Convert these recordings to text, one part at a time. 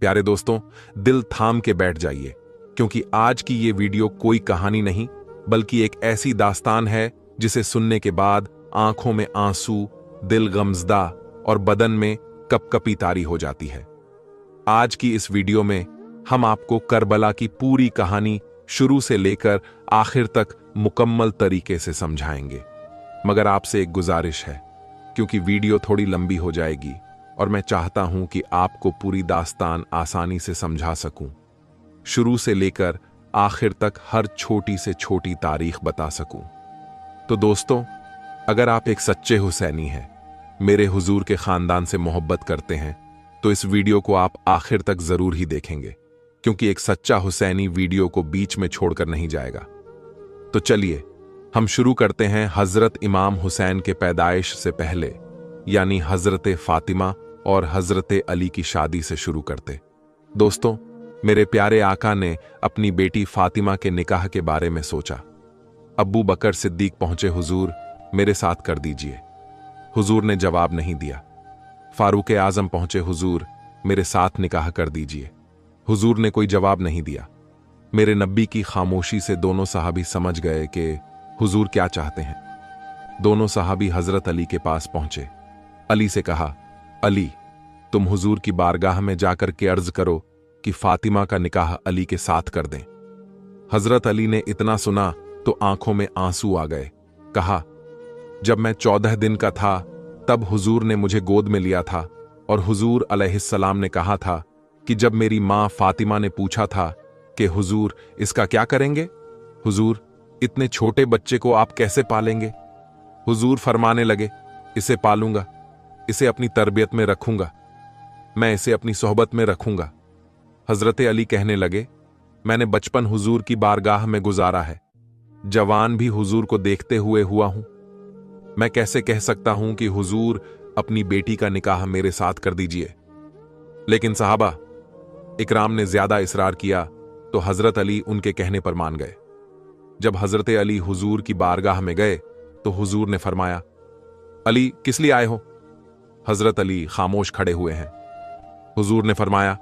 प्यारे दोस्तों, दिल थाम के बैठ जाइए, क्योंकि आज की ये वीडियो कोई कहानी नहीं बल्कि एक ऐसी दास्तान है जिसे सुनने के बाद आंखों में आंसू, दिल गमजदा और बदन में कपकपी तारी हो जाती है। आज की इस वीडियो में हम आपको करबला की पूरी कहानी शुरू से लेकर आखिर तक मुकम्मल तरीके से समझाएंगे। मगर आपसे एक गुजारिश है, क्योंकि वीडियो थोड़ी लंबी हो जाएगी और मैं चाहता हूं कि आपको पूरी दास्तान आसानी से समझा सकूं, शुरू से लेकर आखिर तक हर छोटी से छोटी तारीख बता सकूं। तो दोस्तों, अगर आप एक सच्चे हुसैनी हैं, मेरे हुजूर के खानदान से मोहब्बत करते हैं, तो इस वीडियो को आप आखिर तक जरूर ही देखेंगे, क्योंकि एक सच्चा हुसैनी वीडियो को बीच में छोड़कर नहीं जाएगा। तो चलिए हम शुरू करते हैं हजरत इमाम हुसैन के पैदाइश से पहले, यानी हजरत फातिमा और हजरत अली की शादी से शुरू करते। दोस्तों, मेरे प्यारे आका ने अपनी बेटी फातिमा के निकाह के बारे में सोचा। अब्बू बकर सिद्दीक पहुंचे, हुजूर मेरे साथ कर दीजिए। हुजूर ने जवाब नहीं दिया। फारूक आजम पहुंचे, हुजूर मेरे साथ निकाह कर दीजिए। हुजूर ने कोई जवाब नहीं दिया। मेरे नब्बी की खामोशी से दोनों सहाबी समझ गए कि हुजूर क्या चाहते हैं। दोनों सहाबी हजरत अली के पास पहुंचे। अली से कहा, अली, तुम हुजूर की बारगाह में जाकर के अर्ज करो कि फातिमा का निकाह अली के साथ कर दें। हजरत अली ने इतना सुना तो आंखों में आंसू आ गए। कहा, जब मैं 14 दिन का था तब हुजूर ने मुझे गोद में लिया था और हुजूर अलैहिस्सलाम ने कहा था कि जब मेरी मां फातिमा ने पूछा था कि हुजूर इसका क्या करेंगे, हुजूर इतने छोटे बच्चे को आप कैसे पालेंगे, हुजूर फरमाने लगे, इसे पालूंगा, इसे अपनी तरबियत में रखूंगा, मैं इसे अपनी सोहबत में रखूंगा। हजरत अली कहने लगे, मैंने बचपन हुजूर की बारगाह में गुजारा है, जवान भी हुजूर को देखते हुए हुआ हूं। मैं कैसे कह सकता हूं कि हुजूर अपनी बेटी का निकाह मेरे साथ कर दीजिए। लेकिन साहबा इकराम ने ज्यादा इसरार किया तो हजरत अली उनके कहने पर मान गए। जब हजरत अली हुजूर की बारगाह में गए तो हुजूर ने फरमाया, अली किस लिए आए हो? हजरत अली खामोश खड़े हुए हैं। हुजूर ने फरमाया,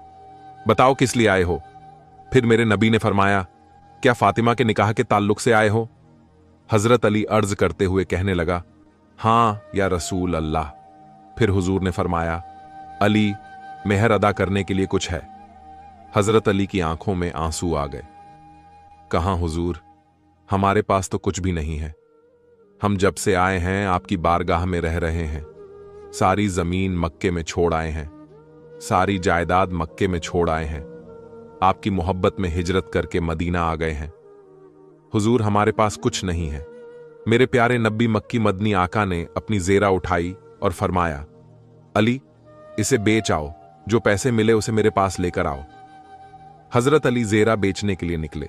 बताओ किस लिए आए हो? फिर मेरे नबी ने फरमाया, क्या फातिमा के निकाह के ताल्लुक से आए हो? हजरत अली अर्ज करते हुए कहने लगा, हां या रसूल अल्लाह। फिर हुजूर ने फरमाया, अली, मेहर अदा करने के लिए कुछ है? हजरत अली की आंखों में आंसू आ गए। कहां हुजूर, हमारे पास तो कुछ भी नहीं है। हम जब से आए हैं आपकी बारगाह में रह रहे हैं। सारी जमीन मक्के में छोड़ आए हैं, सारी जायदाद मक्के में छोड़ आए हैं, आपकी मोहब्बत में हिजरत करके मदीना आ गए हैं। हुजूर हमारे पास कुछ नहीं है। मेरे प्यारे नब्बी मक्की मदनी आका ने अपनी जेरा उठाई और फरमाया, अली इसे बेच आओ, जो पैसे मिले उसे मेरे पास लेकर आओ। हजरत अली जेरा बेचने के लिए निकले।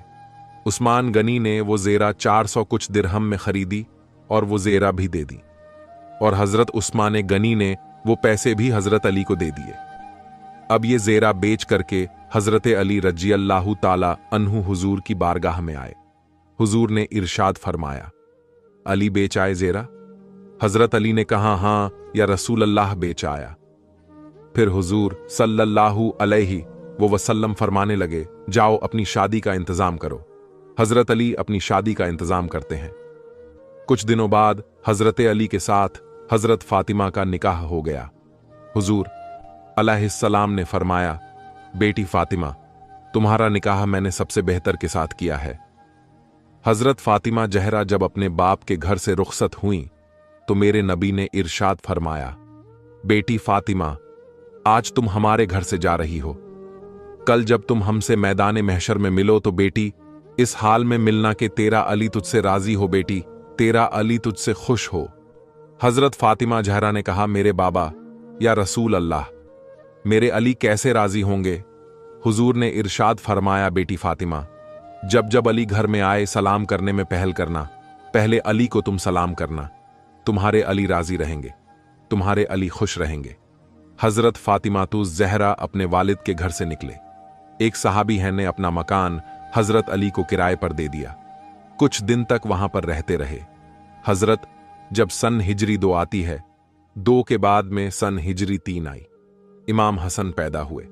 उस्मान गनी ने वो जेरा 400 कुछ दिरहम में खरीदी और वो जेरा भी दे दी, और हजरत उस्मान गनी ने वो पैसे भी हजरत अली को दे दिए। अब ये जेरा बेच करके हजरत अली रजी अल्लाहु ताला अन्हु हुजूर की बारगाह में आए। हुजूर ने इरशाद फरमाया, अली बेच आए जेरा? हजरत अली ने कहा, हां या रसूल अल्लाह बेच आया। फिर हुजूर सल्लल्लाहु अलैहि वसल्लम फरमाने लगे, जाओ अपनी शादी का इंतजाम करो। हजरत अली अपनी शादी का इंतजाम करते हैं। कुछ दिनों बाद हजरत अली के साथ हजरत फातिमा का निकाह हो गया। हुजूर अलैहिस्सलाम ने फरमाया, बेटी फातिमा, तुम्हारा निकाह मैंने सबसे बेहतर के साथ किया है। हजरत फातिमा जहरा जब अपने बाप के घर से रुखसत हुई तो मेरे नबी ने इरशाद फरमाया, बेटी फातिमा, आज तुम हमारे घर से जा रही हो। कल जब तुम हमसे मैदान महशर में मिलो तो बेटी इस हाल में मिलना कि तेरा अली तुझसे राजी हो, बेटी तेरा अली तुझसे खुश हो। हजरत फातिमा जहरा ने कहा, मेरे बाबा या रसूल अल्लाह, मेरे अली कैसे राजी होंगे? हुजूर ने इरशाद फरमाया, बेटी फातिमा, जब जब अली घर में आए सलाम करने में पहल करना, पहले अली को तुम सलाम करना, तुम्हारे अली राजी रहेंगे, तुम्हारे अली खुश रहेंगे। हजरत फातिमा तो जहरा अपने वालिद के घर से निकले। एक सहाबी है ने अपना मकान हजरत अली को किराए पर दे दिया। कुछ दिन तक वहां पर रहते रहे। हजरत जब सन हिजरी 2 आती है, 2 के बाद में सन हिजरी 3 आई। इमाम हसन पैदा हुए।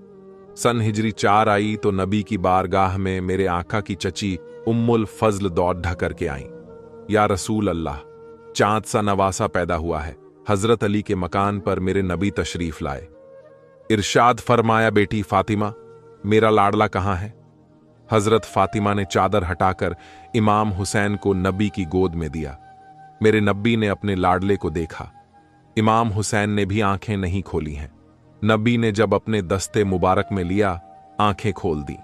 सन हिजरी 4 आई तो नबी की बारगाह में मेरे आका की चची उम्मुल फजल दौड़ ढकर के आई। या रसूल अल्लाह, चांद सा नवासा पैदा हुआ है। हजरत अली के मकान पर मेरे नबी तशरीफ लाए। इरशाद फरमाया, बेटी फातिमा, मेरा लाडला कहाँ है? हजरत फातिमा ने चादर हटाकर इमाम हुसैन को नबी की गोद में दिया। मेरे नबी ने अपने लाडले को देखा। इमाम हुसैन ने भी आंखें नहीं खोली हैं। नबी ने जब अपने दस्ते मुबारक में लिया, आंखें खोल दी।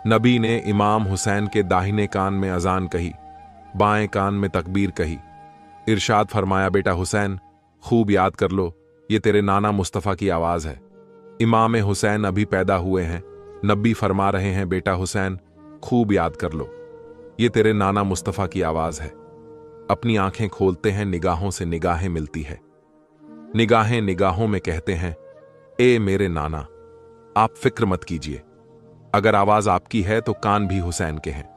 नबी ने इमाम हुसैन के दाहिने कान में अजान कही, बाएं कान में तकबीर कही। इरशाद फरमाया, बेटा हुसैन, खूब याद कर लो, ये तेरे नाना मुस्तफ़ा की आवाज है। इमाम हुसैन अभी पैदा हुए हैं। नबी फरमा रहे हैं, बेटा हुसैन, खूब याद कर लो, ये तेरे नाना मुस्तफ़ा की आवाज है। अपनी आंखें खोलते हैं, निगाहों से निगाहें मिलती है। निगाहें निगाहों में कहते हैं, ए मेरे नाना, आप फिक्र मत कीजिए। अगर आवाज आपकी है तो कान भी हुसैन के हैं।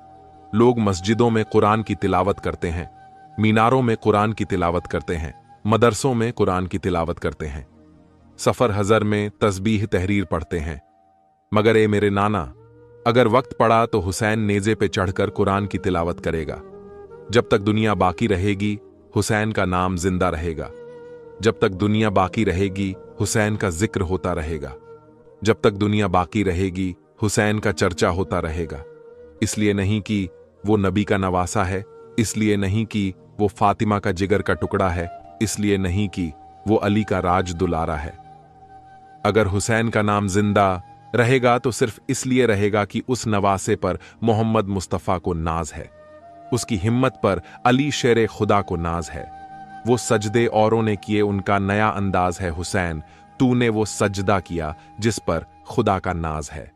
लोग मस्जिदों में कुरान की तिलावत करते हैं, मीनारों में कुरान की तिलावत करते हैं, मदरसों में कुरान की तिलावत करते हैं, सफर हजर में तस्बीह तहरीर पढ़ते हैं। मगर ए मेरे नाना, अगर वक्त पड़ा तो हुसैन नेजे पे चढ़कर कुरान की तिलावत करेगा। जब तक दुनिया बाकी रहेगी, हुसैन का नाम जिंदा रहेगा। जब तक दुनिया बाकी रहेगी, हुसैन का जिक्र होता रहेगा। जब तक दुनिया बाकी रहेगी, हुसैन का चर्चा होता रहेगा। इसलिए नहीं कि वो नबी का नवासा है, इसलिए नहीं कि वो फातिमा का जिगर का टुकड़ा है, इसलिए नहीं कि वो अली का राज दुलारा है। अगर हुसैन का नाम जिंदा रहेगा तो सिर्फ इसलिए रहेगा कि उस नवासे पर मोहम्मद मुस्तफ़ा को नाज है, उसकी हिम्मत पर अली शेर खुदा को नाज है। वो सजदे औरों ने किए, उनका नया अंदाज है। हुसैन, तूने वो सजदा किया जिस पर खुदा का नाज है।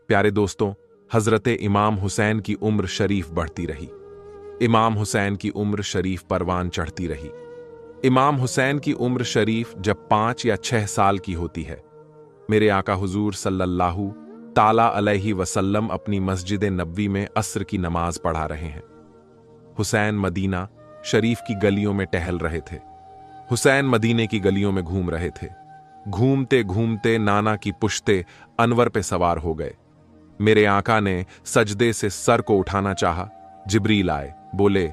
प्यारे दोस्तों, हजरत इमाम हुसैन की उम्र शरीफ बढ़ती रही। इमाम हुसैन की उम्र शरीफ परवान चढ़ती रही। इमाम हुसैन की उम्र शरीफ जब 5 या 6 साल की होती है, मेरे आका हुजूर सल्लल्लाहु ताला अलैहि वसल्लम अपनी मस्जिद नबवी में अस्र की नमाज पढ़ा रहे हैं। हुसैन मदीना शरीफ की गलियों में टहल रहे थे। हुसैन मदीने की गलियों में घूम रहे थे। घूमते घूमते नाना की पुश्ते अनवर पे सवार हो गए। मेरे आका ने सजदे से सर को उठाना चाहा। जिब्रील आए, बोले,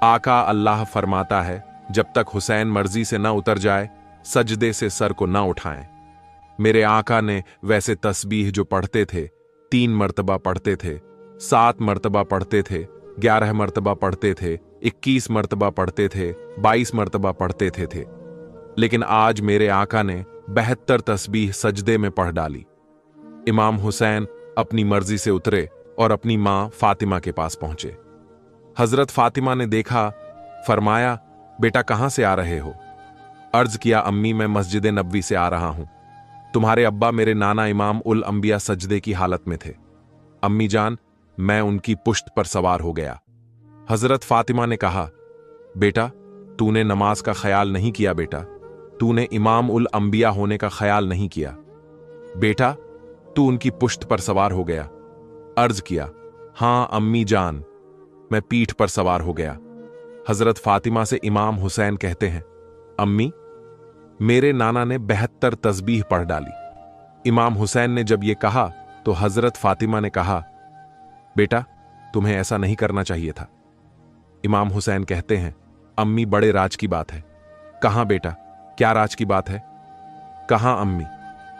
आका अल्लाह फरमाता है, जब तक हुसैन मर्जी से न उतर जाए, सजदे से सर को न उठाएं। मेरे आका ने वैसे तस्बीह जो पढ़ते थे, 3 मर्तबा पढ़ते थे, 7 मर्तबा पढ़ते थे, 11 मर्तबा पढ़ते थे, 21 मर्तबा पढ़ते थे, 22 मर्तबा पढ़ते थे। लेकिन आज मेरे आका ने 72 तस्बीह सजदे में पढ़ डाली। इमाम हुसैन अपनी मर्जी से उतरे और अपनी मां फातिमा के पास पहुंचे। हजरत फातिमा ने देखा, फरमाया, बेटा कहां से आ रहे हो? अर्ज किया, अम्मी मैं मस्जिद नबवी से आ रहा हूं। तुम्हारे अब्बा मेरे नाना इमाम उल अंबिया सजदे की हालत में थे। अम्मी जान, मैं उनकी पुश्त पर सवार हो गया। हजरत फातिमा ने कहा, बेटा तूने नमाज का ख्याल नहीं किया, बेटा तूने इमाम उल अंबिया होने का ख्याल नहीं किया। बेटा तू उनकी पुश्त पर सवार हो गया। अर्ज किया, हां अम्मी जान, मैं पीठ पर सवार हो गया। हजरत फातिमा से इमाम हुसैन कहते हैं, अम्मी मेरे नाना ने 72 तस्बीह पढ़ डाली। इमाम हुसैन ने जब यह कहा तो हजरत फातिमा ने कहा, बेटा तुम्हें ऐसा नहीं करना चाहिए था। इमाम हुसैन कहते हैं, अम्मी बड़े राज की बात है। कहां बेटा, क्या राज की बात है? कहां अम्मी,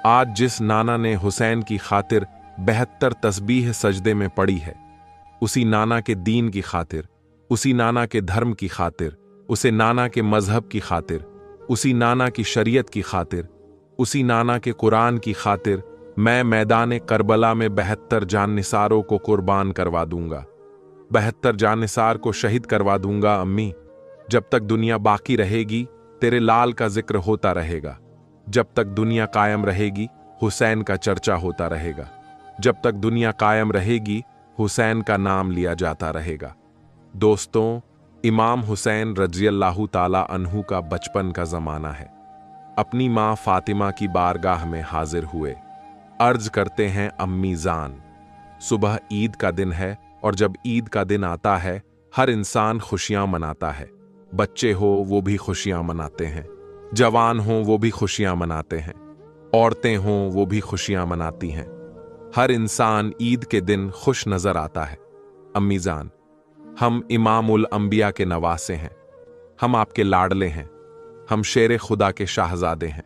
आज जिस नाना ने हुसैन की खातिर 72 तस्बीह सजदे में पड़ी है, उसी नाना के दीन की खातिर, उसी नाना के धर्म की खातिर, उसे नाना के मजहब की खातिर, उसी नाना की शरीयत की खातिर, उसी नाना के कुरान की खातिर मैं मैदान करबला में 72 जाननिसारों को कुर्बान करवा दूंगा। 72 जाननिसार को शहीद करवा दूंगा। अम्मी, जब तक दुनिया बाकी रहेगी तेरे लाल का जिक्र होता रहेगा। जब तक दुनिया कायम रहेगी हुसैन का चर्चा होता रहेगा। जब तक दुनिया कायम रहेगी हुसैन का नाम लिया जाता रहेगा। दोस्तों, इमाम हुसैन रज़ियल्लाहु ताला अन्हु का बचपन का जमाना है। अपनी मां फातिमा की बारगाह में हाजिर हुए। अर्ज करते हैं, अम्मी जान, सुबह ईद का दिन है और जब ईद का दिन आता है हर इंसान खुशियां मनाता है। बच्चे हो वो भी खुशियां मनाते हैं, जवान हो वो भी खुशियां मनाते हैं। औरतें हों वो भी खुशियां मनाती हैं। हर इंसान ईद के दिन खुश नजर आता है। अम्मी जान, हम इमामुल अंबिया के नवासे हैं, हम आपके लाडले हैं, हम शेर खुदा के शाहजादे हैं।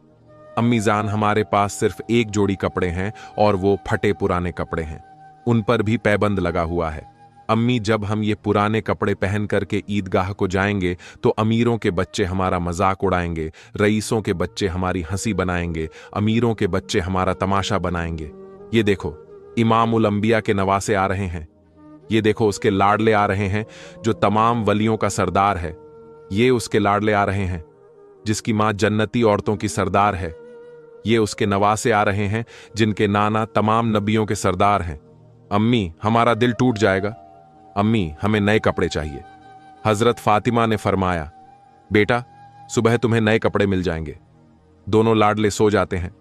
अम्मी जान, हमारे पास सिर्फ एक जोड़ी कपड़े हैं और वो फटे पुराने कपड़े हैं, उन पर भी पैबंद लगा हुआ है। अम्मी, जब हम ये पुराने कपड़े पहन करके ईदगाह को जाएंगे तो अमीरों के बच्चे हमारा मजाक उड़ाएंगे, रईसों के बच्चे हमारी हंसी बनाएंगे, अमीरों के बच्चे हमारा तमाशा बनाएंगे। ये देखो, इमामुल अंबिया के नवासे आ रहे हैं। ये देखो, उसके लाडले आ रहे हैं जो तमाम वलियों का सरदार है। ये उसके लाडले आ रहे हैं जिसकी मां जन्नती औरतों की सरदार है। ये उसके नवासे आ रहे हैं जिनके नाना तमाम नबियों के सरदार हैं। अम्मी, हमारा दिल टूट जाएगा। अम्मी, हमें नए कपड़े चाहिए। हजरत फातिमा ने फरमाया, बेटा, सुबह तुम्हें नए कपड़े मिल जाएंगे। दोनों लाडले सो जाते हैं।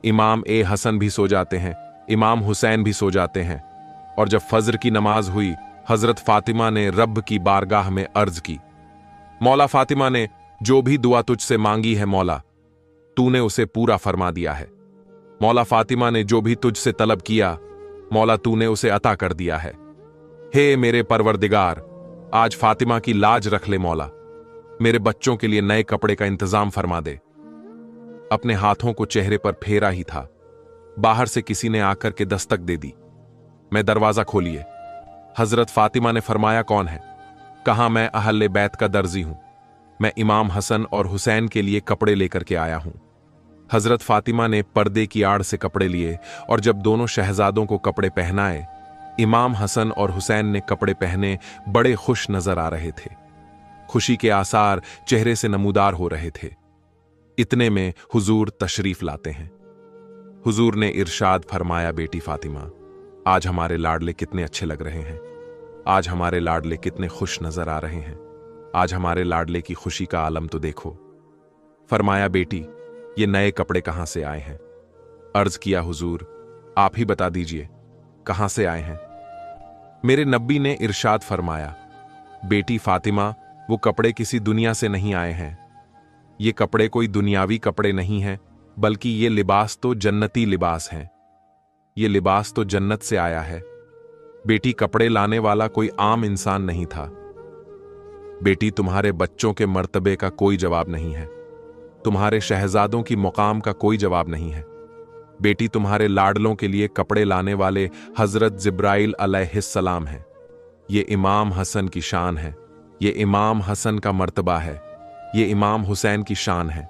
इमाम ए हसन भी सो जाते हैं, इमाम हुसैन भी सो जाते हैं। और जब फजर की नमाज हुई, हजरत फातिमा ने रब की बारगाह में अर्ज की, मौला फातिमा ने जो भी दुआ तुझसे मांगी है मौला, तूने उसे पूरा फरमा दिया है। मौला फातिमा ने जो भी तुझसे तलब किया मौला, तूने उसे अता कर दिया है। हे मेरे परवरदिगार, आज फातिमा की लाज रख ले मौला, मेरे बच्चों के लिए नए कपड़े का इंतजाम फरमा दे। अपने हाथों को चेहरे पर फेरा ही था, बाहर से किसी ने आकर के दस्तक दे दी। मैं दरवाजा खोलिए। हजरत फातिमा ने फरमाया, कौन है? कहा, मैं अहले बैत का दर्जी हूं, मैं इमाम हसन और हुसैन के लिए कपड़े लेकर के आया हूं। हजरत फातिमा ने पर्दे की आड़ से कपड़े लिए और जब दोनों शहजादों को कपड़े पहनाए, इमाम हसन और हुसैन ने कपड़े पहने बड़े खुश नजर आ रहे थे। खुशी के आसार चेहरे से नमूदार हो रहे थे। इतने में हुजूर तशरीफ लाते हैं। हुजूर ने इरशाद फरमाया, बेटी फातिमा, आज हमारे लाडले कितने अच्छे लग रहे हैं, आज हमारे लाडले कितने खुश नजर आ रहे हैं, आज हमारे लाडले की खुशी का आलम तो देखो। फरमाया, बेटी, ये नए कपड़े कहां से आए हैं? अर्ज किया, हुजूर, आप ही बता दीजिए, कहां से आए हैं? मेरे नब्बी ने इरशाद फरमाया, बेटी फातिमा, वो कपड़े किसी दुनिया से नहीं आए हैं। ये कपड़े कोई दुनियावी कपड़े नहीं हैं, बल्कि ये लिबास तो जन्नती लिबास हैं। ये लिबास तो जन्नत से आया है। बेटी, कपड़े लाने वाला कोई आम इंसान नहीं था। बेटी, तुम्हारे बच्चों के मर्तबे का कोई जवाब नहीं है, तुम्हारे शहजादों की मुकाम का कोई जवाब नहीं है। बेटी, तुम्हारे लाडलों के लिए कपड़े लाने वाले हजरत जिब्राइल अलैहिस्सलाम हैं। ये इमाम हसन की शान है, ये इमाम हसन का मर्तबा है, ये इमाम हुसैन की शान है।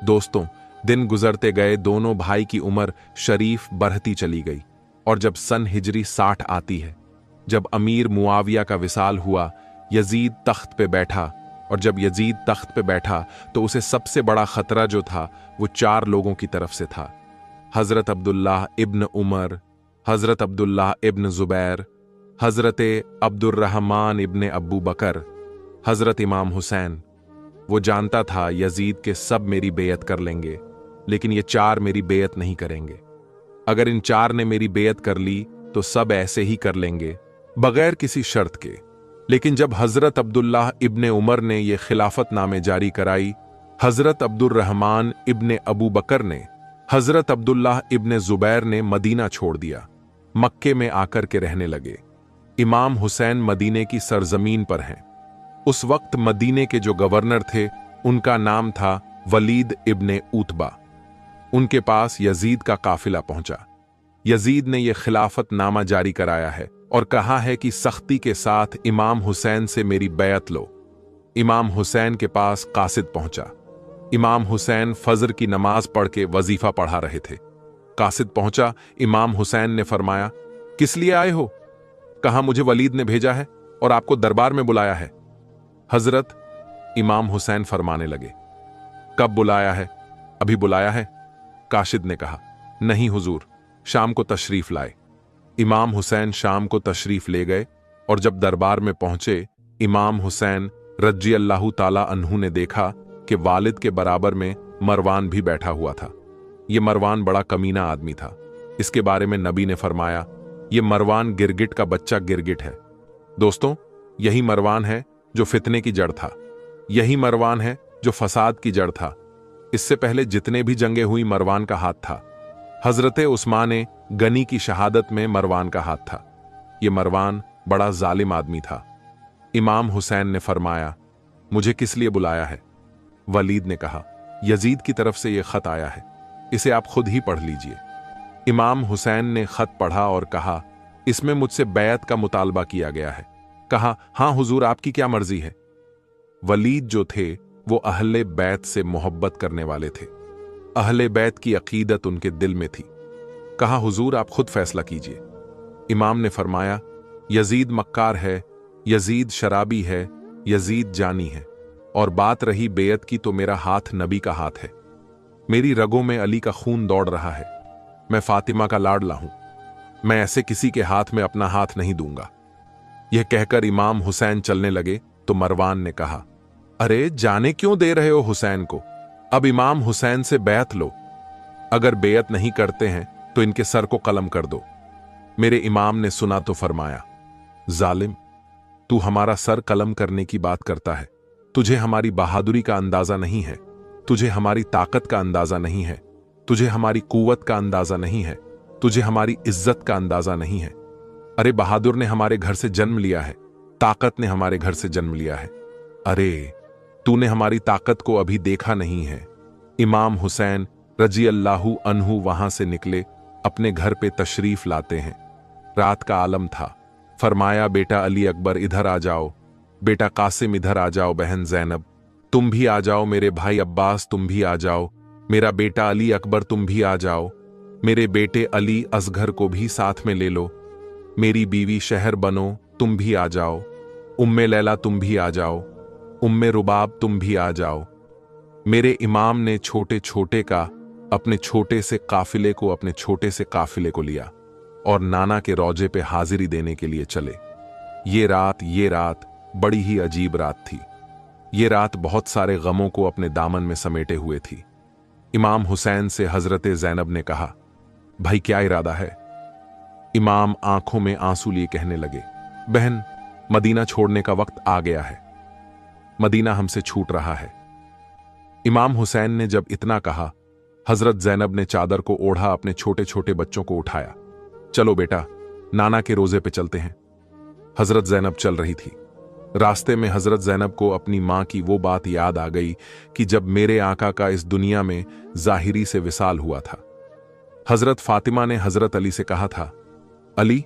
दोस्तों, दिन गुजरते गए, दोनों भाई की उम्र शरीफ बढ़ती चली गई और जब सन हिजरी 60 आती है, जब अमीर मुआविया का विसाल हुआ, यजीद तख्त पे बैठा और जब यजीद तख्त पे बैठा तो उसे सबसे बड़ा खतरा जो था वो 4 लोगों की तरफ से था। हजरत अब्दुल्लाह इब्न उमर, हजरत अब्दुल्लाह इब्न जुबैर, हजरत अब्दुर्रहमान इब्न अबू बकर, हजरत इमाम हुसैन। वो जानता था यजीद के सब मेरी बेयत कर लेंगे, लेकिन ये 4 मेरी बेयत नहीं करेंगे। अगर इन 4 ने मेरी बेयत कर ली तो सब ऐसे ही कर लेंगे, बगैर किसी शर्त के। लेकिन जब हजरत अब्दुल्लाह इब्ने उमर ने यह खिलाफतनामे जारी कराई, हजरत अब्दुर्रहमान इब्ने अबू बकर ने, हजरत अब्दुल्लाह इब्ने जुबैर ने मदीना छोड़ दिया, मक्के में आकर के रहने लगे। इमाम हुसैन मदीने की सरजमीन पर हैं। उस वक्त मदीने के जो गवर्नर थे उनका नाम था वलीद इब्ने उतबा। उनके पास यजीद का काफिला पहुंचा। यजीद ने यह खिलाफतनामा जारी कराया है और कहा है कि सख्ती के साथ इमाम हुसैन से मेरी बैत लो। इमाम हुसैन के पास कासिद पहुंचा। इमाम हुसैन फजर की नमाज पढ़ के वजीफा पढ़ा रहे थे। कासिद पहुंचा। इमाम हुसैन ने फरमाया, किस लिए आए हो? कहा, मुझे वलीद ने भेजा है और आपको दरबार में बुलाया है। हजरत, इमाम हुसैन फरमाने लगे, कब बुलाया है? अभी बुलाया है? काशिद ने कहा, नहीं हुजूर, शाम को तशरीफ लाए। इमाम हुसैन शाम को तशरीफ ले गए और जब दरबार में पहुंचे, इमाम हुसैन रजी अल्लाह ताला अन्हु ने देखा कि वालिद के बराबर में मरवान भी बैठा हुआ था। यह मरवान बड़ा कमीना आदमी था। इसके बारे में नबी ने फरमाया, यह मरवान गिरगिट का बच्चा गिरगिट है। दोस्तों, यही मरवान है जो फितने की जड़ था, यही मरवान है जो फसाद की जड़ था, इससे पहले जितने भी जंगे हुई मरवान का हाथ था। हजरत उस्मान गनी की शहादत में मरवान का हाथ था। यह मरवान बड़ा जालिम आदमी था। इमाम हुसैन ने फरमाया, मुझे किस लिए बुलाया है? वलीद ने कहा, यजीद की तरफ से यह खत आया है, इसे आप खुद ही पढ़ लीजिए। इमाम हुसैन ने खत पढ़ा और कहा, इसमें मुझसे बैत का मुतालबा किया गया है। कहा, हां हुजूर, आपकी क्या मर्जी है। वलीद जो थे वो अहले बैत से मोहब्बत करने वाले थे। अहले बैत की अकीदत उनके दिल में थी। कहा, हुजूर आप खुद फैसला कीजिए। इमाम ने फरमाया, यजीद मक्कार है, यजीद शराबी है, यजीद जानी है, और बात रही बेयत की तो मेरा हाथ नबी का हाथ है। मेरी रगों में अली का खून दौड़ रहा है। मैं फातिमा का लाडला हूं। मैं ऐसे किसी के हाथ में अपना हाथ नहीं दूंगा। यह कहकर इमाम हुसैन चलने लगे तो मरवान ने कहा, अरे जाने क्यों दे रहे हो हुसैन को? अब इमाम हुसैन से बैत लो। अगर बेयत नहीं करते हैं तो इनके सर को कलम कर दो। मेरे इमाम ने सुना तो फरमाया, जालिम, तू हमारा सर कलम करने की बात करता है। तुझे हमारी बहादुरी का अंदाजा नहीं है, तुझे हमारी ताकत का अंदाजा नहीं है, तुझे हमारी कुव्वत का अंदाजा नहीं है, तुझे हमारी इज्जत का अंदाजा नहीं है। अरे बहादुर ने हमारे घर से जन्म लिया है, ताकत ने हमारे घर से जन्म लिया है। अरे तूने हमारी ताकत को अभी देखा नहीं है। इमाम हुसैन रजी अल्लाहु अन्हु वहां से निकले, अपने घर पे तशरीफ लाते हैं। रात का आलम था। फरमाया, बेटा अली अकबर इधर आ जाओ, बेटा कासिम इधर आ जाओ, बहन जैनब तुम भी आ जाओ, मेरे भाई अब्बास तुम भी आ जाओ, मेरा बेटा अली अकबर तुम भी आ जाओ, मेरे बेटे अली असगर को भी साथ में ले लो, मेरी बीवी शहर बनो तुम भी आ जाओ, उम्मे लैला तुम भी आ जाओ, उम्मे रुबाब तुम भी आ जाओ। मेरे इमाम ने छोटे छोटे का अपने छोटे से काफिले को अपने छोटे से काफिले को लिया और नाना के रौजे पे हाजिरी देने के लिए चले। ये रात बड़ी ही अजीब रात थी। ये रात बहुत सारे गमों को अपने दामन में समेटे हुए थी। इमाम हुसैन से हजरत जैनब ने कहा, भाई क्या इरादा है? इमाम आंखों में आंसू लिए कहने लगे, बहन मदीना छोड़ने का वक्त आ गया है, मदीना हमसे छूट रहा है। इमाम हुसैन ने जब इतना कहा, हजरत जैनब ने चादर को ओढ़ा, अपने छोटे छोटे बच्चों को उठाया। चलो बेटा, नाना के रोजे पे चलते हैं। हजरत जैनब चल रही थी। रास्ते में हजरत जैनब को अपनी मां की वो बात याद आ गई कि जब मेरे आका का इस दुनिया में जाहिरी से विसाल हुआ था। हजरत फातिमा ने हजरत अली से कहा था, अली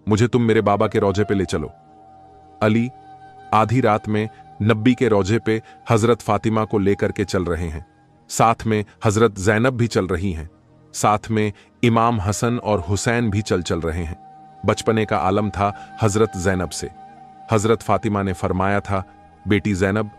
मुझे तुम मेरे बाबा के रोजे पे ले चलो। अली आधी रात में नब्बी के रोजे पे हजरत फातिमा को लेकर के चल रहे हैं। साथ में हजरत जैनब भी चल रही हैं। साथ में इमाम हसन और हुसैन भी चल रहे हैं। बचपने का आलम था हजरत जैनब से। हजरत फातिमा ने फरमाया था, बेटी जैनब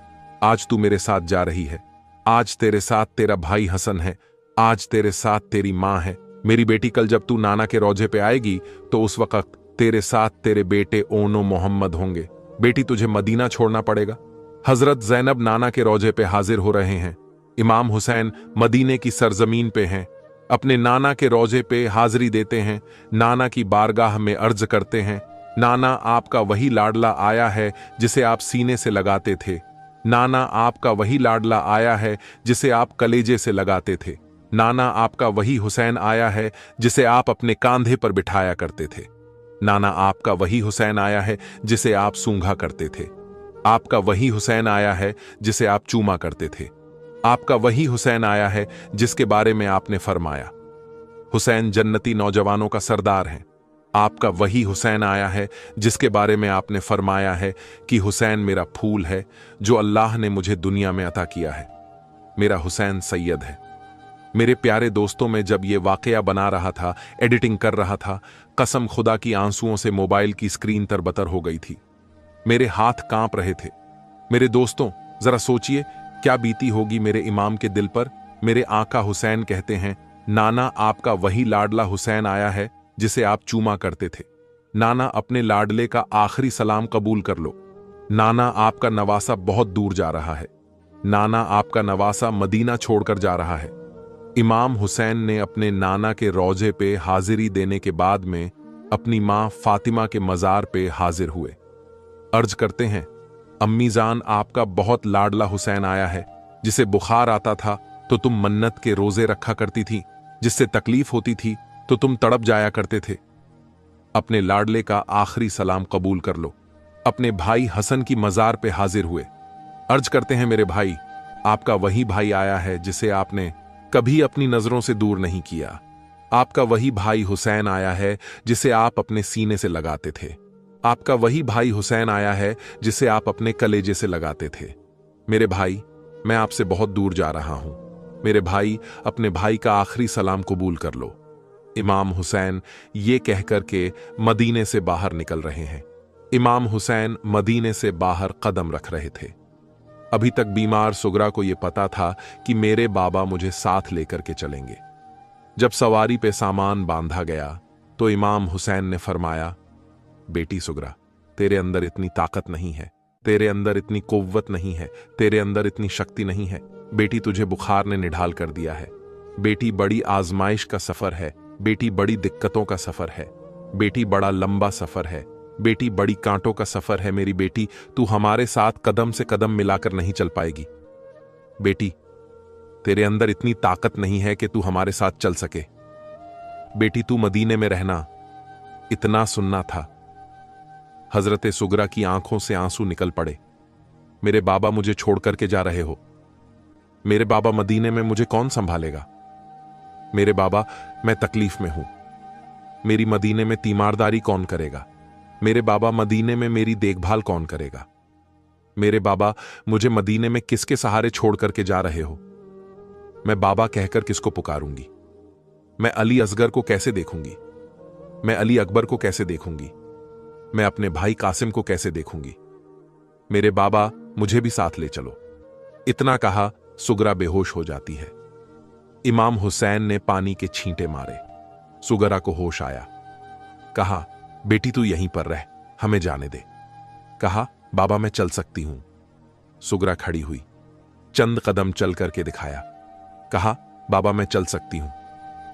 आज तू मेरे साथ जा रही है, आज तेरे साथ तेरा भाई हसन है, आज तेरे साथ तेरी मां है। मेरी बेटी कल जब तू नाना के रोजे पे आएगी तो उस वक्त तेरे साथ तेरे बेटे ओनो मोहम्मद होंगे। बेटी तुझे मदीना छोड़ना पड़ेगा। हजरत जैनब नाना के रोजे पे हाजिर हो रहे हैं। इमाम हुसैन मदीने की सरजमीन पे हैं, अपने नाना के रोजे पे हाजिरी देते हैं। नाना की बारगाह में अर्ज करते हैं, नाना आपका वही लाडला आया है जिसे आप सीने से लगाते थे। नाना आपका वही लाडला आया है जिसे आप कलेजे से लगाते थे। नाना आपका वही हुसैन आया है जिसे आप अपने कांधे पर बिठाया करते थे। नाना आपका वही हुसैन आया है जिसे आप सूंघा करते थे। आपका वही हुसैन आया है जिसे आप चूमा करते थे। आपका वही हुसैन आया है जिसके बारे में आपने फरमाया, हुसैन जन्नती नौजवानों का सरदार है। आपका वही हुसैन आया है जिसके बारे में आपने फरमाया है कि हुसैन मेरा फूल है जो अल्लाह ने मुझे दुनिया में अता किया है। मेरा हुसैन सैयद है। मेरे प्यारे दोस्तों में जब ये वाकया बना रहा था, एडिटिंग कर रहा था, कसम खुदा की आंसुओं से मोबाइल की स्क्रीन तरबतर हो गई थी। मेरे हाथ कांप रहे थे। मेरे दोस्तों जरा सोचिए क्या बीती होगी मेरे इमाम के दिल पर। मेरे आका हुसैन कहते हैं, नाना आपका वही लाडला हुसैन आया है जिसे आप चूमा करते थे। नाना अपने लाडले का आखिरी सलाम कबूल कर लो। नाना आपका नवासा बहुत दूर जा रहा है। नाना आपका नवासा मदीना छोड़कर जा रहा है। इमाम हुसैन ने अपने नाना के रोजे पे हाजिरी देने के बाद में अपनी मां फातिमा के मजार पे हाजिर हुए। अर्ज करते हैं, अम्मी जान आपका बहुत लाडला हुसैन आया है जिसे बुखार आता था तो तुम मन्नत के रोजे रखा करती थी, जिससे तकलीफ होती थी तो तुम तड़प जाया करते थे। अपने लाडले का आखिरी सलाम कबूल कर लो। अपने भाई हसन की मजार पे हाजिर हुए। अर्ज करते हैं मेरे भाई, आपका वही भाई आया है जिसे आपने कभी अपनी नजरों से दूर नहीं किया। आपका वही भाई हुसैन आया है जिसे आप अपने सीने से लगाते थे। आपका वही भाई हुसैन आया है जिसे आप अपने कलेजे से लगाते थे। मेरे भाई, मैं आपसे बहुत दूर जा रहा हूं। मेरे भाई, अपने भाई का आखिरी सलाम कबूल कर लो। इमाम हुसैन ये कहकर के मदीने से बाहर निकल रहे हैं। इमाम हुसैन मदीने से बाहर कदम रख रहे थे। अभी तक बीमार सुगरा को यह पता था कि मेरे बाबा मुझे साथ लेकर के चलेंगे। जब सवारी पे सामान बांधा गया तो इमाम हुसैन ने फरमाया, बेटी सुगरा, तेरे अंदर इतनी ताकत नहीं है, तेरे अंदर इतनी कुव्वत नहीं है, तेरे अंदर इतनी शक्ति नहीं है। बेटी, तुझे बुखार ने निढाल कर दिया है। बेटी, बड़ी आजमाइश का सफर है। बेटी, बड़ी दिक्कतों का सफर है। बेटी, बड़ा लंबा सफर है। बेटी, बड़ी कांटों का सफर है। मेरी बेटी, तू हमारे साथ कदम से कदम मिलाकर नहीं चल पाएगी। बेटी, तेरे अंदर इतनी ताकत नहीं है कि तू हमारे साथ चल सके। बेटी, तू मदीने में रहना। इतना सुनना था। हजरत सुगरा की आंखों से आंसू निकल पड़े। मेरे बाबा मुझे छोड़ करके जा रहे हो। मेरे बाबा, मदीने में मुझे कौन संभालेगा? मेरे बाबा, मैं तकलीफ में हूं। मेरी मदीने में तीमारदारी कौन करेगा? मेरे बाबा, मदीने में मेरी देखभाल कौन करेगा? मेरे बाबा, मुझे मदीने में किसके सहारे छोड़ करके जा रहे हो? मैं बाबा कहकर किसको पुकारूंगी? मैं अली असगर को कैसे देखूंगी? मैं अली अकबर को कैसे देखूंगी? मैं अपने भाई कासिम को कैसे देखूंगी? मेरे बाबा, मुझे भी साथ ले चलो। इतना कहा, सुगरा बेहोश हो जाती है। इमाम हुसैन ने पानी के छींटे मारे। सुगरा को होश आया। कहा, बेटी, तू यहीं पर रह, हमें जाने दे। कहा, बाबा, मैं चल सकती हूं। सुगरा खड़ी हुई, चंद कदम चल करके दिखाया। कहा, बाबा, मैं चल सकती हूं,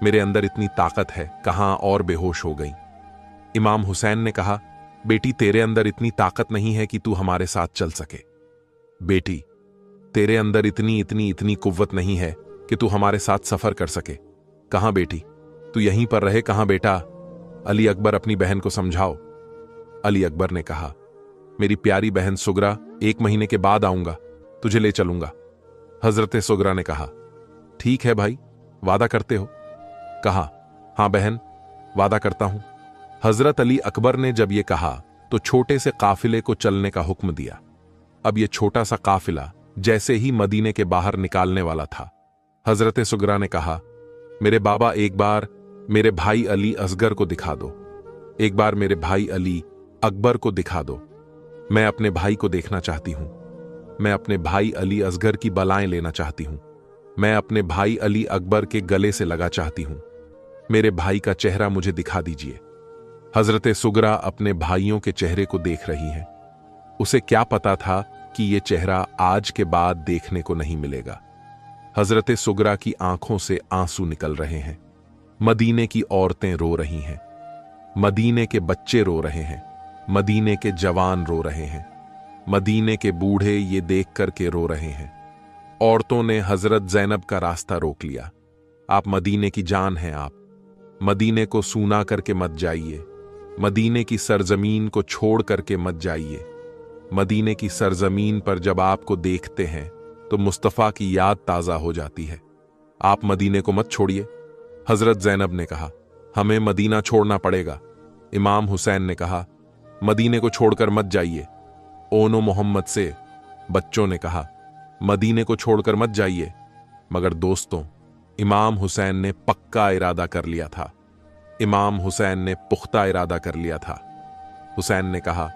मेरे अंदर इतनी ताकत है। कहां और बेहोश हो गई। इमाम हुसैन ने कहा, बेटी, तेरे अंदर इतनी ताकत नहीं है कि तू हमारे साथ चल सके। बेटी, तेरे अंदर इतनी इतनी इतनी कुव्वत नहीं है कि तू हमारे साथ सफर कर सके। कहां बेटी, तू यहीं पर रहे। कहां बेटा? अली अकबर, अपनी बहन को समझाओ। अली अकबर ने कहा, मेरी प्यारी बहन सुगरा, 1 महीने के बाद आऊंगा, तुझे ले चलूंगा। हजरत सुगरा ने कहा, ठीक है भाई, वादा करते हो? कहा, हां बहन, वादा करता हूं। हजरत अली अकबर ने जब यह कहा तो छोटे से काफिले को चलने का हुक्म दिया। अब यह छोटा सा काफिला जैसे ही मदीने के बाहर निकालने वाला था, हजरत सुगरा ने कहा, मेरे बाबा, एक बार मेरे भाई अली असगर को दिखा दो। एक बार मेरे भाई अली अकबर को दिखा दो। मैं अपने भाई को देखना चाहती हूं। मैं अपने भाई अली असगर की बलाएं लेना चाहती हूं। मैं अपने भाई अली अकबर के गले से लगा चाहती हूं। मेरे भाई का चेहरा मुझे दिखा दीजिए। हजरत सुगरा अपने भाइयों के चेहरे को देख रही हैं। उसे क्या पता था कि यह चेहरा आज के बाद देखने को नहीं मिलेगा। हजरत सुगरा की आंखों से आंसू निकल रहे हैं। मदीने की औरतें रो रही हैं। मदीने के बच्चे रो रहे हैं। मदीने के जवान रो रहे हैं। मदीने के बूढ़े ये देख करके रो रहे हैं। औरतों ने हजरत ज़ैनब का रास्ता रोक लिया। आप मदीने की जान हैं। आप मदीने को सूना करके मत जाइए। मदीने की सरजमीन को छोड़ करके मत जाइए। मदीने की सरजमीन पर जब आपको देखते हैं तो मुस्तफ़ा की याद ताज़ा हो जाती है। आप मदीने को मत छोड़िए। हजरत ज़ैनब ने कहा, हमें मदीना छोड़ना पड़ेगा। इमाम हुसैन ने कहा, मदीने को छोड़कर मत जाइए। ओनो मोहम्मद से बच्चों ने कहा, मदीने को छोड़कर मत जाइए। मगर दोस्तों, इमाम हुसैन ने पक्का इरादा कर लिया था। इमाम हुसैन ने पुख्ता इरादा कर लिया था। हुसैन ने कहा,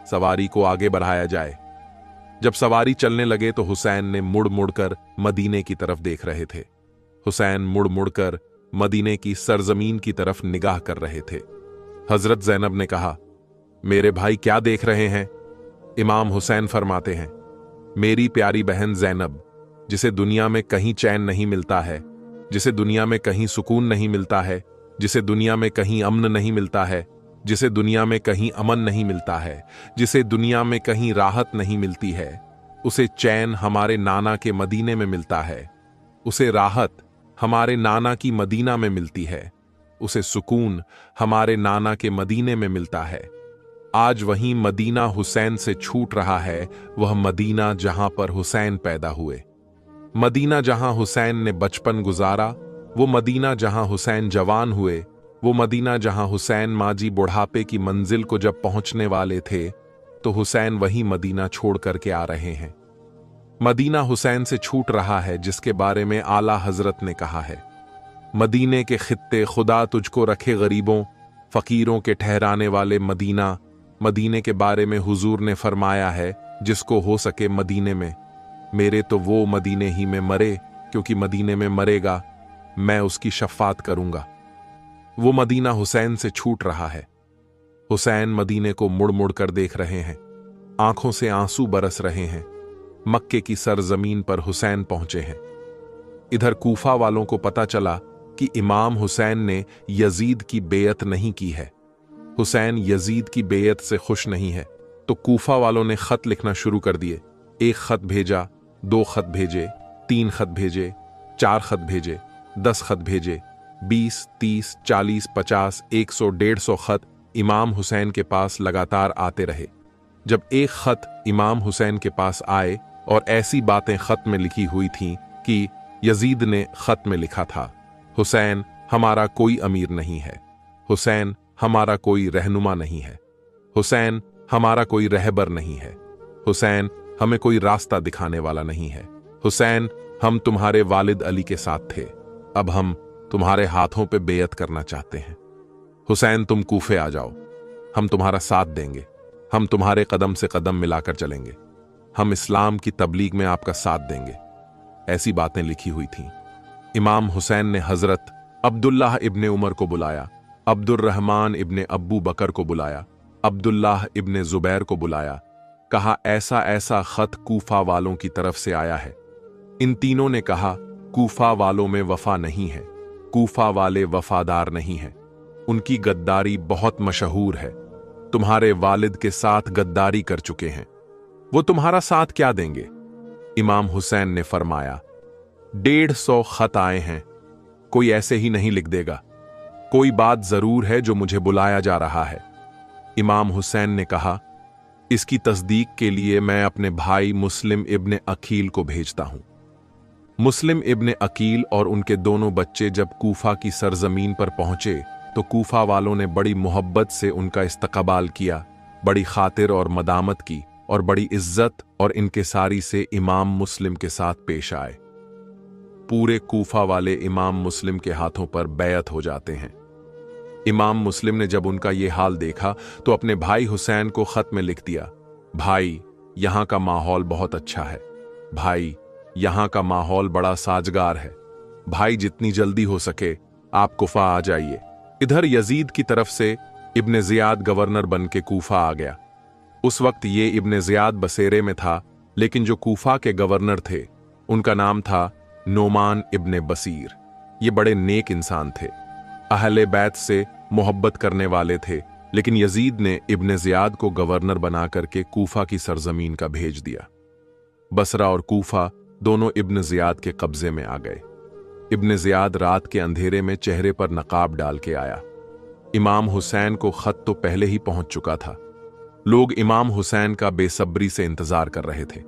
सवारी को आगे बढ़ाया जाए। जब सवारी चलने लगे तो हुसैन ने मुड़ मुड़कर मदीने की तरफ देख रहे थे। हुसैन मुड़ मुड़कर मदीने की सरजमीन की तरफ निगाह कर रहे थे। हजरत ज़ैनब ने कहा, मेरे भाई क्या देख रहे हैं? इमाम हुसैन फरमाते हैं, मेरी प्यारी बहन ज़ैनब, जिसे दुनिया में कहीं चैन नहीं मिलता है, जिसे दुनिया में कहीं सुकून नहीं मिलता है, जिसे दुनिया में कहीं अमन नहीं मिलता है, जिसे दुनिया में कहीं अमन नहीं मिलता है, जिसे दुनिया में कहीं राहत नहीं मिलती है, उसे चैन हमारे नाना के मदीने में मिलता है। उसे राहत हमारे नाना की मदीना में मिलती है, उसे सुकून हमारे नाना के मदीने में मिलता है। आज वहीं मदीना हुसैन से छूट रहा है, वह मदीना जहां पर हुसैन पैदा हुए, मदीना जहां हुसैन ने बचपन गुजारा, वो मदीना जहां हुसैन जवान हुए, वो मदीना जहां हुसैन माजी बुढ़ापे की मंजिल को जब पहुंचने वाले थे तो हुसैन वही मदीना छोड़ करके आ रहे हैं। मदीना हुसैन से छूट रहा है जिसके बारे में आला हजरत ने कहा है, मदीने के खित्ते खुदा तुझको रखे गरीबों फकीरों के ठहराने वाले मदीना। मदीने के बारे में हुजूर ने फरमाया है, जिसको हो सके मदीने में मेरे तो वो मदीने ही में मरे, क्योंकि मदीने में मरेगा मैं उसकी शफात करूंगा। वो मदीना हुसैन से छूट रहा है। हुसैन मदीने को मुड़ मुड़ कर देख रहे हैं, आंखों से आंसू बरस रहे हैं। मक्के की सरजमीन पर हुसैन पहुंचे हैं। इधर कूफा वालों को पता चला कि इमाम हुसैन ने यजीद की बेयत नहीं की है। हुसैन यजीद की बेयत से खुश नहीं है, तो कूफा वालों ने खत लिखना शुरू कर दिए। एक खत भेजा, 2 खत भेजे, 3 खत भेजे, 4 खत भेजे, 10 खत भेजे, 20, 30, 40, 50, 100, 150 खत इमाम हुसैन के पास लगातार आते रहे। जब एक खत इमाम हुसैन के पास आए और ऐसी बातें खत में लिखी हुई थीं कि यजीद ने खत में लिखा था, हुसैन हमारा कोई अमीर नहीं है, हुसैन हमारा कोई रहनुमा नहीं है, हुसैन हमारा कोई रहबर नहीं है, हुसैन हमें कोई रास्ता दिखाने वाला नहीं है, हुसैन हम तुम्हारे वालिद अली के साथ थे, अब हम तुम्हारे हाथों पे बेयत करना चाहते हैं। हुसैन तुम कूफे आ जाओ, हम तुम्हारा साथ देंगे, हम तुम्हारे कदम से कदम मिलाकर चलेंगे, हम इस्लाम की तबलीग में आपका साथ देंगे। ऐसी बातें लिखी हुई थीं। इमाम हुसैन ने हजरत अब्दुल्लाह इब्ने उमर को बुलाया, अब्दुर्रहमान इब्ने अब्बू बकर को बुलाया, अब्दुल्लाह इब्ने जुबैर को बुलाया, कहा ऐसा ऐसा खत कूफा वालों की तरफ से आया है। इन तीनों ने कहा कूफा वालों में वफा नहीं है, कूफा वाले वफादार नहीं हैं, उनकी गद्दारी बहुत मशहूर है, तुम्हारे वालिद के साथ गद्दारी कर चुके हैं, वो तुम्हारा साथ क्या देंगे। इमाम हुसैन ने फरमाया 150 खत आए हैं, कोई ऐसे ही नहीं लिख देगा, कोई बात जरूर है जो मुझे बुलाया जा रहा है। इमाम हुसैन ने कहा इसकी तस्दीक के लिए मैं अपने भाई मुस्लिम इब्ने अकील को भेजता हूं। मुस्लिम इब्ने अकील और उनके दोनों बच्चे जब कूफा की सरजमीन पर पहुंचे तो कूफा वालों ने बड़ी मोहब्बत से उनका इस्तकबाल किया, बड़ी खातिर और मदामत की और बड़ी इज्जत और इनकिसारी से इमाम मुस्लिम के साथ पेश आए। पूरे कूफा वाले इमाम मुस्लिम के हाथों पर बैत हो जाते हैं। इमाम मुस्लिम ने जब उनका ये हाल देखा तो अपने भाई हुसैन को खत में लिख दिया, भाई यहां का माहौल बहुत अच्छा है, भाई यहां का माहौल बड़ा साजगार है, भाई जितनी जल्दी हो सके आप कूफा आ जाइए। इधर यजीद की तरफ से इब्ने जियाद गवर्नर बन के कूफा आ गया। उस वक्त ये इब्ने जियाद बसेरे में था, लेकिन जो कूफा के गवर्नर थे उनका नाम था नोमान इब्ने बसीर। ये बड़े नेक इंसान थे, अहले बैत से मोहब्बत करने वाले थे, लेकिन यजीद ने इब्ने जियाद को गवर्नर बना करके कूफा की सरजमीन का भेज दिया। बसरा और कूफा दोनों इब्ने जियाद के कब्जे में आ गए। इब्ने जियाद रात के अंधेरे में चेहरे पर नकाब डाल के आया। इमाम हुसैन को खत तो पहले ही पहुंच चुका था। लोग इमाम हुसैन का बेसब्री से इंतजार कर रहे थे।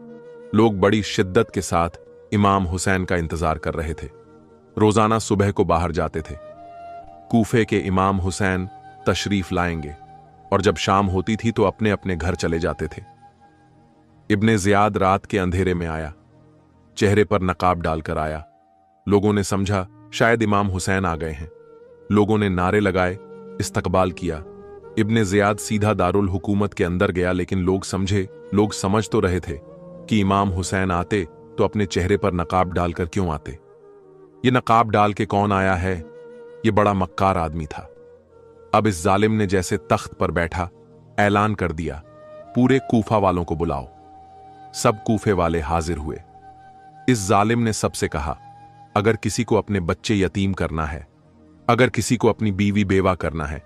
लोग बड़ी शिद्दत के साथ इमाम हुसैन का इंतजार कर रहे थे। रोजाना सुबह को बाहर जाते थे। कूफे के इमाम हुसैन तशरीफ लाएंगे और जब शाम होती थी तो अपने अपने घर चले जाते थे। इब्ने जियाद रात के अंधेरे में आया, चेहरे पर नकाब डालकर आया। लोगों ने समझा शायद इमाम हुसैन आ गए हैं। लोगों ने नारे लगाए, इस्तकबाल किया। इब्ने जियाद सीधा दारुल हुकूमत के अंदर गया, लेकिन लोग समझ तो रहे थे कि इमाम हुसैन आते तो अपने चेहरे पर नकाब डालकर क्यों आते। ये नकाब डाल के कौन आया है? ये बड़ा मक्कार आदमी था। अब इस जालिम ने जैसे तख्त पर बैठा ऐलान कर दिया, पूरे कूफा वालों को बुलाओ। सब कूफे वाले हाजिर हुए। इस जालिम ने सबसे कहा, अगर किसी को अपने बच्चे यतीम करना है, अगर किसी को अपनी बीवी बेवा करना है,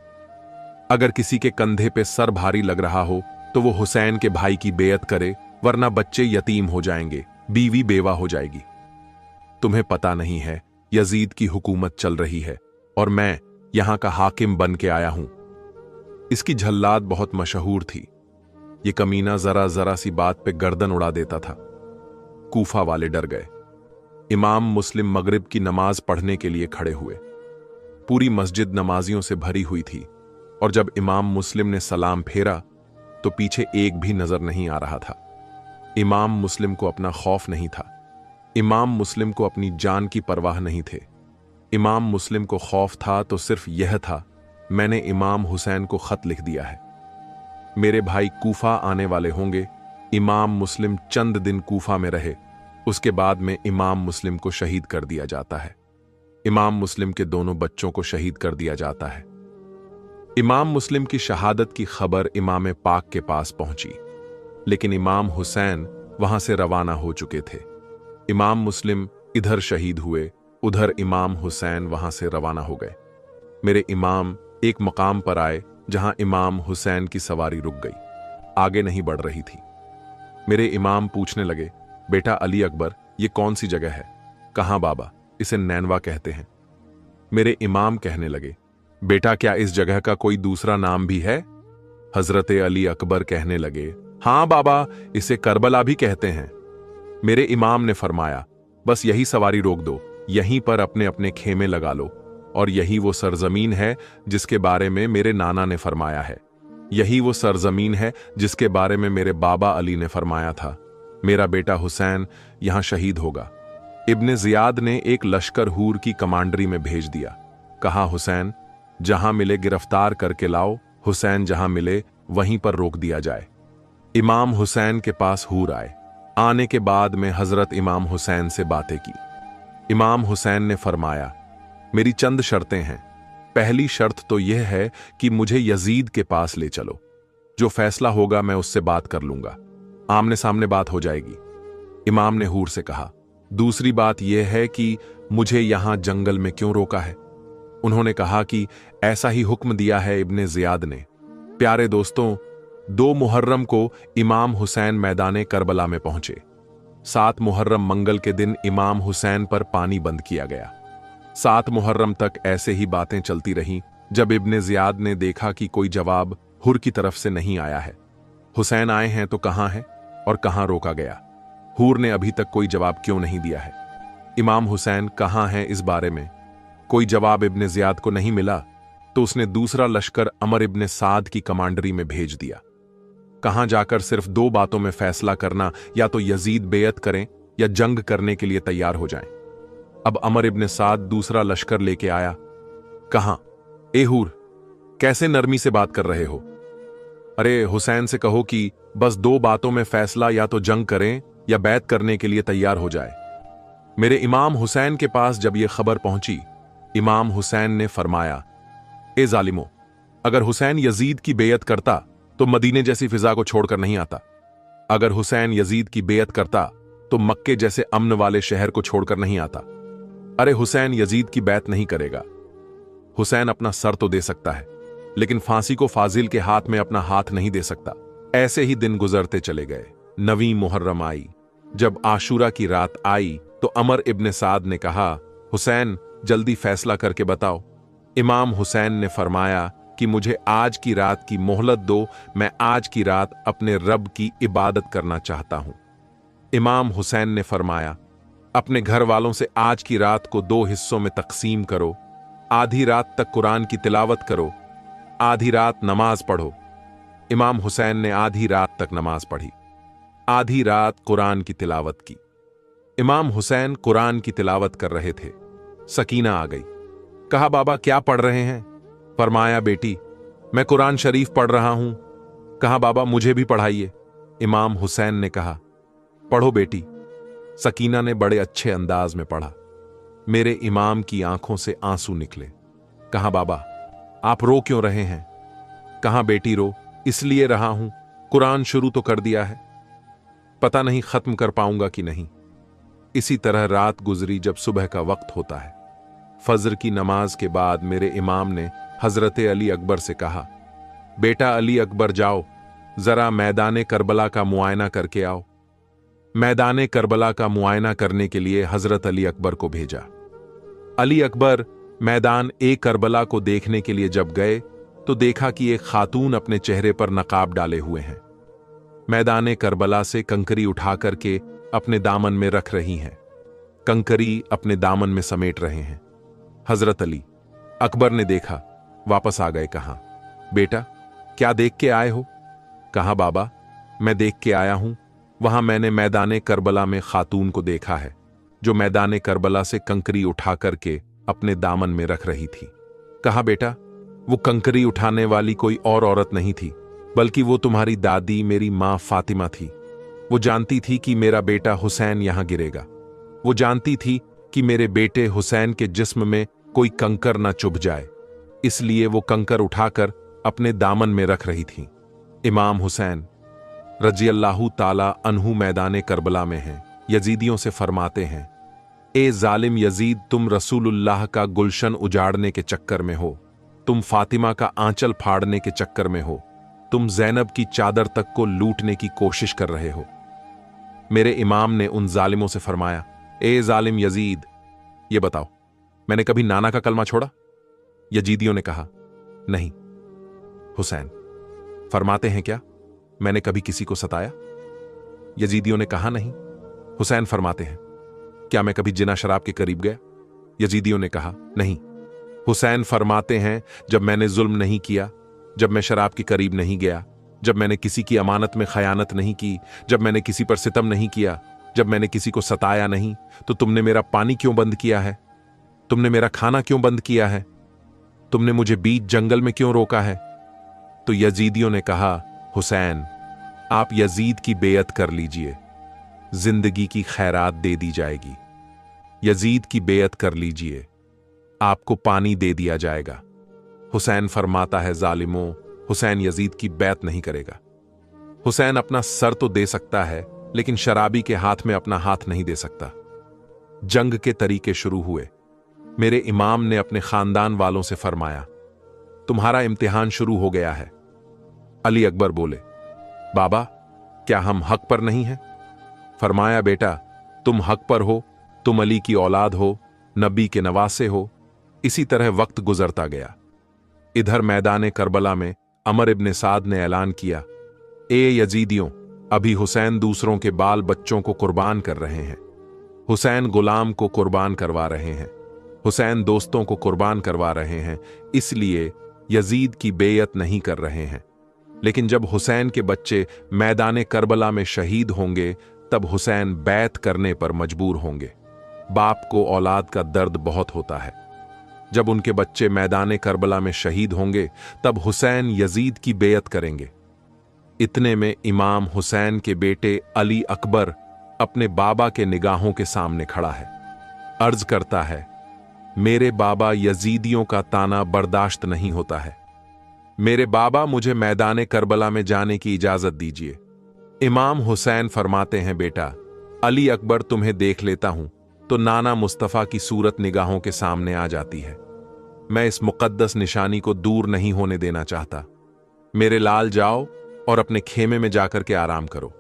अगर किसी के कंधे पे सर भारी लग रहा हो तो वो हुसैन के भाई की बेयत करे, वरना बच्चे यतीम हो जाएंगे, बीवी बेवा हो जाएगी। तुम्हें पता नहीं है, यजीद की हुकूमत चल रही है और मैं यहां का हाकिम बन के आया हूं। इसकी झल्लाद बहुत मशहूर थी। ये कमीना जरा जरा सी बात पे गर्दन उड़ा देता था। कूफा वाले डर गए। इमाम मुस्लिम मगरिब की नमाज पढ़ने के लिए खड़े हुए। पूरी मस्जिद नमाजियों से भरी हुई थी और जब इमाम मुस्लिम ने सलाम फेरा तो पीछे एक भी नजर नहीं आ रहा था। इमाम मुस्लिम को अपना खौफ नहीं था। इमाम मुस्लिम को अपनी जान की परवाह नहीं थे। इमाम मुस्लिम को खौफ था तो सिर्फ यह था, मैंने इमाम हुसैन को खत लिख दिया है। मेरे भाई कूफा आने वाले होंगे। इमाम मुस्लिम चंद दिन कूफा में रहे, उसके बाद में इमाम मुस्लिम को शहीद कर दिया जाता है। इमाम मुस्लिम के दोनों बच्चों को शहीद कर दिया जाता है। इमाम मुस्लिम की शहादत की खबर इमाम पाक के पास पहुंची, लेकिन इमाम हुसैन वहां से रवाना हो चुके थे। इमाम मुस्लिम इधर शहीद हुए, उधर इमाम हुसैन वहां से रवाना हो गए। मेरे इमाम एक मकाम पर आए जहां इमाम हुसैन की सवारी रुक गई, आगे नहीं बढ़ रही थी। मेरे इमाम पूछने लगे, बेटा अली अकबर, ये कौन सी जगह है? कहां बाबा? इसे नैनवा कहते हैं। मेरे इमाम कहने लगे, बेटा क्या इस जगह का कोई दूसरा नाम भी है? हजरत अली अकबर कहने लगे, हां बाबा, इसे करबला भी कहते हैं। मेरे इमाम ने फरमाया, बस यही सवारी रोक दो, यहीं पर अपने अपने खेमे लगा लो, और यही वो सरजमीन है जिसके बारे में मेरे नाना ने फरमाया है। यही वो सरजमीन है जिसके बारे में मेरे बाबा अली ने फरमाया था, मेरा बेटा हुसैन यहां शहीद होगा। इब्ने जियाद ने एक लश्कर हूर की कमांडरी में भेज दिया। कहा, हुसैन जहां मिले गिरफ्तार करके लाओ, हुसैन जहां मिले वहीं पर रोक दिया जाए। इमाम हुसैन के पास हूर आए। आने के बाद में हजरत इमाम हुसैन से बातें की। इमाम हुसैन ने फरमाया, मेरी चंद शर्तें हैं। पहली शर्त तो यह है कि मुझे यजीद के पास ले चलो। जो फैसला होगा मैं उससे बात कर लूंगा, आमने सामने बात हो जाएगी। इमाम ने हूर से कहा, दूसरी बात यह है कि मुझे यहां जंगल में क्यों रोका है? उन्होंने कहा कि ऐसा ही हुक्म दिया है इब्ने जियाद ने। प्यारे दोस्तों, 2 मुहर्रम को इमाम हुसैन मैदाने करबला में पहुंचे। 7 मुहर्रम मंगल के दिन इमाम हुसैन पर पानी बंद किया गया। 7 मुहर्रम तक ऐसे ही बातें चलती रहीं, जब इब्ने जियाद ने देखा कि कोई जवाब हुर की तरफ से नहीं आया है। हुसैन आए हैं तो कहां है और कहां रोका गया? हूर ने अभी तक कोई जवाब क्यों नहीं दिया है? इमाम हुसैन कहां हैं, इस बारे में कोई जवाब इब्ने जियाद को नहीं मिला तो उसने दूसरा लश्कर अमर इब्ने साद की कमांडरी में भेज दिया। कहां जाकर सिर्फ 2 बातों में फैसला करना, या तो यजीद बेयत करें या जंग करने के लिए तैयार हो जाएं। अब अमर इब्ने साद दूसरा लश्कर लेके आया। कहां? ए हूर, कैसे नरमी से बात कर रहे हो? अरे हुसैन से कहो कि बस 2 बातों में फैसला, या तो जंग करें या बैत करने के लिए तैयार हो जाए। मेरे इमाम हुसैन के पास जब यह खबर पहुंची, इमाम हुसैन ने फरमाया, ए जालिमो, अगर हुसैन यजीद की बेयत करता तो मदीने जैसी फिजा को छोड़कर नहीं आता। अगर हुसैन यजीद की बेयत करता तो मक्के जैसे अमन वाले शहर को छोड़कर नहीं आता। अरे हुसैन यजीद की बैत नहीं करेगा। हुसैन अपना सर तो दे सकता है, लेकिन फांसी को फाजिल के हाथ में अपना हाथ नहीं दे सकता। ऐसे ही दिन गुजरते चले गए। 9वीं मुहर्रम आई। जब आशूरा की रात आई तो अमर इब्ने साद ने कहा, हुसैन जल्दी फैसला करके बताओ। इमाम हुसैन ने फरमाया कि मुझे आज की रात की मोहलत दो, मैं आज की रात अपने रब की इबादत करना चाहता हूं। इमाम हुसैन ने फरमाया, अपने घर वालों से आज की रात को 2 हिस्सों में तकसीम करो। आधी रात तक कुरान की तिलावत करो, आधी रात नमाज पढ़ो। इमाम हुसैन ने आधी रात तक नमाज पढ़ी, आधी रात कुरान की तिलावत की। इमाम हुसैन कुरान की तिलावत कर रहे थे। सकीना आ गई। कहा, बाबा क्या पढ़ रहे हैं? फरमाया, बेटी मैं कुरान शरीफ पढ़ रहा हूं। कहा, बाबा मुझे भी पढ़ाइए। इमाम हुसैन ने कहा, पढ़ो बेटी। सकीना ने बड़े अच्छे अंदाज में पढ़ा। मेरे इमाम की आंखों से आंसू निकले। कहा, बाबा आप रो क्यों रहे हैं? कहा, बेटी रो इसलिए रहा हूं, कुरान शुरू तो कर दिया है, पता नहीं खत्म कर पाऊंगा कि नहीं। इसी तरह रात गुजरी। जब सुबह का वक्त होता है, फजर की नमाज के बाद मेरे इमाम ने हजरत अली अकबर से कहा, बेटा अली अकबर जाओ, जरा मैदाने करबला का मुआयना करके आओ। मैदाने करबला का मुआयना करने के लिए हजरत अली अकबर को भेजा। अली अकबर मैदान ए करबला को देखने के लिए जब गए तो देखा कि एक खातून अपने चेहरे पर नकाब डाले हुए हैं। मैदाने करबला से कंकरी उठा करके अपने दामन में रख रही हैं, कंकरी अपने दामन में समेट रहे हैं। हजरत अली अकबर ने देखा, वापस आ गए। कहा, बेटा क्या देख के आए हो? कहा, बाबा मैं देख के आया हूं, वहां मैंने मैदाने करबला में खातून को देखा है जो मैदाने करबला से कंकरी उठा करके अपने दामन में रख रही थी। कहा, बेटा वो कंकरी उठाने वाली कोई और औरत नहीं थी, बल्कि वो तुम्हारी दादी मेरी मां फातिमा थी। वो जानती थी कि मेरा बेटा हुसैन यहां गिरेगा। वो जानती थी कि मेरे बेटे हुसैन के जिस्म में कोई कंकर ना चुभ जाए, इसलिए वो कंकर उठाकर अपने दामन में रख रही थी। इमाम हुसैन रज़ियल्लाहु ताला अन्हु मैदाने करबला में हैं। यजीदियों से फरमाते हैं, ए जालिम यजीद, तुम रसूलुल्लाह का गुलशन उजाड़ने के चक्कर में हो, तुम फातिमा का आंचल फाड़ने के चक्कर में हो, तुम ज़ैनब की चादर तक को लूटने की कोशिश कर रहे हो। मेरे इमाम ने उन जालिमों से फरमाया, ए जालिम यजीद, ये बताओ मैंने कभी नाना का कलमा छोड़ा? यजीदियों ने कहा, नहीं। हुसैन फरमाते हैं, क्या मैंने कभी किसी को सताया? यजीदियों ने कहा, नहीं। हुसैन फरमाते हैं, क्या मैं कभी जिना शराब के करीब गया? यजीदियों ने कहा, नहीं। हुसैन फरमाते हैं, जब मैंने जुल्म नहीं किया, जब मैं शराब के करीब नहीं गया, जब मैंने किसी की अमानत में खयानत नहीं की, जब मैंने किसी पर सितम नहीं किया, जब मैंने किसी को सताया नहीं, तो तुमने मेरा पानी क्यों बंद किया है? तुमने मेरा खाना क्यों बंद किया है? तुमने मुझे बीच जंगल में क्यों रोका है? तो यजीदियों ने कहा, हुसैन आप यजीद की बेयत कर लीजिए, जिंदगी की खैरात दे दी जाएगी। यजीद की बेयत कर लीजिए, आपको पानी दे दिया जाएगा। हुसैन फरमाता है, जालिमों, हुसैन यजीद की बैत नहीं करेगा। हुसैन अपना सर तो दे सकता है, लेकिन शराबी के हाथ में अपना हाथ नहीं दे सकता। जंग के तरीके शुरू हुए। मेरे इमाम ने अपने खानदान वालों से फरमाया, तुम्हारा इम्तिहान शुरू हो गया है। अली अकबर बोले, बाबा क्या हम हक पर नहीं हैं? फरमाया, बेटा तुम हक पर हो, तुम अली की औलाद हो, नबी के नवासे हो। इसी तरह वक्त गुजरता गया। इधर मैदाने करबला में अमर इब्न साद ने ऐलान किया, ए यजीदियों, अभी हुसैन दूसरों के बाल बच्चों को कुर्बान कर रहे हैं। हुसैन गुलाम को कुर्बान करवा रहे हैं, हुसैन दोस्तों को कुर्बान करवा रहे हैं, इसलिए यजीद की बेयत नहीं कर रहे हैं। लेकिन जब हुसैन के बच्चे मैदाने करबला में शहीद होंगे, तब हुसैन बैत करने पर मजबूर होंगे। बाप को औलाद का दर्द बहुत होता है। जब उनके बच्चे मैदाने करबला में शहीद होंगे, तब हुसैन यजीद की बेयत करेंगे। इतने में इमाम हुसैन के बेटे अली अकबर अपने बाबा के निगाहों के सामने खड़ा है। अर्ज करता है, मेरे बाबा यजीदियों का ताना बर्दाश्त नहीं होता है। मेरे बाबा, मुझे मैदाने करबला में जाने की इजाजत दीजिए। इमाम हुसैन फरमाते हैं, बेटा अली अकबर तुम्हें देख लेता हूं तो नाना मुस्तफा की सूरत निगाहों के सामने आ जाती है। मैं इस मुकद्दस निशानी को दूर नहीं होने देना चाहता। मेरे लाल, जाओ और अपने खेमे में जाकर के आराम करो।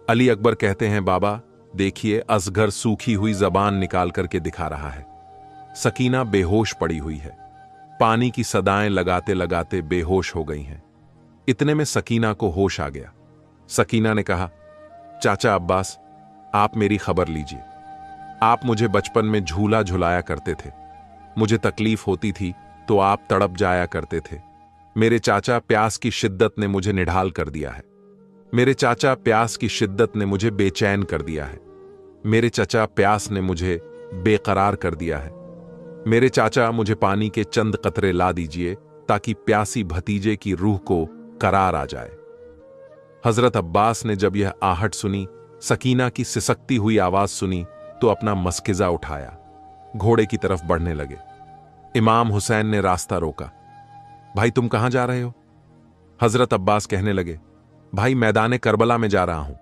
अली अकबर कहते हैं, बाबा देखिए, असगर सूखी हुई जबान निकाल करके दिखा रहा है। सकीना बेहोश पड़ी हुई है, पानी की सदाएं लगाते लगाते बेहोश हो गई हैं। इतने में सकीना को होश आ गया। सकीना ने कहा, चाचा अब्बास, आप मेरी खबर लीजिए। आप मुझे बचपन में झूला झुलाया करते थे। मुझे तकलीफ होती थी तो आप तड़प जाया करते थे। मेरे चाचा प्यास की शिद्दत ने मुझे निढाल कर दिया है। मेरे चाचा प्यास की शिद्दत ने मुझे बेचैन कर दिया है। मेरे चाचा प्यास ने मुझे बेकरार कर दिया है। मेरे चाचा, मुझे पानी के चंद कतरे ला दीजिए ताकि प्यासी भतीजे की रूह को करार आ जाए। हजरत अब्बास ने जब यह आहट सुनी, सकीना की सिसकती हुई आवाज सुनी, तो अपना मस्किजा उठाया, घोड़े की तरफ बढ़ने लगे। इमाम हुसैन ने रास्ता रोका। भाई तुम कहां जा रहे हो? हजरत अब्बास कहने लगे, भाई मैदाने करबला में जा रहा हूं।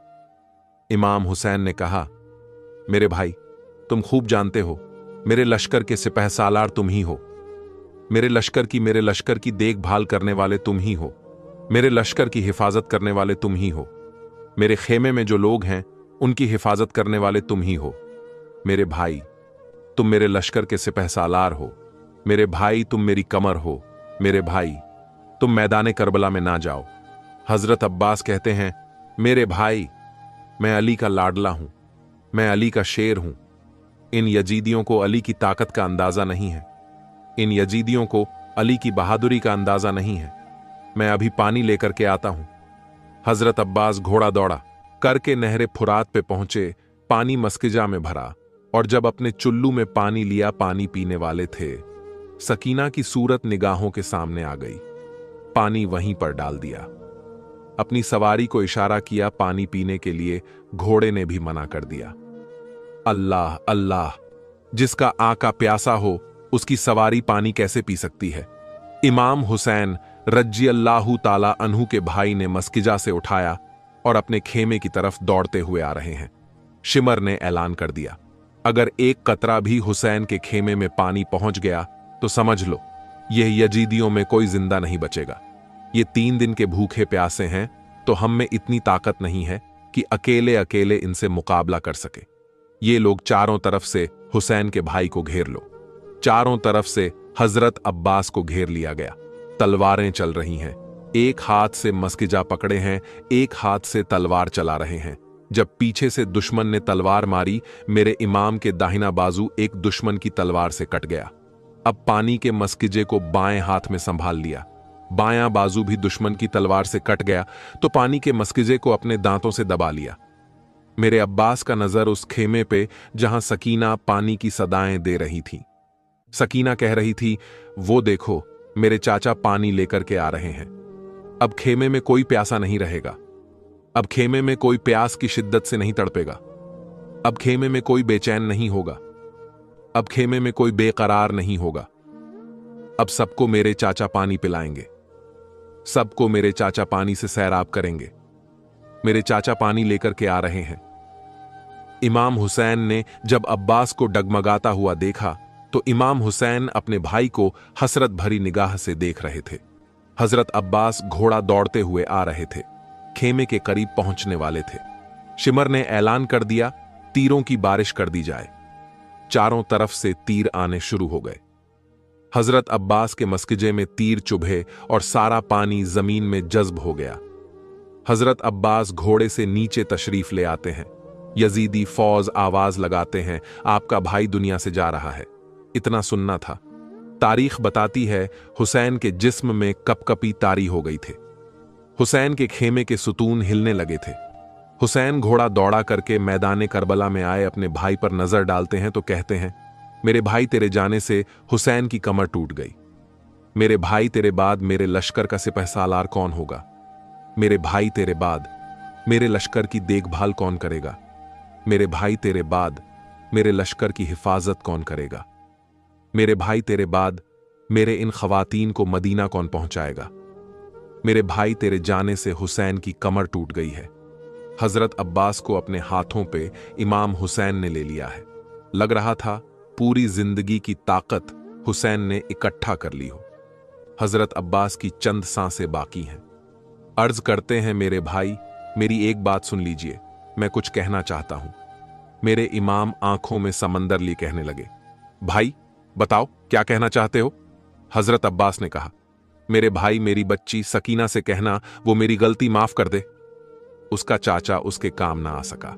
इमाम हुसैन ने कहा, मेरे भाई तुम खूब जानते हो, मेरे लश्कर के सिपह सालार तुम ही हो। मेरे लश्कर की देखभाल करने वाले तुम ही हो। मेरे लश्कर की हिफाजत करने वाले तुम ही हो। मेरे खेमे में जो लोग हैं उनकी हिफाजत करने वाले तुम ही हो। मेरे भाई, तुम मेरे लश्कर के सिपहसालार हो। मेरे भाई, तुम मेरी कमर हो। मेरे भाई, तुम मैदान करबला में ना जाओ। हजरत अब्बास कहते हैं, मेरे भाई, मैं अली का लाडला हूं, मैं अली का शेर हूं। इन यजीदियों को अली की ताकत का अंदाजा नहीं है। इन यजीदियों को अली की बहादुरी का अंदाजा नहीं है। मैं अभी पानी लेकर के आता हूं। हजरत अब्बास घोड़ा दौड़ा करके नहरे फुरात पे पहुंचे, पानी मस्किजा में भरा, और जब अपने चुल्लू में पानी लिया, पानी पीने वाले थे, सकीना की सूरत निगाहों के सामने आ गई। पानी वहीं पर डाल दिया। अपनी सवारी को इशारा किया पानी पीने के लिए, घोड़े ने भी मना कर दिया। अल्लाह अल्लाह, जिसका आका प्यासा हो उसकी सवारी पानी कैसे पी सकती है। इमाम हुसैन रज्जी अल्लाहु ताला अन्हु के भाई ने मस्किजा से उठाया और अपने खेमे की तरफ दौड़ते हुए आ रहे हैं। शिमर ने ऐलान कर दिया, अगर एक कतरा भी हुसैन के खेमे में पानी पहुंच गया तो समझ लो यह यजीदियों में कोई जिंदा नहीं बचेगा। ये 3 दिन के भूखे प्यासे हैं, तो हम में इतनी ताकत नहीं है कि अकेले अकेले इनसे मुकाबला कर सके। ये लोग चारों तरफ से हुसैन के भाई को घेर लो। चारों तरफ से हजरत अब्बास को घेर लिया गया। तलवारें चल रही हैं। एक हाथ से मस्किजा पकड़े हैं, एक हाथ से तलवार चला रहे हैं। जब पीछे से दुश्मन ने तलवार मारी, मेरे इमाम के दाहिना बाजू एक दुश्मन की तलवार से कट गया। अब पानी के मस्किजे को बाएं हाथ में संभाल लिया। बायां बाजू भी दुश्मन की तलवार से कट गया तो पानी के मस्किजे को अपने दांतों से दबा लिया। मेरे अब्बास का नजर उस खेमे पे जहां सकीना पानी की सदाएं दे रही थी। सकीना कह रही थी, वो देखो मेरे चाचा पानी लेकर के आ रहे हैं। अब खेमे में कोई प्यासा नहीं रहेगा। अब खेमे में कोई प्यास की शिद्दत से नहीं तड़पेगा। अब खेमे में कोई बेचैन नहीं होगा। अब खेमे में कोई बेकरार नहीं होगा। अब सबको मेरे चाचा पानी पिलाएंगे। सबको मेरे चाचा पानी से सैराब करेंगे। मेरे चाचा पानी लेकर के आ रहे हैं। इमाम हुसैन ने जब अब्बास को डगमगाता हुआ देखा तो इमाम हुसैन अपने भाई को हसरत भरी निगाह से देख रहे थे। हजरत अब्बास घोड़ा दौड़ते हुए आ रहे थे, खेमे के करीब पहुंचने वाले थे। शिमर ने ऐलान कर दिया, तीरों की बारिश कर दी जाए। चारों तरफ से तीर आने शुरू हो गए। हजरत अब्बास के मस्किजे में तीर चुभे और सारा पानी जमीन में जज्ब हो गया। हजरत अब्बास घोड़े से नीचे तशरीफ ले आते हैं। यजीदी फौज आवाज लगाते हैं, आपका भाई दुनिया से जा रहा है। इतना सुनना था। तारीख बताती है हुसैन के जिस्म में कपकपी तारी हो गई थे। हुसैन के खेमे के सुतून हिलने लगे थे। हुसैन घोड़ा दौड़ा करके मैदान करबला में आए, अपने भाई पर नजर डालते हैं तो कहते हैं, मेरे भाई तेरे जाने से हुसैन की कमर टूट गई। मेरे भाई तेरे बाद मेरे लश्कर का सिपहसालार कौन होगा? मेरे भाई तेरे बाद मेरे लश्कर की देखभाल कौन करेगा? मेरे भाई तेरे बाद मेरे लश्कर की हिफाजत कौन करेगा? मेरे भाई तेरे बाद मेरे इन खवातीन को मदीना कौन पहुंचाएगा? मेरे भाई तेरे जाने से हुसैन की कमर टूट गई है। हजरत अब्बास को अपने हाथों पे इमाम हुसैन ने ले लिया है। लग रहा था पूरी जिंदगी की ताकत हुसैन ने इकट्ठा कर ली हो। हजरत अब्बास की चंद सांसें बाकी हैं। अर्ज करते हैं, मेरे भाई मेरी एक बात सुन लीजिए, मैं कुछ कहना चाहता हूं। मेरे इमाम आंखों में समंदर लिए कहने लगे, भाई बताओ क्या कहना चाहते हो? हजरत अब्बास ने कहा, मेरे भाई मेरी बच्ची सकीना से कहना वो मेरी गलती माफ कर दे। उसका चाचा उसके काम ना आ सका।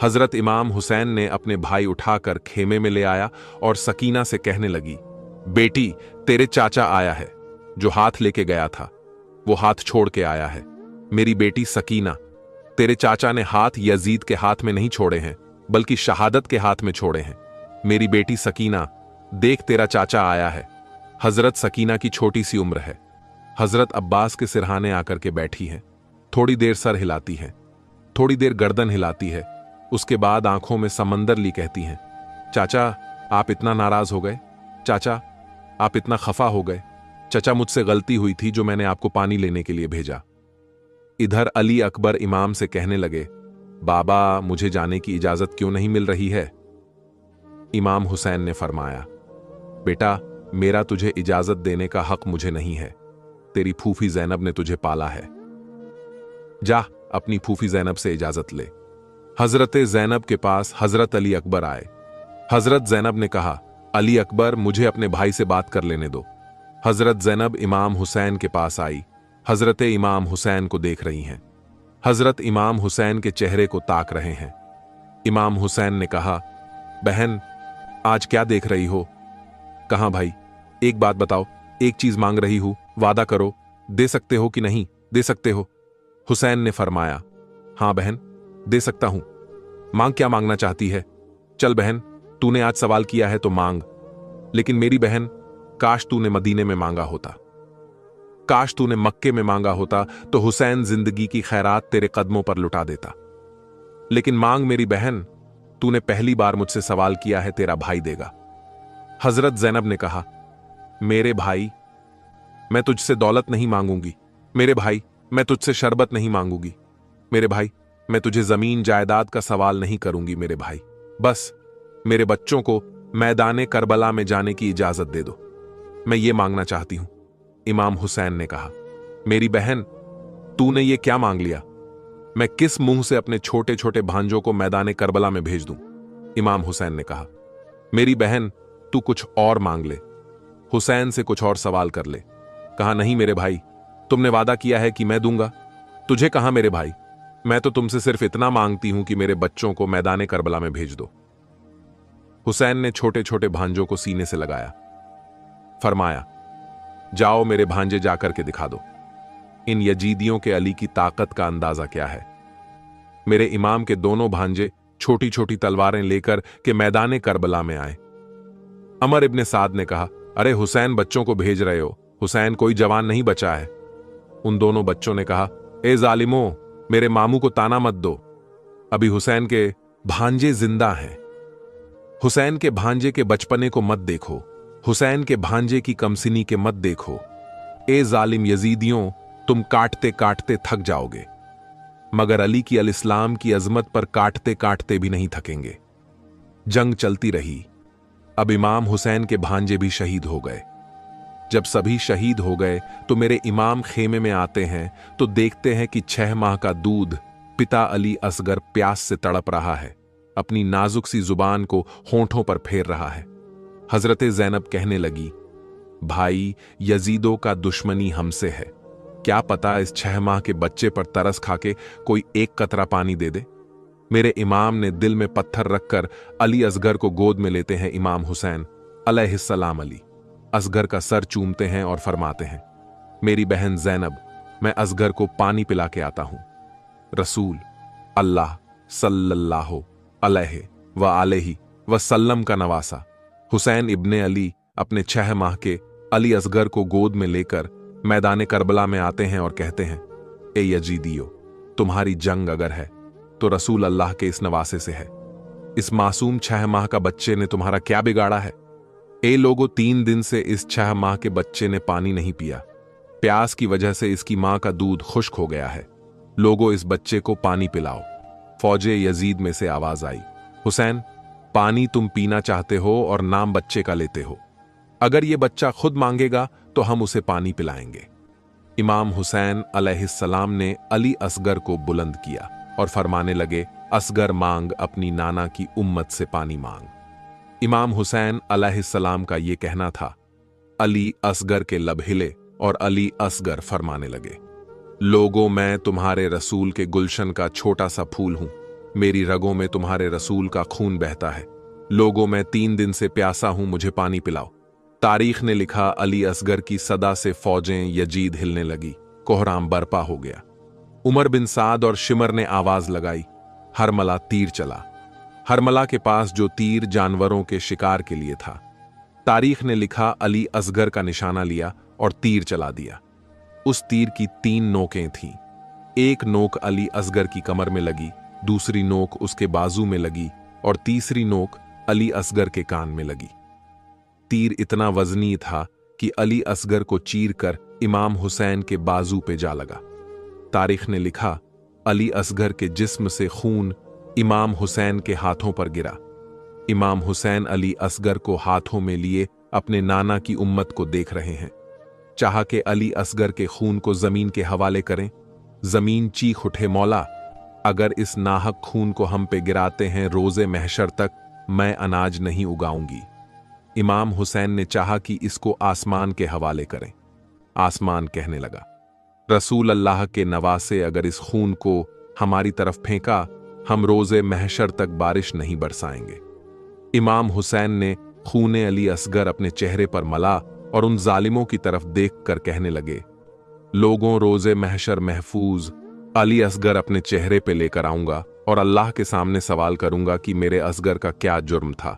हजरत इमाम हुसैन ने अपने भाई उठाकर खेमे में ले आया और सकीना से कहने लगी, बेटी तेरे चाचा आया है। जो हाथ लेके गया था वो हाथ छोड़ के आया है। मेरी बेटी सकीना, तेरे चाचा ने हाथ यजीद के हाथ में नहीं छोड़े हैं बल्कि शहादत के हाथ में छोड़े हैं। मेरी बेटी सकीना, देख तेरा चाचा आया है। हजरत सकीना की छोटी सी उम्र है। हजरत अब्बास के सिरहाने आकर के बैठी है। थोड़ी देर सर हिलाती है, थोड़ी देर गर्दन हिलाती है, उसके बाद आंखों में समंदर ली कहती हैं, चाचा आप इतना नाराज हो गए? चाचा आप इतना खफा हो गए? चाचा मुझसे गलती हुई थी जो मैंने आपको पानी लेने के लिए भेजा। इधर अली अकबर इमाम से कहने लगे, बाबा मुझे जाने की इजाजत क्यों नहीं मिल रही है? इमाम हुसैन ने फरमाया, बेटा मेरा तुझे इजाजत देने का हक मुझे नहीं है। तेरी फूफी जैनब ने तुझे पाला है। जा अपनी फूफी जैनब से इजाजत ले। हजरत जैनब के पास हजरत अली अकबर आए। हजरत जैनब ने कहा, अली अकबर, मुझे अपने भाई से बात कर लेने दो। हजरत जैनब इमाम हुसैन के पास आई। हजरत इमाम हुसैन को देख रही हैं। हजरत इमाम हुसैन के चेहरे को ताक रहे हैं। इमाम हुसैन ने कहा, बहन, आज क्या देख रही हो? कहा, भाई, एक बात बताओ, एक चीज मांग रही हूं, वादा करो, दे सकते हो कि नहीं दे सकते हो? हुसैन ने फरमाया, हां बहन, दे सकता हूं। मांग, क्या मांगना चाहती है? चल बहन, तूने आज सवाल किया है तो मांग। लेकिन मेरी बहन, काश तूने मदीने में मांगा होता, काश तूने मक्के में मांगा होता तो हुसैन जिंदगी की खैरात तेरे कदमों पर लुटा देता। लेकिन मांग मेरी बहन, तूने पहली बार मुझसे सवाल किया है, तेरा भाई देगा। हजरत जैनब ने कहा, मेरे भाई, मैं तुझसे दौलत नहीं मांगूंगी। मेरे भाई, मैं तुझसे शरबत नहीं मांगूंगी। मेरे भाई, मैं तुझे जमीन जायदाद का सवाल नहीं करूंगी। मेरे भाई, बस मेरे बच्चों को मैदाने करबला में जाने की इजाजत दे दो, मैं ये मांगना चाहती हूं। इमाम हुसैन ने कहा, मेरी बहन, तूने ये क्या मांग लिया? मैं किस मुंह से अपने छोटे छोटे भांजों को मैदाने करबला में भेज दूं? इमाम हुसैन ने कहा, मेरी बहन, तू कुछ और मांग ले, हुसैन से कुछ और सवाल कर ले। कहा, नहीं मेरे भाई, तुमने वादा किया है कि मैं दूंगा। तुझे कहा मेरे भाई, मैं तो तुमसे सिर्फ इतना मांगती हूं कि मेरे बच्चों को मैदाने करबला में भेज दो। हुसैन ने छोटे छोटे भांजों को सीने से लगाया, फरमाया, जाओ मेरे भांजे जाकर के दिखा दो, इन यजीदियों के अली की ताकत का अंदाजा क्या है। मेरे इमाम के दोनों भांजे छोटी छोटी तलवारें लेकर के मैदाने करबला में आए। अमर इब्ने साद ने कहा, अरे हुसैन बच्चों को भेज रहे हो, हुसैन कोई जवान नहीं बचा है। उन दोनों बच्चों ने कहा, ए जालिमों, मेरे मामू को ताना मत दो, अभी हुसैन के भांजे जिंदा हैं। हुसैन के भांजे के बचपने को मत देखो, हुसैन के भांजे की कमसिनी के मत देखो। ए जालिम यजीदियों, तुम काटते काटते थक जाओगे, मगर अली की अल इस्लाम की अजमत पर काटते काटते भी नहीं थकेंगे। जंग चलती रही। अब इमाम हुसैन के भांजे भी शहीद हो गए। जब सभी शहीद हो गए तो मेरे इमाम खेमे में आते हैं तो देखते हैं कि 6 माह का दूध पिता अली असगर प्यास से तड़प रहा है, अपनी नाजुक सी जुबान को होंठों पर फेर रहा है। हजरत जैनब कहने लगी, भाई, यजीदों का दुश्मनी हमसे है, क्या पता इस 6 माह के बच्चे पर तरस खाके कोई एक कतरा पानी दे दे। मेरे इमाम ने दिल में पत्थर रखकर अली असगर को गोद में लेते हैं। इमाम हुसैन अलैहिस्सलाम अली असगर का सर चूमते हैं और फरमाते हैं, मेरी बहन जैनब, मैं असगर को पानी पिला के आता हूं। रसूल अल्लाह सल्लल्लाहु अलैहि व आलिहि वसल्लम का नवासा हुसैन इब्ने अली अपने 6 माह के अली असगर को गोद में लेकर मैदाने करबला में आते हैं और कहते हैं, ए यजीदियो, तुम्हारी जंग अगर है तो रसूल अल्लाह के इस नवासे से है। इस मासूम 6 माह का बच्चे ने तुम्हारा क्या बिगाड़ा है? ए लोगो, 3 दिन से इस 6 माह के बच्चे ने पानी नहीं पिया, प्यास की वजह से इसकी मां का दूध खुश्क हो गया है। लोगो, इस बच्चे को पानी पिलाओ। फौजे यजीद में से आवाज आई, हुसैन, पानी तुम पीना चाहते हो और नाम बच्चे का लेते हो, अगर ये बच्चा खुद मांगेगा तो हम उसे पानी पिलाएंगे। इमाम हुसैन अलैहिस्सलाम ने अली असगर को बुलंद किया और फरमाने लगे, असगर मांग, अपनी नाना की उम्मत से पानी मांग। इमाम हुसैन अलैहिस्सलाम का यह कहना था। अली असगर के लब हिले और अली असगर फरमाने लगे, लोगों, मैं तुम्हारे रसूल के गुलशन का छोटा सा फूल हूं, मेरी रगों में तुम्हारे रसूल का खून बहता है। लोगों, मैं 3 दिन से प्यासा हूं, मुझे पानी पिलाओ। तारीख ने लिखा, अली असगर की सदा से फौजें यजीद हिलने लगी, कोहराम बरपा हो गया। उमर बिन साद और शिमर ने आवाज लगाई, हरमला तीर चला। हरमला के पास जो तीर जानवरों के शिकार के लिए था। तारीख ने लिखा, अली असगर का निशाना लिया और तीर चला दिया। उस तीर की 3 नोकें थीं। एक नोक अली असगर की कमर में लगी, दूसरी नोक उसके बाजू में लगी और तीसरी नोक अली असगर के कान में लगी। तीर इतना वजनी था कि अली असगर को चीर कर इमाम हुसैन के बाजू पे जा लगा। तारीख ने लिखा, अली असगर के जिस्म से खून इमाम हुसैन के हाथों पर गिरा। इमाम हुसैन अली असगर को हाथों में लिए अपने नाना की उम्मत को देख रहे हैं। चाहा कि अली असगर के खून को जमीन के हवाले करें। जमीन चीख उठे, मौला, अगर इस नाहक खून को हम पे गिराते हैं रोजे महशर तक, मैं अनाज नहीं उगाऊंगी। इमाम हुसैन ने चाहा कि इसको आसमान के हवाले करें। आसमान कहने लगा, रसूल अल्लाह के नवासे अगर इस खून को हमारी तरफ फेंका, हम रोजे महशर तक बारिश नहीं बरसाएंगे। इमाम हुसैन ने खूने अली असगर अपने चेहरे पर मला और उन जालिमों की तरफ देखकर कहने लगे, लोगों, रोजे महशर महफूज अली असगर अपने चेहरे पे लेकर आऊंगा और अल्लाह के सामने सवाल करूंगा कि मेरे असगर का क्या जुर्म था।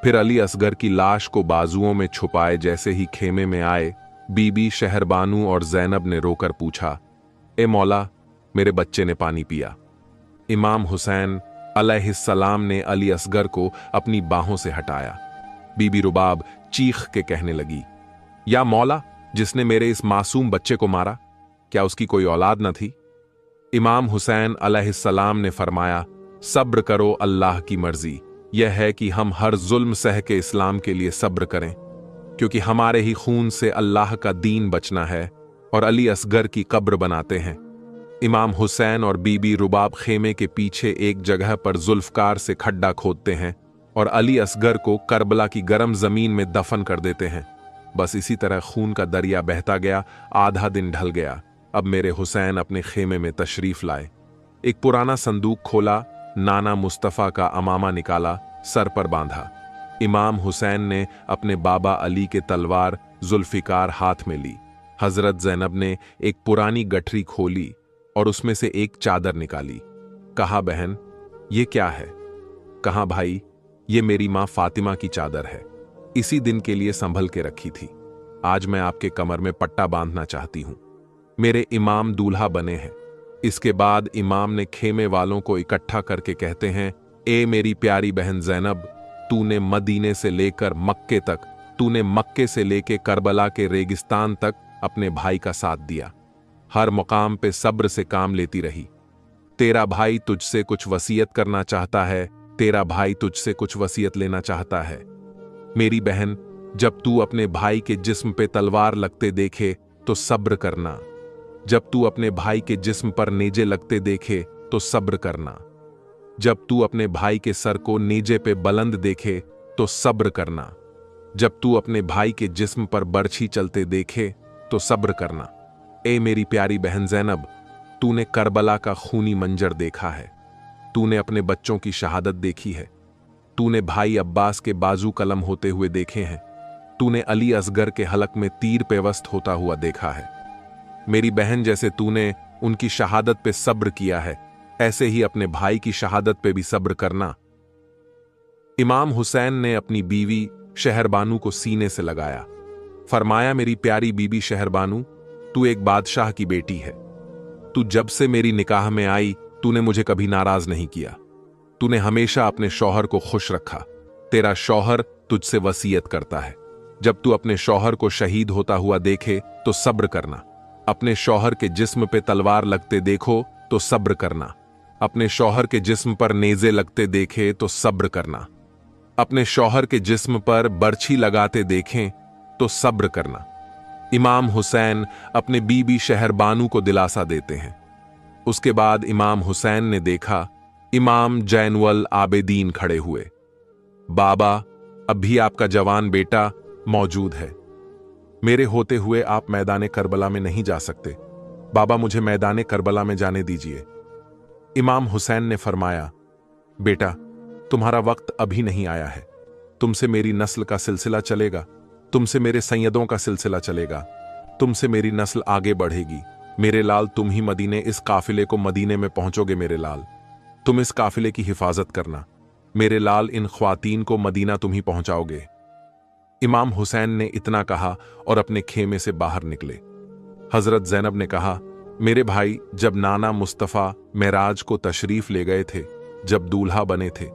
फिर अली असगर की लाश को बाजुओं में छुपाए जैसे ही खेमे में आए, बीबी शहरबानू और जैनब ने रोकर पूछा, ए मौला, मेरे बच्चे ने पानी पिया। इमाम हुसैन अलैहिस्सलाम ने अली असगर को अपनी बाहों से हटाया। बीबी रुबाब चीख के कहने लगी, या मौला, जिसने मेरे इस मासूम बच्चे को मारा, क्या उसकी कोई औलाद न थी? इमाम हुसैन अलैहिस्सलाम ने फरमाया, सब्र करो, अल्लाह की मर्जी यह है कि हम हर जुल्म सह के इस्लाम के लिए सब्र करें, क्योंकि हमारे ही खून से अल्लाह का दीन बचना है और अली असगर की कब्र बनाते हैं। इमाम हुसैन और बीबी रुबाब खेमे के पीछे एक जगह पर जुल्फकार से खड्डा खोदते हैं और अली असगर को करबला की गर्म जमीन में दफन कर देते हैं। बस इसी तरह खून का दरिया बहता गया। आधा दिन ढल गया। अब मेरे हुसैन अपने खेमे में तशरीफ लाए। एक पुराना संदूक खोला, नाना मुस्तफ़ा का अमामा निकाला, सर पर बांधा। इमाम हुसैन ने अपने बाबा अली के तलवार जुल्फिकार हाथ में ली। हजरत जैनब ने एक पुरानी गठरी खोली और उसमें से एक चादर निकाली। कहा, बहन, ये क्या है? कहा, भाई, ये मेरी मां फातिमा की चादर है, इसी दिन के लिए संभल के रखी थी। आज मैं आपके कमर में पट्टा बांधना चाहती हूं। मेरे इमाम दूल्हा बने हैं। इसके बाद इमाम ने खेमे वालों को इकट्ठा करके कहते हैं, ए मेरी प्यारी बहन जैनब, तूने मदीने से लेकर मक्के तक, तूने मक्के से लेकर करबला के रेगिस्तान तक अपने भाई का साथ दिया। हर मुकाम पे सब्र से काम लेती रही। तेरा भाई तुझसे कुछ वसीयत करना चाहता है, तेरा भाई तुझसे कुछ वसीयत लेना चाहता है। मेरी बहन, जब तू अपने भाई के जिस्म पे तलवार लगते देखे तो सब्र करना। जब तू अपने भाई के जिस्म पर नेजे लगते देखे तो सब्र करना। जब तू अपने भाई के सर को नेजे पे बुलंद देखे तो सब्र करना। जब तू अपने भाई के जिस्म पर बरछी चलते देखे तो सब्र करना। ए मेरी प्यारी बहन जैनब, तूने करबला का खूनी मंजर देखा है, तूने अपने बच्चों की शहादत देखी है, तूने भाई अब्बास के बाजू कलम होते हुए देखे हैं, तूने अली असगर के हलक में तीर पेवस्त होता हुआ देखा है। मेरी बहन, जैसे तूने उनकी शहादत पे सब्र किया है, ऐसे ही अपने भाई की शहादत पे भी सब्र करना। इमाम हुसैन ने अपनी बीवी शहरबानू को सीने से लगाया। फरमाया, मेरी प्यारी बीबी शहरबानू, तू एक बादशाह की बेटी है। तू जब से मेरी निकाह में आई, तूने मुझे कभी नाराज नहीं किया। तूने हमेशा अपने शौहर को खुश रखा। तेरा शौहर तुझसे वसीयत करता है, जब तू अपने शौहर को शहीद होता हुआ देखे तो सब्र करना। अपने शौहर के जिस्म पे तलवार लगते देखो तो सब्र करना। अपने शौहर के जिस्म पर नेजे लगते देखे तो सब्र करना। अपने शौहर के जिस्म पर बरछी लगाते देखें तो सब्र करना। इमाम हुसैन अपने बीबी शहरबानू को दिलासा देते हैं। उसके बाद इमाम हुसैन ने देखा इमाम जैनुल आबेदीन खड़े हुए। बाबा, अब भी आपका जवान बेटा मौजूद है। मेरे होते हुए आप मैदान करबला में नहीं जा सकते। बाबा, मुझे मैदान करबला में जाने दीजिए। इमाम हुसैन ने फरमाया, बेटा, तुम्हारा वक्त अभी नहीं आया है। तुमसे मेरी नस्ल का सिलसिला चलेगा, तुमसे मेरे सैयदों का सिलसिला चलेगा, तुमसे मेरी नस्ल आगे बढ़ेगी। मेरे लाल, तुम ही मदीने इस काफिले को मदीने में पहुंचोगे। मेरे लाल, तुम इस काफिले की हिफाजत करना। मेरे लाल, इन ख्वातीन को मदीना तुम ही पहुंचाओगे। इमाम हुसैन ने इतना कहा और अपने खेमे से बाहर निकले। हजरत जैनब ने कहा, मेरे भाई जब नाना मुस्तफ़ा मेराज को तशरीफ ले गए थे, जब दूल्हा बने थे,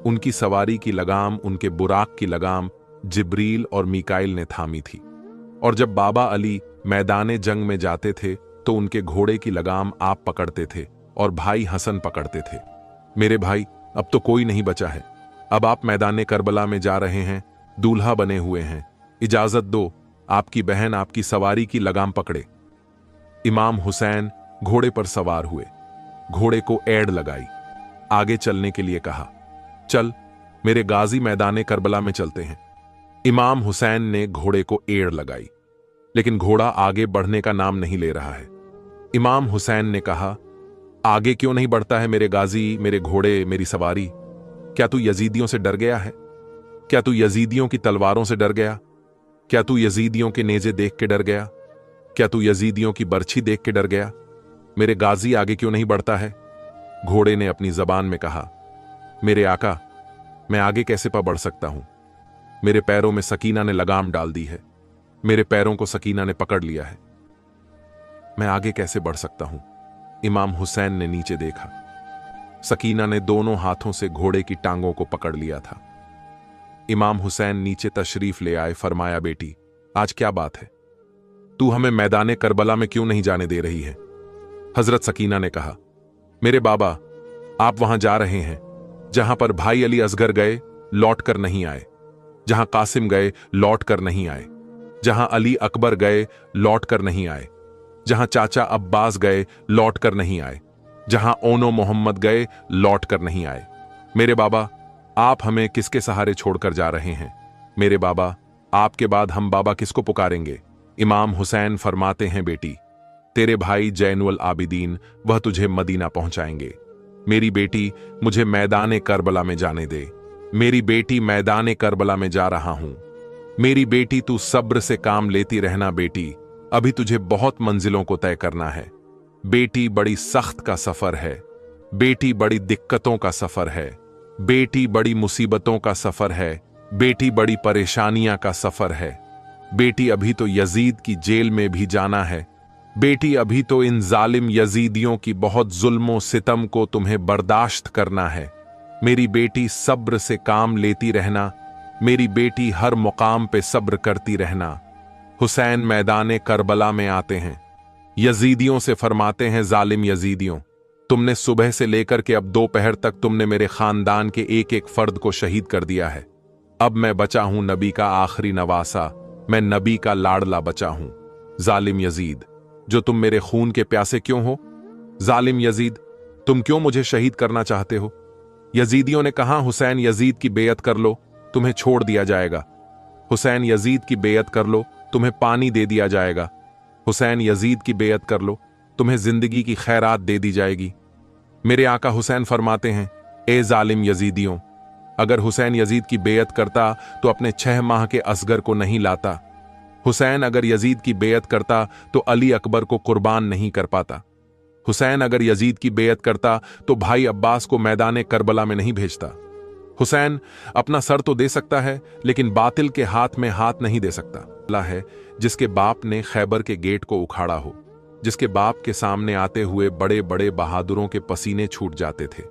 उनकी सवारी की लगाम, उनके बुराक की लगाम जिब्रील और मीकाइल ने थामी थी। और जब बाबा अली मैदाने जंग में जाते थे तो उनके घोड़े की लगाम आप पकड़ते थे और भाई हसन पकड़ते थे। मेरे भाई, अब तो कोई नहीं बचा है। अब आप मैदाने करबला में जा रहे हैं, दूल्हा बने हुए हैं। इजाजत दो, आपकी बहन आपकी सवारी की लगाम पकड़े। इमाम हुसैन घोड़े पर सवार हुए। घोड़े को एड़ लगाई, आगे चलने के लिए कहा, चल मेरे गाजी मैदाने करबला में चलते हैं। इमाम हुसैन ने घोड़े को एड़ लगाई, लेकिन घोड़ा आगे बढ़ने का नाम नहीं ले रहा है। इमाम हुसैन ने कहा, आगे क्यों नहीं बढ़ता है मेरे गाजी, मेरे घोड़े, मेरी सवारी? क्या तू यजीदियों से डर गया है? क्या तू यजीदियों की तलवारों से डर गया? क्या तू यजीदियों के नेजे देख के डर गया? क्या तू यजीदियों की बर्छी देख के डर गया? मेरे गाजी आगे क्यों नहीं बढ़ता है? घोड़े ने अपनी जबान में कहा, मेरे आका, मैं आगे कैसे बढ़ सकता हूं? मेरे पैरों में सकीना ने लगाम डाल दी है, मेरे पैरों को सकीना ने पकड़ लिया है, मैं आगे कैसे बढ़ सकता हूं? इमाम हुसैन ने नीचे देखा। सकीना ने दोनों हाथों से घोड़े की टांगों को पकड़ लिया था। इमाम हुसैन नीचे तशरीफ ले आए, फरमाया, बेटी आज क्या बात है? तू हमें मैदाने करबला में क्यों नहीं जाने दे रही है? हजरत सकीना ने कहा, मेरे बाबा, आप वहां जा रहे हैं जहां पर भाई अली असगर गए, लौट कर नहीं आए, जहां कासिम गए, लौट कर नहीं आए, जहां अली अकबर गए, लौट कर नहीं आए, जहां चाचा अब्बास गए, लौट कर नहीं आए, जहां ओनो मोहम्मद गए, लौट कर नहीं आए। मेरे बाबा, आप हमें किसके सहारे छोड़कर जा रहे हैं? मेरे बाबा, आपके बाद हम बाबा किसको पुकारेंगे? इमाम हुसैन फरमाते हैं, बेटी, तेरे भाई जैनुल आबिदीन वह तुझे मदीना पहुंचाएंगे। मेरी बेटी, मुझे मैदाने करबला में जाने दे। मेरी बेटी, मैदाने करबला में जा रहा हूं। मेरी बेटी, तू सब्र से काम लेती रहना बेटी, अभी तुझे बहुत मंजिलों को तय करना है। बेटी, बड़ी सख्त का सफर है। बेटी, बड़ी दिक्कतों का सफर है। बेटी, बड़ी मुसीबतों का सफर है। बेटी, बड़ी परेशानियां का सफर है। बेटी, अभी तो यजीद की जेल में भी जाना है। बेटी, अभी तो इन जालिम यजीदियों की बहुत जुल्मों सितम को तुम्हें बर्दाश्त करना है। मेरी बेटी, सब्र से काम लेती रहना। मेरी बेटी, हर मुकाम पे सब्र करती रहना। हुसैन मैदाने करबला में आते हैं, यजीदियों से फरमाते हैं, जालिम यजीदियों, तुमने सुबह से लेकर के अब दोपहर तक तुमने मेरे खानदान के एक एक फर्द को शहीद कर दिया है। अब मैं बचा हूं नबी का आखिरी नवासा, मैं नबी का लाडला बचा हूं। जालिम यजीद, जो तुम मेरे खून के प्यासे क्यों हो? जालिम यजीद, तुम क्यों मुझे शहीद करना चाहते हो? यजीदियों ने कहा, हुसैन यजीद की बेयत कर लो, तुम्हें छोड़ दिया जाएगा। हुसैन यजीद की बेयत कर लो, तुम्हें पानी दे दिया जाएगा। हुसैन यजीद की बेयत कर लो, तुम्हें जिंदगी की खैरात दे दी जाएगी। मेरे आका हुसैन फरमाते हैं, ए जालिम यजीदियों, अगर हुसैन यजीद की बेयत करता तो अपने 6 माह के असगर को नहीं लाता। हुसैन अगर यजीद की बेयत करता तो अली अकबर को कुर्बान नहीं कर पाता। हुसैन अगर यजीद की बेयत करता तो भाई अब्बास को मैदाने करबला में नहीं भेजता। हुसैन अपना सर तो दे सकता है, लेकिन बातिल के हाथ में हाथ नहीं दे सकता। अल्लाह है जिसके बाप ने खैबर के गेट को उखाड़ा हो, जिसके बाप के सामने आते हुए बड़े बड़े बहादुरों के पसीने छूट जाते थे,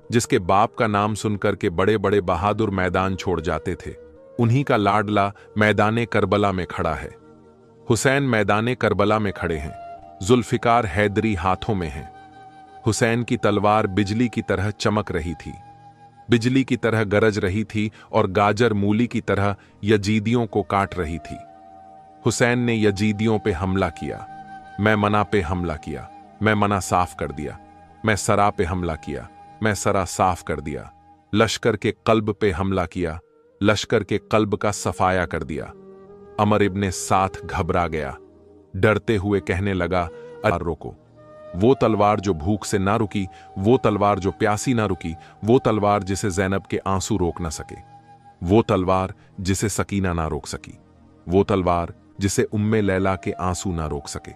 जिसके बाप का नाम सुनकर के बड़े बड़े बहादुर मैदान छोड़ जाते थे, उन्हीं का लाडला मैदाने करबला में खड़ा है। हुसैन मैदाने करबला में खड़े हैं, जुल्फिकार हैदरी हाथों में है। हुसैन की तलवार बिजली की तरह चमक रही थी, बिजली की तरह गरज रही थी और गाजर मूली की तरह यजीदियों को काट रही थी। हुसैन ने यजीदियों पे हमला किया, मैं मना पे हमला किया, मैं मना साफ कर दिया। मैं सरा पे हमला किया, मैं सरा साफ कर दिया। लश्कर के कल्ब पे हमला किया, लश्कर के कल्ब का सफाया कर दिया। अमर इब्ने साथ घबरा गया, डरते हुए कहने लगा, अरे रोको। वो तलवार जो भूख से ना रुकी, वो तलवार जो प्यासी ना रुकी, वो तलवार जिसे ज़ैनब के आंसू रोक ना सके, वो तलवार जिसे सकीना ना रोक सकी, वो तलवार जिसे उम्मे लैला के आंसू ना रोक सके,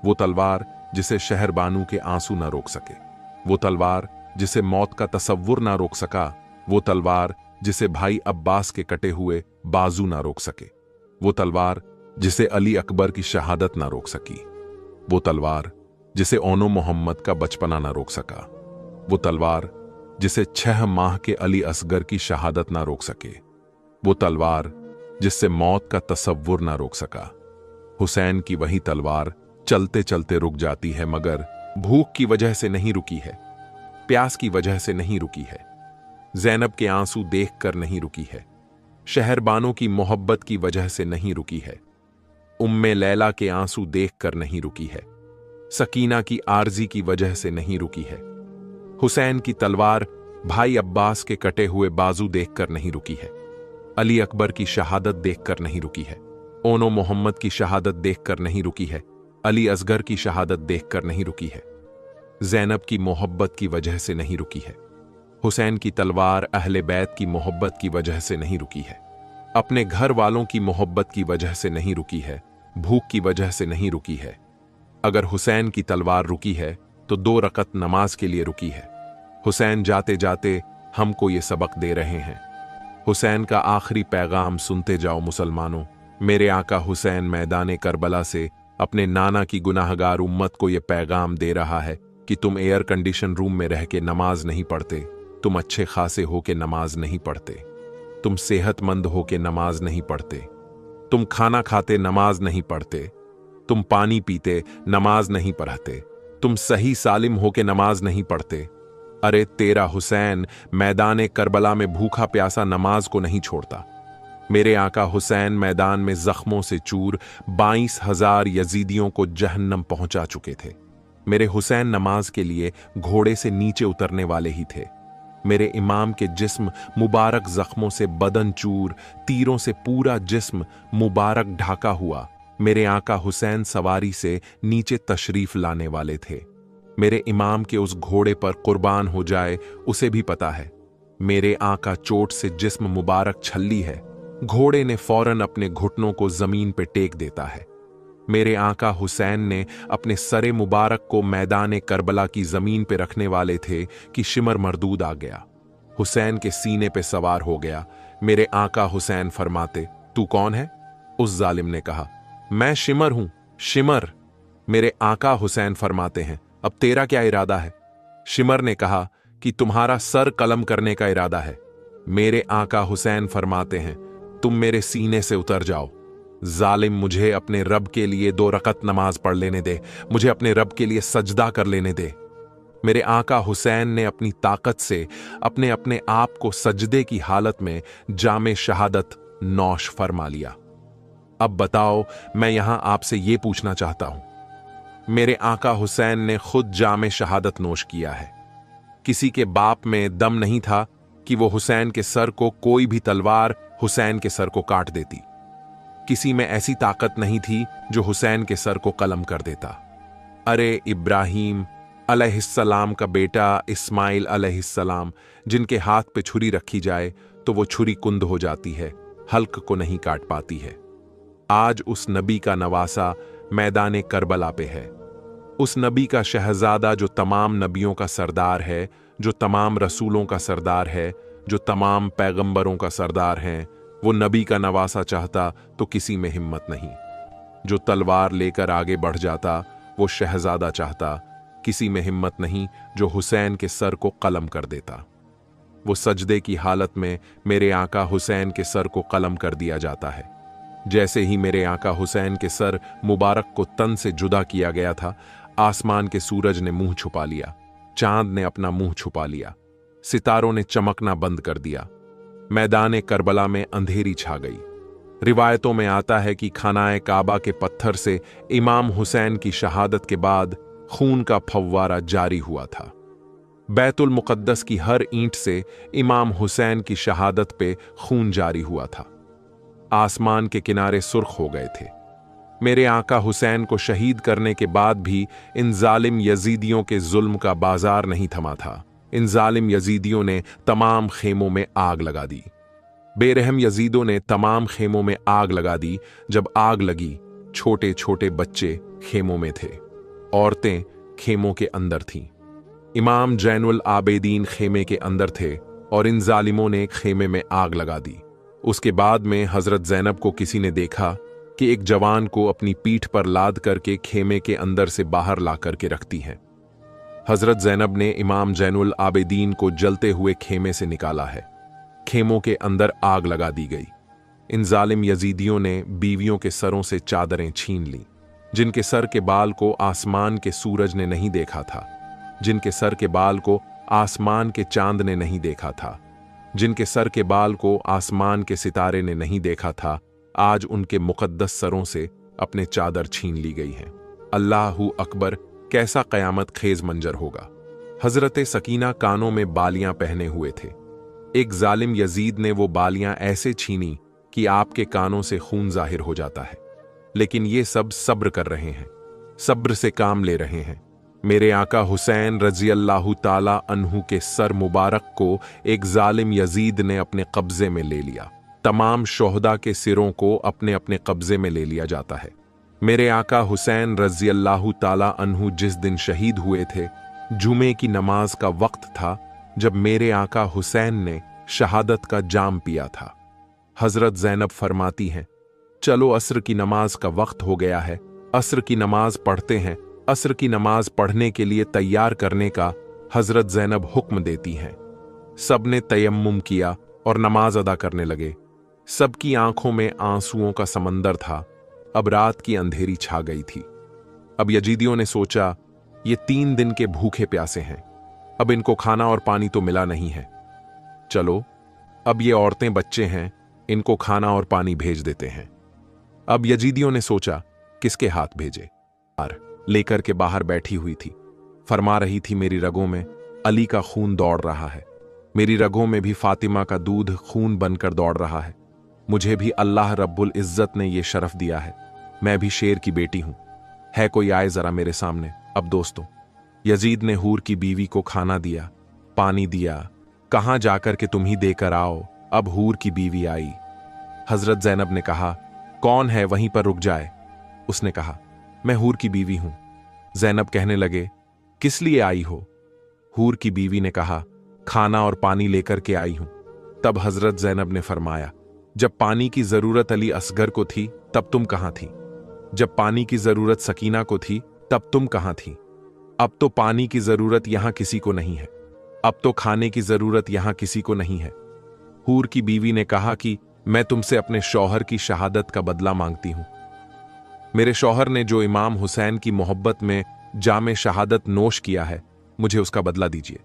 वो तलवार जिसे शहर बानू के आंसू ना रोक सके, वो तलवार जिसे मौत का तसव्वुर ना रोक सका, वो तलवार जिसे भाई अब्बास के कटे हुए बाजू ना रोक सके, वो तलवार जिसे अली अकबर की शहादत ना रोक सकी, वो तलवार जिसे ओनो मोहम्मद का बचपना ना रोक सका, वो तलवार जिसे 6 माह के अली असगर की शहादत ना रोक सके, वो तलवार जिससे मौत का तसव्वुर ना रोक सका। हुसैन की वही तलवार चलते चलते रुक जाती है, मगर भूख की वजह से नहीं रुकी है, प्यास की वजह से नहीं रुकी है, ज़ैनब के आंसू देखकर नहीं रुकी है, शहरबानों की मोहब्बत की वजह से नहीं रुकी है, उम्मे लैला के आंसू देखकर नहीं रुकी है, सकीना की आर्जी की वजह से नहीं रुकी है, हुसैन की तलवार भाई अब्बास के कटे हुए बाजू देखकर नहीं रुकी है, अली अकबर की शहादत देखकर नहीं रुकी है, ओनो मोहम्मद की शहादत देखकर नहीं रुकी है, अली असगर की शहादत देखकर नहीं रुकी है, ज़ैनब की मोहब्बत की वजह से नहीं रुकी है, हुसैन की तलवार अहले बैत की मोहब्बत की वजह से नहीं रुकी है, अपने घर वालों की मोहब्बत की वजह से नहीं रुकी है, भूख की वजह से नहीं रुकी है। अगर हुसैन की तलवार रुकी है तो 2 रकत नमाज के लिए रुकी है। हुसैन जाते जाते हमको ये सबक दे रहे हैं। हुसैन का आखिरी पैगाम सुनते जाओ मुसलमानों। मेरे आका हुसैन मैदान करबला से अपने नाना की गुनाहगार उम्मत को ये पैगाम दे रहा है कि तुम एयर कंडीशन रूम में रह के नमाज नहीं पढ़ते, तुम अच्छे खासे हो के नमाज नहीं पढ़ते, तुम सेहतमंद हो के नमाज नहीं पढ़ते, तुम खाना खाते नमाज नहीं पढ़ते, तुम पानी पीते नमाज नहीं पढ़ते, तुम सही सालिम हो के नमाज नहीं पढ़ते। अरे तेरा हुसैन मैदान करबला में भूखा प्यासा नमाज को नहीं छोड़ता। मेरे आका हुसैन मैदान में जख्मों से चूर 22,000 यजीदियों को जहन्नम पहुंचा चुके थे। मेरे हुसैन नमाज के लिए घोड़े से नीचे उतरने वाले ही थे। मेरे इमाम के जिस्म मुबारक जख्मों से बदन चूर, तीरों से पूरा जिस्म मुबारक ढाका हुआ मेरे आका हुसैन सवारी से नीचे तशरीफ लाने वाले थे। मेरे इमाम के उस घोड़े पर कुर्बान हो जाए उसे भी पता है। मेरे आका चोट से जिस्म मुबारक छल्ली है, घोड़े ने फौरन अपने घुटनों को जमीन पे टेक देता है। मेरे आका हुसैन ने अपने सरे मुबारक को मैदान करबला की जमीन पे रखने वाले थे कि शिमर मरदूद आ गया, हुसैन के सीने पे सवार हो गया। मेरे आका हुसैन फरमाते, तू कौन है? उस जालिम ने कहा, मैं शिमर हूं, शिमर। मेरे आका हुसैन फरमाते हैं, अब तेरा क्या इरादा है? शिमर ने कहा कि तुम्हारा सर कलम करने का इरादा है। मेरे आका हुसैन फरमाते हैं, तुम मेरे सीने से उतर जाओ। जालिम, मुझे अपने रब के लिए 2 रकत नमाज पढ़ लेने दे, मुझे अपने रब के लिए सजदा कर लेने दे। मेरे आका हुसैन ने अपनी ताकत से अपने अपने आप को सजदे की हालत में जामे शहादत नौश फरमा लिया। अब बताओ, मैं यहां आपसे यह पूछना चाहता हूं, मेरे आका हुसैन ने खुद जामे शहादत नोश किया है। किसी के बाप में दम नहीं था कि वो हुसैन के सर को कोई भी तलवार हुसैन के सर को काट देती। किसी में ऐसी ताकत नहीं थी जो हुसैन के सर को कलम कर देता। अरे इब्राहिम अलैहिस्सलाम का बेटा इस्माइल अलैहिस्सलाम, जिनके हाथ पे छुरी रखी जाए तो वो छुरी कुंद हो जाती है, हल्क को नहीं काट पाती है। आज उस नबी का नवासा मैदान करबला पे है। उस नबी का शहजादा जो तमाम नबियों का सरदार है, जो तमाम रसूलों का सरदार है, जो तमाम पैगंबरों का सरदार है, वो नबी का नवासा चाहता तो किसी में हिम्मत नहीं। जो तलवार लेकर आगे बढ़ जाता वो शहजादा चाहता, किसी में हिम्मत नहीं जो हुसैन के सर को कलम कर देता। वो सजदे की हालत में मेरे आका हुसैन के सर को कलम कर दिया जाता है। जैसे ही मेरे आका हुसैन के सर मुबारक को तन से जुदा किया गया था, आसमान के सूरज ने मुंह छुपा लिया, चांद ने अपना मुंह छुपा लिया, सितारों ने चमकना बंद कर दिया। मैदान करबला में अंधेरी छा गई। रिवायतों में आता है कि खानाए काबा के पत्थर से इमाम हुसैन की शहादत के बाद खून का फव्वारा जारी हुआ था। बैतुल मुकद्दस की हर ईंट से इमाम हुसैन की शहादत पे खून जारी हुआ था। आसमान के किनारे सुर्ख हो गए थे। मेरे आका हुसैन को शहीद करने के बाद भी इन जालिम यजीदियों के जुल्म का बाजार नहीं थमा था। इन जालिम यजीदियों ने तमाम खेमों में आग लगा दी। बेरहम यजीदों ने तमाम खेमों में आग लगा दी। जब आग लगी, छोटे छोटे बच्चे खेमों में थे, औरतें खेमों के अंदर थीं। इमाम जैनुल आबेदीन खेमे के अंदर थे और इन जालिमों ने खेमे में आग लगा दी। उसके बाद में हजरत ज़ैनब को किसी ने देखा कि एक जवान को अपनी पीठ पर लाद करके खेमे के अंदर से बाहर ला करके रखती हैं। हजरत ज़ैनब ने इमाम जैनुल आबेदीन को जलते हुए खेमे से निकाला है। खेमों के अंदर आग लगा दी गई। इन जालिम यजीदियों ने बीवियों के सरों से चादरें छीन लीं, जिनके सर के बाल को आसमान के सूरज ने नहीं देखा था, जिनके सर के बाल को आसमान के चांद ने नहीं देखा था, जिनके सर के बाल को आसमान के सितारे ने नहीं देखा था, आज उनके मुकद्दस सरों से अपने चादर छीन ली गई है। अल्लाहू अकबर, कैसा क़यामत खेज मंजर होगा। हजरत सकीना कानों में बालियां पहने हुए थे। एक जालिम यजीद ने वो बालियां ऐसे छीनी कि आपके कानों से खून जाहिर हो जाता है। लेकिन ये सब सब्र कर रहे हैं, सब्र से काम ले रहे हैं। मेरे आका हुसैन रजी अल्लाह ताला अन्हु के सर मुबारक को एक जालिम यजीद ने अपने कब्जे में ले लिया। तमाम शोहदा के सिरों को अपने अपने कब्जे में ले लिया जाता है। मेरे आका हुसैन रजी अल्लाह ताला अन्हु जिस दिन शहीद हुए थे, जुमे की नमाज का वक्त था जब मेरे आका हुसैन ने शहादत का जाम पिया था। हजरत ज़ैनब फरमाती हैं, चलो अस्र की नमाज का वक्त हो गया है, अस्र की नमाज पढ़ते हैं। अस्र की नमाज पढ़ने के लिए तैयार करने का हजरत ज़ैनब हुक्म देती हैं। सब ने तयम्मुम किया और नमाज अदा करने लगे। सबकी आंखों में आंसुओं का समंदर था। अब रात की अंधेरी छा गई थी। अब यजीदियों ने सोचा, ये 3 दिन के भूखे प्यासे हैं, अब इनको खाना और पानी तो मिला नहीं है। चलो, अब ये औरतें बच्चे हैं, इनको खाना और पानी भेज देते हैं। अब यजीदियों ने सोचा, किसके हाथ भेजे? लेकर के बाहर बैठी हुई थी, फरमा रही थी, मेरी रगों में अली का खून दौड़ रहा है, मेरी रगों में भी फातिमा का दूध खून बनकर दौड़ रहा है। मुझे भी अल्लाह रब्बुल इज्जत ने यह शरफ दिया है, मैं भी शेर की बेटी हूं। है कोई आए जरा मेरे सामने। अब दोस्तों, यजीद ने हूर की बीवी को खाना दिया, पानी दिया, कहां जाकर के तुम ही देकर आओ। अब हूर की बीवी आई। हजरत ज़ैनब ने कहा, कौन है, वहीं पर रुक जाए। उसने कहा, मैं हूर की बीवी हूं। ज़ैनब कहने लगे, किस लिए आई हो? हूर की बीवी ने कहा, खाना और पानी लेकर के आई हूं। तब हजरत ज़ैनब ने फरमाया, जब पानी की जरूरत अली असगर को थी तब तुम कहां थी? जब पानी की जरूरत सकीना को थी तब तुम कहां थी? अब तो पानी की जरूरत यहां किसी को नहीं है, अब तो खाने की जरूरत यहां किसी को नहीं है। हूर की बीवी ने कहा कि मैं तुमसे अपने शौहर की शहादत का बदला मांगती हूं। मेरे शौहर ने जो इमाम हुसैन की मोहब्बत में जामे शहादत नोश किया है, मुझे उसका बदला दीजिए।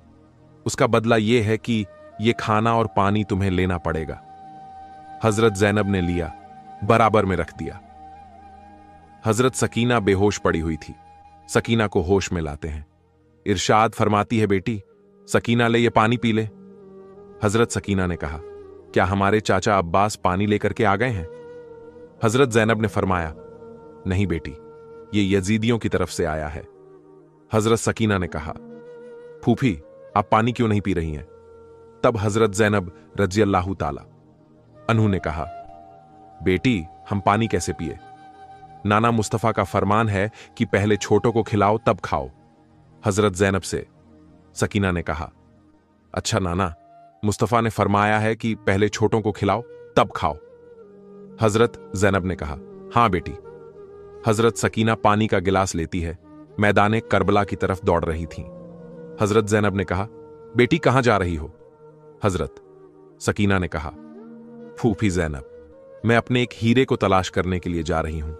उसका बदला यह है कि यह खाना और पानी तुम्हें लेना पड़ेगा। हजरत ज़ैनब ने लिया, बराबर में रख दिया। हजरत सकीना बेहोश पड़ी हुई थी। सकीना को होश में लाते हैं। इरशाद फरमाती है, बेटी सकीना ले, ये पानी पी ले। हजरत सकीना ने कहा, क्या हमारे चाचा अब्बास पानी लेकर के आ गए हैं? हजरत ज़ैनब ने फरमाया, नहीं बेटी, ये यजीदियों की तरफ से आया है। हजरत सकीना ने कहा, फूफी आप पानी क्यों नहीं पी रही हैं? तब हजरत ज़ैनब रज़ी अल्लाह ताला अन्हु ने कहा, बेटी हम पानी कैसे पिए? नाना मुस्तफा का फरमान है कि पहले छोटों को खिलाओ तब खाओ। हजरत ज़ैनब से सकीना ने कहा, अच्छा नाना, मुस्तफा ने फरमाया है कि पहले छोटों को खिलाओ तब खाओ। हजरत ज़ैनब ने कहा, हां बेटी। हजरत सकीना पानी का गिलास लेती है, मैदाने करबला की तरफ दौड़ रही थीं। हजरत ज़ैनब ने कहा, बेटी कहां जा रही हो? हजरत सकीना ने कहा, फूफी ज़ैनब, मैं अपने एक हीरे को तलाश करने के लिए जा रही हूं।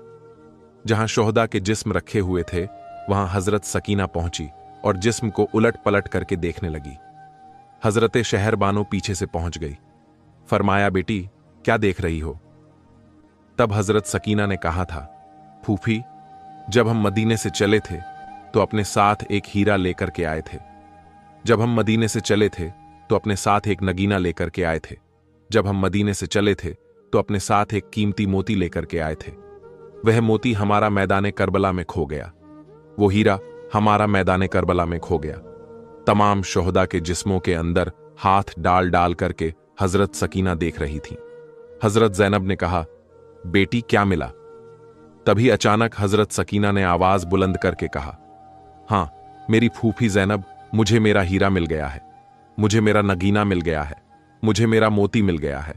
जहां शोहदा के जिस्म रखे हुए थे, वहां हजरत सकीना पहुंची और जिस्म को उलट पलट करके देखने लगी। हजरत शहरबानो पीछे से पहुंच गई। फरमाया, बेटी क्या देख रही हो? तब हजरत सकीना ने कहा था, फूफी जब हम मदीने से चले थे तो अपने साथ एक हीरा लेकर के आए थे। जब हम मदीने से चले थे तो अपने साथ एक नगीना लेकर के आए थे। जब हम मदीने से चले थे तो अपने साथ एक कीमती मोती लेकर के आए थे। वह मोती हमारा मैदाने करबला में खो गया, वो हीरा हमारा मैदाने करबला में खो गया। तमाम शोहदा के जिस्मों के अंदर हाथ डाल डाल करके हजरत सकीना देख रही थी। हजरत ज़ैनब ने कहा, बेटी क्या मिला? तभी अचानक हजरत सकीना ने आवाज बुलंद करके कहा, हां मेरी फूफी ज़ैनब, मुझे मेरा हीरा मिल गया है, मुझे मेरा नगीना मिल गया है, मुझे मेरा मोती मिल गया है।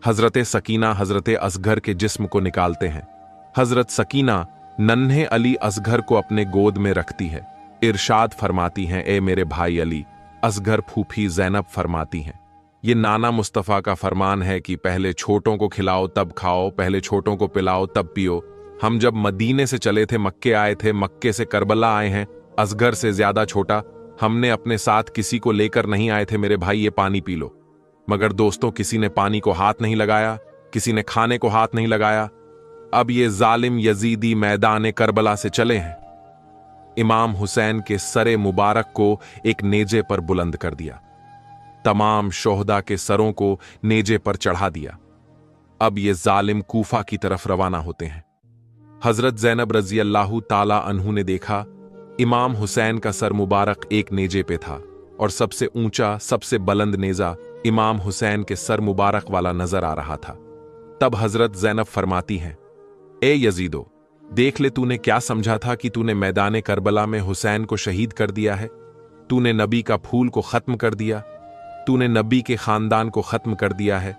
हजरत सकीना हजरत असगर के जिस्म को निकालते हैं। हजरत सकीना नन्हे अली असगर को अपने गोद में रखती है। इरशाद फरमाती हैं, ए मेरे भाई अली। असगर फूफी ज़ैनब फरमाती हैं, ये नाना मुस्तफ़ा का फरमान है कि पहले छोटों को खिलाओ तब खाओ, पहले छोटों को पिलाओ तब पियो। हम जब मदीने से चले थे, मक्के आए थे, मक्के से करबला आए हैं, असगर से ज्यादा छोटा हमने अपने साथ किसी को लेकर नहीं आए थे। मेरे भाई ये पानी पी लो। मगर दोस्तों, किसी ने पानी को हाथ नहीं लगाया, किसी ने खाने को हाथ नहीं लगाया। अब ये जालिम यजीदी मैदान करबला से चले हैं, इमाम हुसैन के सरे मुबारक को एक नेजे पर बुलंद कर दिया। तमाम शोहदा के सरों को नेजे पर चढ़ा दिया। अब ये जालिम कूफा की तरफ रवाना होते हैं। हजरत ज़ैनब रजी अल्लाह ताला अन्हु ने देखा इमाम हुसैन का सर मुबारक एक नेजे पे था और सबसे ऊंचा, सबसे बुलंद नेजा इमाम हुसैन के सर मुबारक वाला नजर आ रहा था। तब हजरत ज़ैनब फरमाती हैं, ए यजीदो, देख ले तूने क्या समझा था कि तूने मैदान करबला में हुसैन को शहीद कर दिया है। तूने नबी का फूल को खत्म कर दिया, तूने नबी के खानदान को खत्म कर दिया है,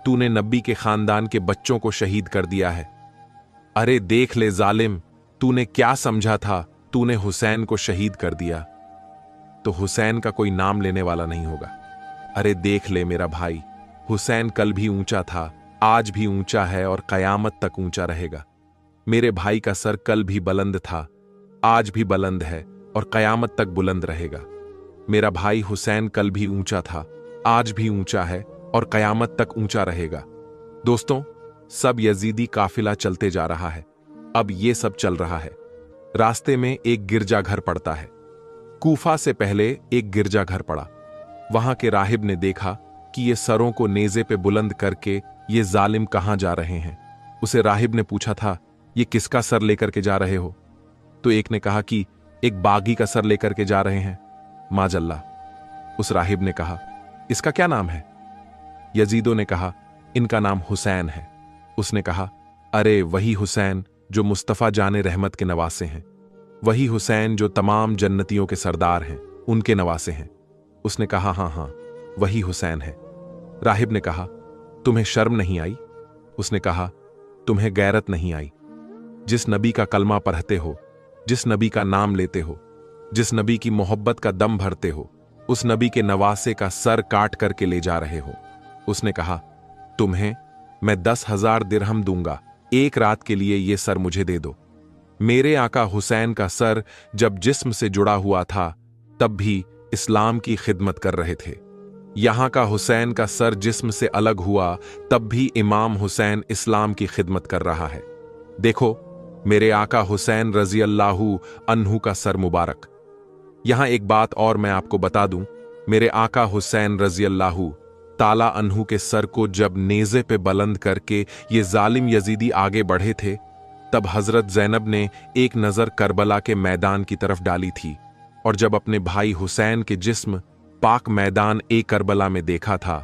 तूने नबी के खानदान के बच्चों को शहीद कर दिया है। अरे देख ले जालिम, तूने क्या समझा था, तूने हुसैन को शहीद कर दिया तो हुसैन का कोई नाम लेने वाला नहीं होगा। अरे देख ले मेरा भाई, हुसैन कल भी ऊंचा था, आज भी ऊंचा है और कयामत तक ऊंचा रहेगा। मेरे भाई का सर कल भी बुलंद था, आज भी बुलंद है और कयामत तक बुलंद रहेगा। मेरा भाई हुसैन कल भी ऊंचा था, आज भी ऊंचा है और कयामत तक ऊंचा रहेगा। दोस्तों, सब यजीदी काफिला चलते जा रहा है। अब ये सब चल रहा है। रास्ते में एक गिरजाघर पड़ता है। कूफा से पहले एक गिरजाघर पड़ा। वहां के राहिब ने देखा कि ये सरों को नेजे पे बुलंद करके ये जालिम कहां जा रहे हैं। उसे राहिब ने पूछा था, ये किसका सर लेकर के जा रहे हो? तो एक ने कहा कि एक बागी का सर लेकर के जा रहे हैं। माजल्ला। उस राहिब ने कहा, इसका क्या नाम है? यजीदों ने कहा, इनका नाम हुसैन है। उसने कहा, अरे वही हुसैन जो मुस्तफा जाने रहमत के नवासे हैं, वही हुसैन जो तमाम जन्नतियों के सरदार हैं, उनके नवासे हैं। उसने कहा, हाँ हाँ, वही हुसैन है। राहिब ने कहा, तुम्हें शर्म नहीं आई? उसने कहा, तुम्हें गैरत नहीं आई? जिस नबी का कलमा पढ़ते हो, जिस नबी का नाम लेते हो, जिस नबी की मोहब्बत का दम भरते हो, उस नबी के नवासे का सर काट करके ले जा रहे हो। उसने कहा, तुम्हें मैं 10,000 दिरहम दूंगा, एक रात के लिए ये सर मुझे दे दो। मेरे आका हुसैन का सर जब जिस्म से जुड़ा हुआ था तब भी इस्लाम की खिदमत कर रहे थे। यहां का हुसैन का सर जिस्म से अलग हुआ तब भी इमाम हुसैन इस्लाम की खिदमत कर रहा है। देखो मेरे आका हुसैन रजी अल्लाहु अन्हु का सर मुबारक। यहां एक बात और मैं आपको बता दूं, मेरे आका हुसैन रजी अल्लाहु ताला अन्हु के सर को जब नेजे पे बुलंद करके ये जालिम यजीदी आगे बढ़े थे, तब हजरत ज़ैनब ने एक नजर करबला के मैदान की तरफ डाली थी और जब अपने भाई हुसैन के जिस्म पाक मैदान ए करबला में देखा था,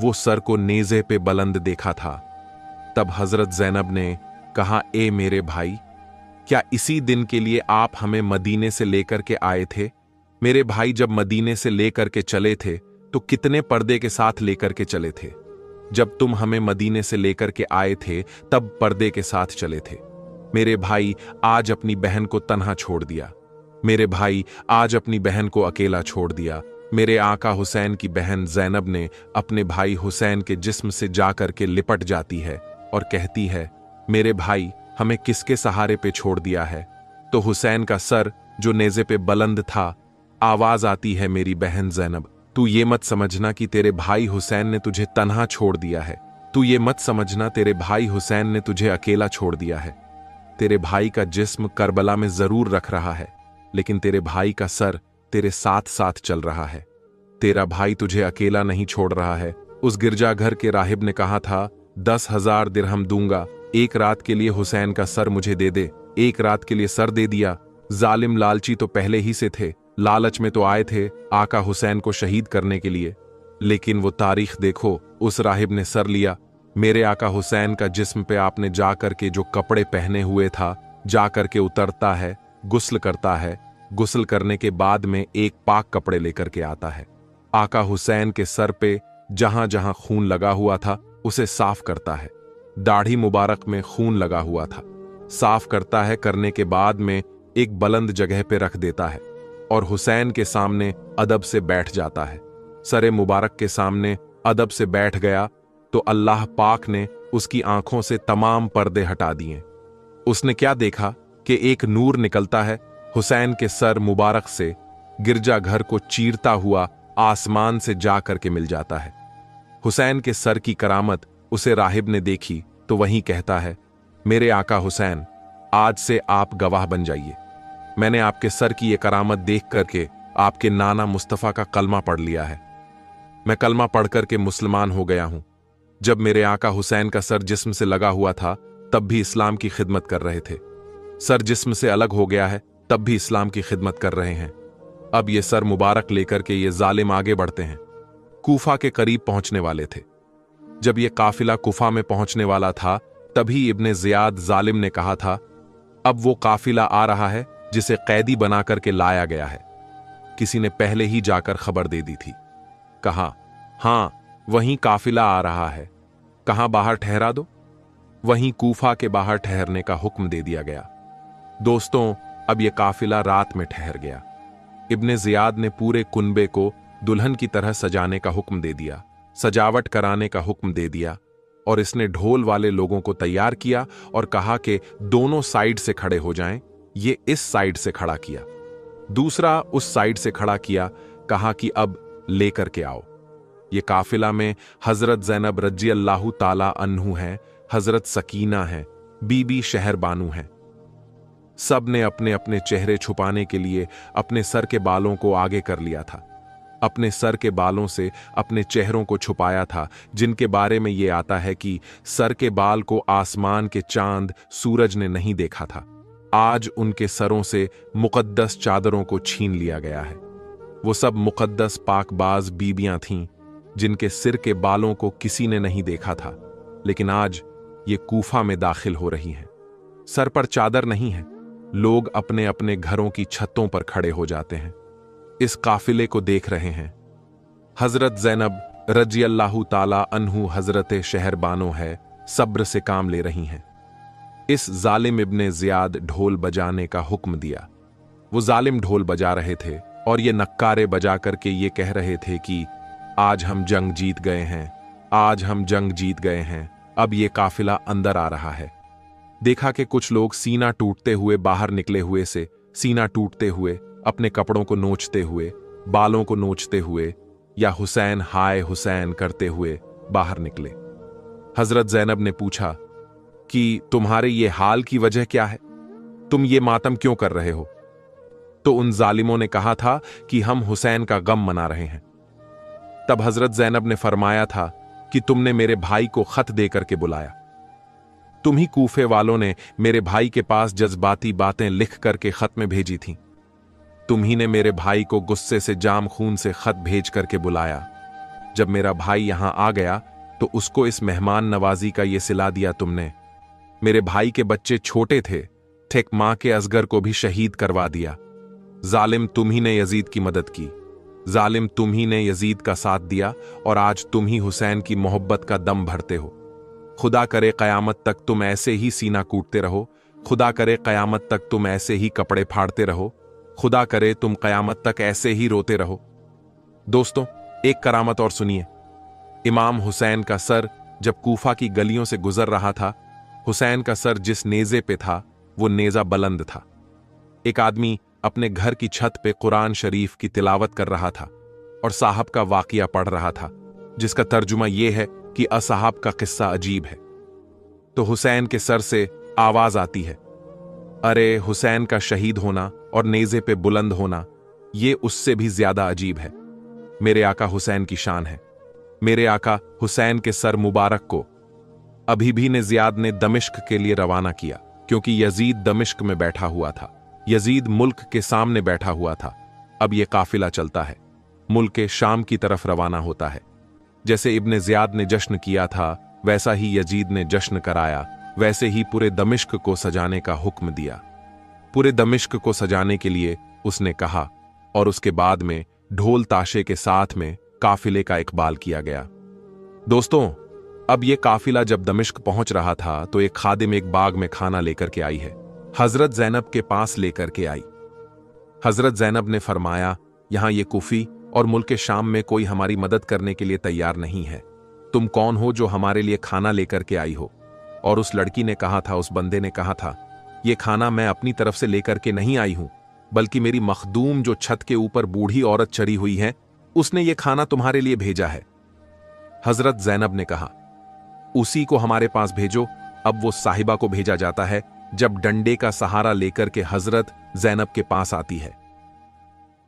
वो सर को नेजे पे बुलंद देखा था, तब हजरत ज़ैनब ने कहा, ए मेरे भाई, क्या इसी दिन के लिए आप हमें मदीने से लेकर के आए थे? मेरे भाई जब मदीने से लेकर के चले थे तो कितने पर्दे के साथ लेकर के चले थे? जब तुम हमें मदीने से लेकर के आए थे तब पर्दे के साथ चले थे। मेरे भाई आज अपनी बहन को तन्हा छोड़ दिया। मेरे भाई आज अपनी बहन को अकेला छोड़ दिया। मेरे आका हुसैन की बहन ज़ैनब ने अपने भाई हुसैन के जिस्म से जाकर के लिपट जाती है और कहती है, मेरे भाई हमें किसके सहारे पे छोड़ दिया है? तो हुसैन का सर जो नेजे पे बुलंद था, आवाज आती है, मेरी बहन ज़ैनब, तू ये मत समझना कि तेरे भाई हुसैन ने तुझे तन्हा छोड़ दिया है। तू ये मत समझना तेरे भाई हुसैन ने तुझे अकेला छोड़ दिया है। तेरे भाई का जिस्म करबला में जरूर रख रहा है, लेकिन तेरे भाई का सर तेरे साथ साथ चल रहा है। तेरा भाई तुझे अकेला नहीं छोड़ रहा है। उस गिरजाघर के राहिब ने कहा था, 10,000 दिरहम दूंगा, एक रात के लिए हुसैन का सर मुझे दे दे। एक रात के लिए सर दे दिया। जालिम लालची तो पहले ही से थे, लालच में तो आए थे आका हुसैन को शहीद करने के लिए, लेकिन वो तारीख देखो, उस राहिब ने सर लिया। मेरे आका हुसैन का जिस्म पे आपने जाकर के जो कपड़े पहने हुए था, जाकर के उतरता है, गुस्ल करता है, गुस्ल करने के बाद में एक पाक कपड़े लेकर के आता है। आका हुसैन के सर पे जहां जहां खून लगा हुआ था उसे साफ करता है। दाढ़ी मुबारक में खून लगा हुआ था, साफ करता है, करने के बाद में एक बुलंद जगह पे रख देता है और हुसैन के सामने अदब से बैठ जाता है। सरे मुबारक के सामने अदब से बैठ गया तो अल्लाह पाक ने उसकी आंखों से तमाम पर्दे हटा दिए। उसने क्या देखा कि एक नूर निकलता है हुसैन के सर मुबारक से, गिरजाघर को चीरता हुआ आसमान से जा करके मिल जाता है। हुसैन के सर की करामत उसे राहिब ने देखी तो वहीं कहता है, मेरे आका हुसैन, आज से आप गवाह बन जाइए। मैंने आपके सर की ये करामत देख करके आपके नाना मुस्तफ़ा का कलमा पढ़ लिया है। मैं कलमा पढ़ करके मुसलमान हो गया हूं। जब मेरे आका हुसैन का सर जिस्म से लगा हुआ था तब भी इस्लाम की खिदमत कर रहे थे। सर जिस्म से अलग हो गया है तब भी इस्लाम की खिदमत कर रहे हैं। अब ये सर मुबारक लेकर के ये जालिम आगे बढ़ते हैं। कूफा के करीब पहुंचने वाले थे। जब ये काफिला कुफा में पहुंचने वाला था तभी इब्ने जियाद जालिम ने कहा था, अब वो काफिला आ रहा है जिसे कैदी बना करके लाया गया है। किसी ने पहले ही जाकर खबर दे दी थी। कहा, हां वहीं काफिला आ रहा है, कहां बाहर ठहरा दो। वहीं कूफा के बाहर ठहरने का हुक्म दे दिया गया। दोस्तों, अब यह काफिला रात में ठहर गया। इब्ने जियाद ने पूरे कुनबे को दुल्हन की तरह सजाने का हुक्म दे दिया, सजावट कराने का हुक्म दे दिया, और इसने ढोल वाले लोगों को तैयार किया और कहा कि दोनों साइड से खड़े हो जाएं। ये इस साइड से खड़ा किया, दूसरा उस साइड से खड़ा किया, कहा कि अब लेकर के आओ। ये काफिला में हजरत ज़ैनब रज़ी अल्लाहु ताला अन्हु है, हजरत सकीना है, बीबी शहरबानू है। सब ने अपने अपने चेहरे छुपाने के लिए अपने सर के बालों को आगे कर लिया था। अपने सर के बालों से अपने चेहरों को छुपाया था, जिनके बारे में यह आता है कि सर के बाल को आसमान के चांद सूरज ने नहीं देखा था। आज उनके सरों से मुकद्दस चादरों को छीन लिया गया है। वो सब मुकद्दस पाकबाज बीबियां थीं जिनके सिर के बालों को किसी ने नहीं देखा था, लेकिन आज ये कूफा में दाखिल हो रही हैं। सर पर चादर नहीं है। लोग अपने अपने घरों की छतों पर खड़े हो जाते हैं, इस काफिले को देख रहे हैं। हजरत ज़ैनब रज़ी अल्लाहु ताला अन्हु हजरत शहरबानो है, सब्र से काम ले रही हैं। इस जालिम इब्ने जियाद ढोल बजाने का हुक्म दिया। वो जालिम ढोल बजा रहे थे और ये नक्कारे बजा करके ये कह रहे थे कि आज हम जंग जीत गए हैं, आज हम जंग जीत गए हैं। अब ये काफिला अंदर आ रहा है। देखा कि कुछ लोग सीना टूटते हुए बाहर निकले हुए से, सीना टूटते हुए, अपने कपड़ों को नोचते हुए, बालों को नोचते हुए या हुसैन हाय हुसैन करते हुए बाहर निकले। हजरत ज़ैनब ने पूछा कि तुम्हारे ये हाल की वजह क्या है? तुम ये मातम क्यों कर रहे हो? तो उन जालिमों ने कहा था कि हम हुसैन का गम मना रहे हैं। तब हजरत ज़ैनब ने फरमाया था कि तुमने मेरे भाई को खत देकर के बुलाया। तुम ही कूफे वालों ने मेरे भाई के पास जज्बाती बातें लिख करके खत में भेजी थीं। तुम ही ने मेरे भाई को गुस्से से जाम खून से खत भेज करके बुलाया। जब मेरा भाई यहां आ गया तो उसको इस मेहमान नवाजी का ये सिला दिया तुमने। मेरे भाई के बच्चे छोटे थे, ठेक मां के असगर को भी शहीद करवा दिया। जालिम तुम ही ने यजीद की मदद की, जालिम तुम ही ने यजीद का साथ दिया, और आज तुम ही हुसैन की मोहब्बत का दम भरते हो। खुदा करे कयामत तक तुम ऐसे ही सीना कूटते रहो, खुदा करे कयामत तक तुम ऐसे ही कपड़े फाड़ते रहो, खुदा करे तुम कयामत तक ऐसे ही रोते रहो। दोस्तों, एक करामत और सुनिए। इमाम हुसैन का सर जब कूफा की गलियों से गुजर रहा था, हुसैन का सर जिस नेजे पे था वो नेजा बुलंद था। एक आदमी अपने घर की छत पे कुरान शरीफ की तिलावत कर रहा था और साहब का वाकिया पढ़ रहा था, जिसका तर्जुमा यह है कि असहाब का किस्सा अजीब है। तो हुसैन के सर से आवाज आती है, अरे हुसैन का शहीद होना और नेजे पे बुलंद होना, ये उससे भी ज्यादा अजीब है। मेरे आका हुसैन की शान है। मेरे आका हुसैन के सर मुबारक को अभी भी ने जियाद ने दमिश्क के लिए रवाना किया, क्योंकि यजीद दमिश्क में बैठा हुआ था। यजीद मुल्क के सामने बैठा हुआ था। अब यह काफिला चलता है, मुल्क के शाम की तरफ रवाना होता है। जैसे इब्ने जियाद ने जश्न किया था, वैसा ही यजीद ने जश्न कराया, वैसे ही पूरे दमिश्क को सजाने का हुक्म दिया। पूरे दमिश्क को सजाने के लिए उसने कहा, और उसके बाद में ढोल ताशे के साथ में काफिले का इकबाल किया गया। दोस्तों, अब यह काफिला जब दमिश्क पहुंच रहा था तो एक खादिम एक बाग में खाना लेकर के आई है। हजरत ज़ैनब के पास लेकर के आई। हजरत ज़ैनब ने फरमाया, यहां ये कुफी और मुल्क शाम में कोई हमारी मदद करने के लिए तैयार नहीं है। तुम कौन हो जो हमारे लिए खाना लेकर के आई हो? और उस लड़की ने कहा था, उस बंदे ने कहा था, ये खाना मैं अपनी तरफ से लेकर के नहीं आई हूं, बल्कि मेरी मखदूम जो छत के ऊपर बूढ़ी औरत चढ़ी हुई है, उसने ये खाना तुम्हारे लिए भेजा है। हजरत ज़ैनब ने कहा, उसी को हमारे पास भेजो। अब वो साहिबा को भेजा जाता है जब डंडे का सहारा लेकर के हजरत जैनब के पास आती है।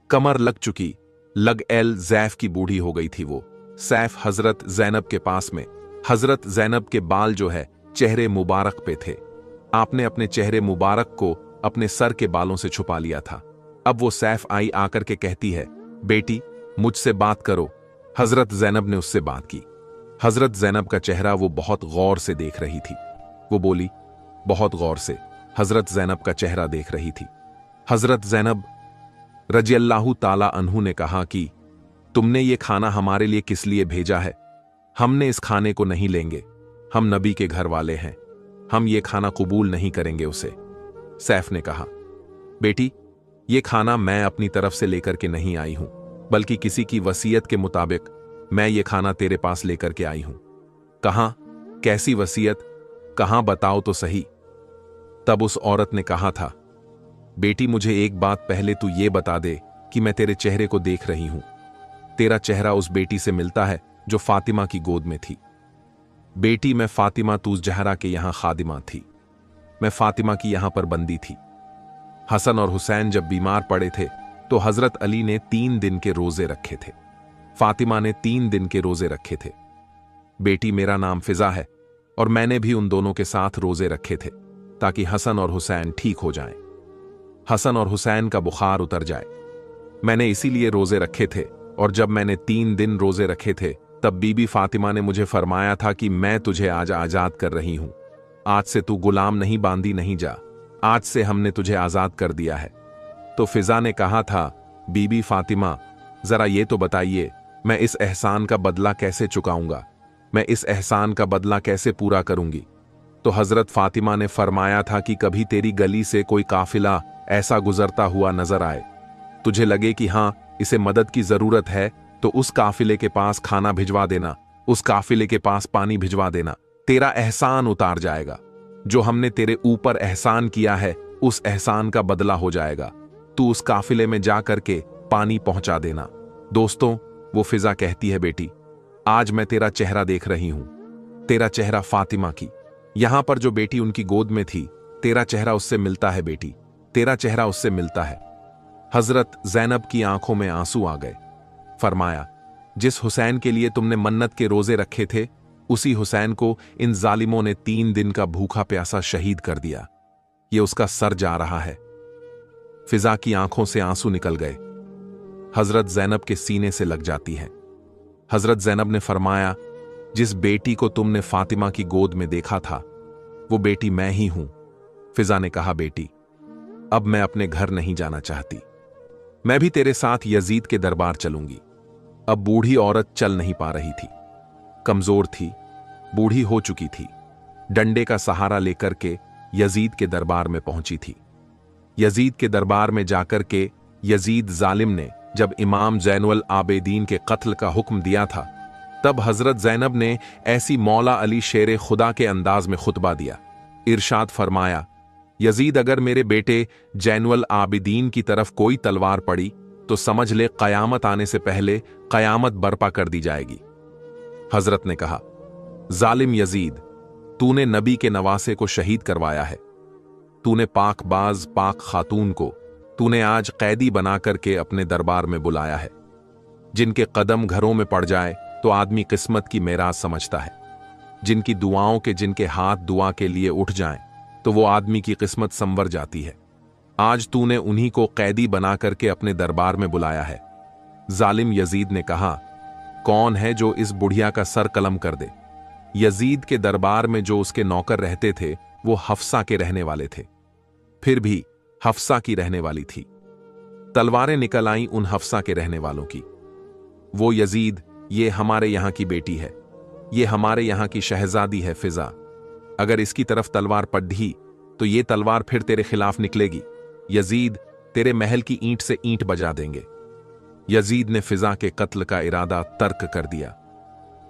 कमर लग चुकी, लग एल जैफ की बूढ़ी हो गई थी वो। सैफ हजरत जैनब के पास में। हजरत जैनब के बाल जो है चेहरे मुबारक पे थे। आपने अपने चेहरे मुबारक को अपने सर के बालों से छुपा लिया था। अब वो सैफ आई आकर के कहती है, बेटी मुझसे बात करो। हजरत जैनब ने उससे बात की। हजरत जैनब का चेहरा वो बहुत गौर से देख रही थी। वो बोली, बहुत गौर से हजरत जैनब का चेहरा देख रही थी। हजरत जैनब रज़ियल्लाहु ताला अन्हु ने कहा कि तुमने ये खाना हमारे लिए किस लिए भेजा है? हमने इस खाने को नहीं लेंगे, हम नबी के घर वाले हैं, हम ये खाना कबूल नहीं करेंगे उसे। सैफ ने कहा, बेटी ये खाना मैं अपनी तरफ से लेकर के नहीं आई हूं, बल्कि किसी की वसीयत के मुताबिक मैं ये खाना तेरे पास लेकर के आई हूं। कहां? कैसी वसीयत? कहां बताओ तो सही। तब उस औरत ने कहा था, बेटी मुझे एक बात पहले तू ये बता दे कि मैं तेरे चेहरे को देख रही हूं। तेरा चेहरा उस बेटी से मिलता है जो फातिमा की गोद में थी। बेटी मैं फातिमा तूज जहरा के यहां खादिमा थी। मैं फातिमा की यहां पर बंदी थी। हसन और हुसैन जब बीमार पड़े थे तो हजरत अली ने 3 दिन के रोजे रखे थे, फातिमा ने 3 दिन के रोजे रखे थे। बेटी मेरा नाम फिजा है और मैंने भी उन दोनों के साथ रोजे रखे थे ताकि हसन और हुसैन ठीक हो जाएं, हसन और हुसैन का बुखार उतर जाए। मैंने इसीलिए रोजे रखे थे और जब मैंने 3 दिन रोजे रखे थे तब बीबी फातिमा ने मुझे फरमाया था कि मैं तुझे आज आजाद कर रही हूं। आज से तू गुलाम नहीं बांधी नहीं जा, आज से हमने तुझे आजाद कर दिया है। तो फिजा ने कहा था, बीबी फातिमा जरा ये तो बताइए मैं इस एहसान का बदला कैसे चुकाऊंगा, मैं इस एहसान का बदला कैसे पूरा करूंगी? तो हजरत फातिमा ने फरमाया था कि कभी तेरी गली से कोई काफिला ऐसा गुजरता हुआ नजर आए, तुझे लगे कि हां इसे मदद की जरूरत है, तो उस काफिले के पास खाना भिजवा देना, उस काफिले के पास पानी भिजवा देना, तेरा एहसान उतार जाएगा। जो हमने तेरे ऊपर एहसान किया है उस एहसान का बदला हो जाएगा। तू उस काफिले में जा करके पानी पहुंचा देना। दोस्तों, वो फिजा कहती है, बेटी आज मैं तेरा चेहरा देख रही हूं, तेरा चेहरा फातिमा की। यहां पर जो बेटी उनकी गोद में थी, तेरा चेहरा उससे मिलता है बेटी, तेरा चेहरा उससे मिलता है। हजरत जैनब की आंखों में आंसू आ गए। फरमाया, जिस हुसैन के लिए तुमने मन्नत के रोजे रखे थे उसी हुसैन को इन जालिमों ने 3 दिन का भूखा प्यासा शहीद कर दिया। ये उसका सर जा रहा है। फिजा की आंखों से आंसू निकल गए, हजरत जैनब के सीने से लग जाती है। हजरत जैनब ने फरमाया, जिस बेटी को तुमने फातिमा की गोद में देखा था वो बेटी मैं ही हूं। फिजा ने कहा, बेटी अब मैं अपने घर नहीं जाना चाहती, मैं भी तेरे साथ यजीद के दरबार चलूंगी। अब बूढ़ी औरत चल नहीं पा रही थी, कमजोर थी, बूढ़ी हो चुकी थी। डंडे का सहारा लेकर के यजीद के दरबार में पहुंची थी। यजीद के दरबार में जाकर के यजीद जालिम ने जब इमाम ज़ैनुल आबिदीन के कत्ल का हुक्म दिया था, तब हजरत जैनब ने ऐसी मौला अली शेर खुदा के अंदाज में खुतबा दिया। इरशाद फरमाया, यजीद अगर मेरे बेटे ज़ैनुल आबिदीन की तरफ कोई तलवार पड़ी तो समझ ले कयामत आने से पहले कयामत बर्पा कर दी जाएगी। हजरत ने कहा, जालिम यजीद, तूने नबी के नवासे को शहीद करवाया है, तूने पाकबाज पाक खातून को तूने आज कैदी बना करके अपने दरबार में बुलाया है। जिनके कदम घरों में पड़ जाए तो आदमी किस्मत की मेराज समझता है, जिनकी दुआओं के जिनके हाथ दुआ के लिए उठ जाएं तो वो आदमी की किस्मत संवर जाती है। आज तूने उन्हीं को कैदी बना करके अपने दरबार में बुलाया है। जालिम यजीद ने कहा, कौन है जो इस बुढ़िया का सर कलम कर दे? यजीद के दरबार में जो उसके नौकर रहते थे वो हफ्सा के रहने वाले थे। फिर भी हफ्सा की रहने वाली थी। तलवारें निकल आईं उन हफ्सा के रहने वालों की। वो यजीद, ये हमारे यहां की बेटी है, ये हमारे यहां की शहजादी है फिजा, अगर इसकी तरफ तलवार पड़ी तो ये तलवार फिर तेरे खिलाफ निकलेगी। यजीद, तेरे महल की ईंट से ईंट बजा देंगे। यजीद ने फिजा के कत्ल का इरादा तर्क कर दिया।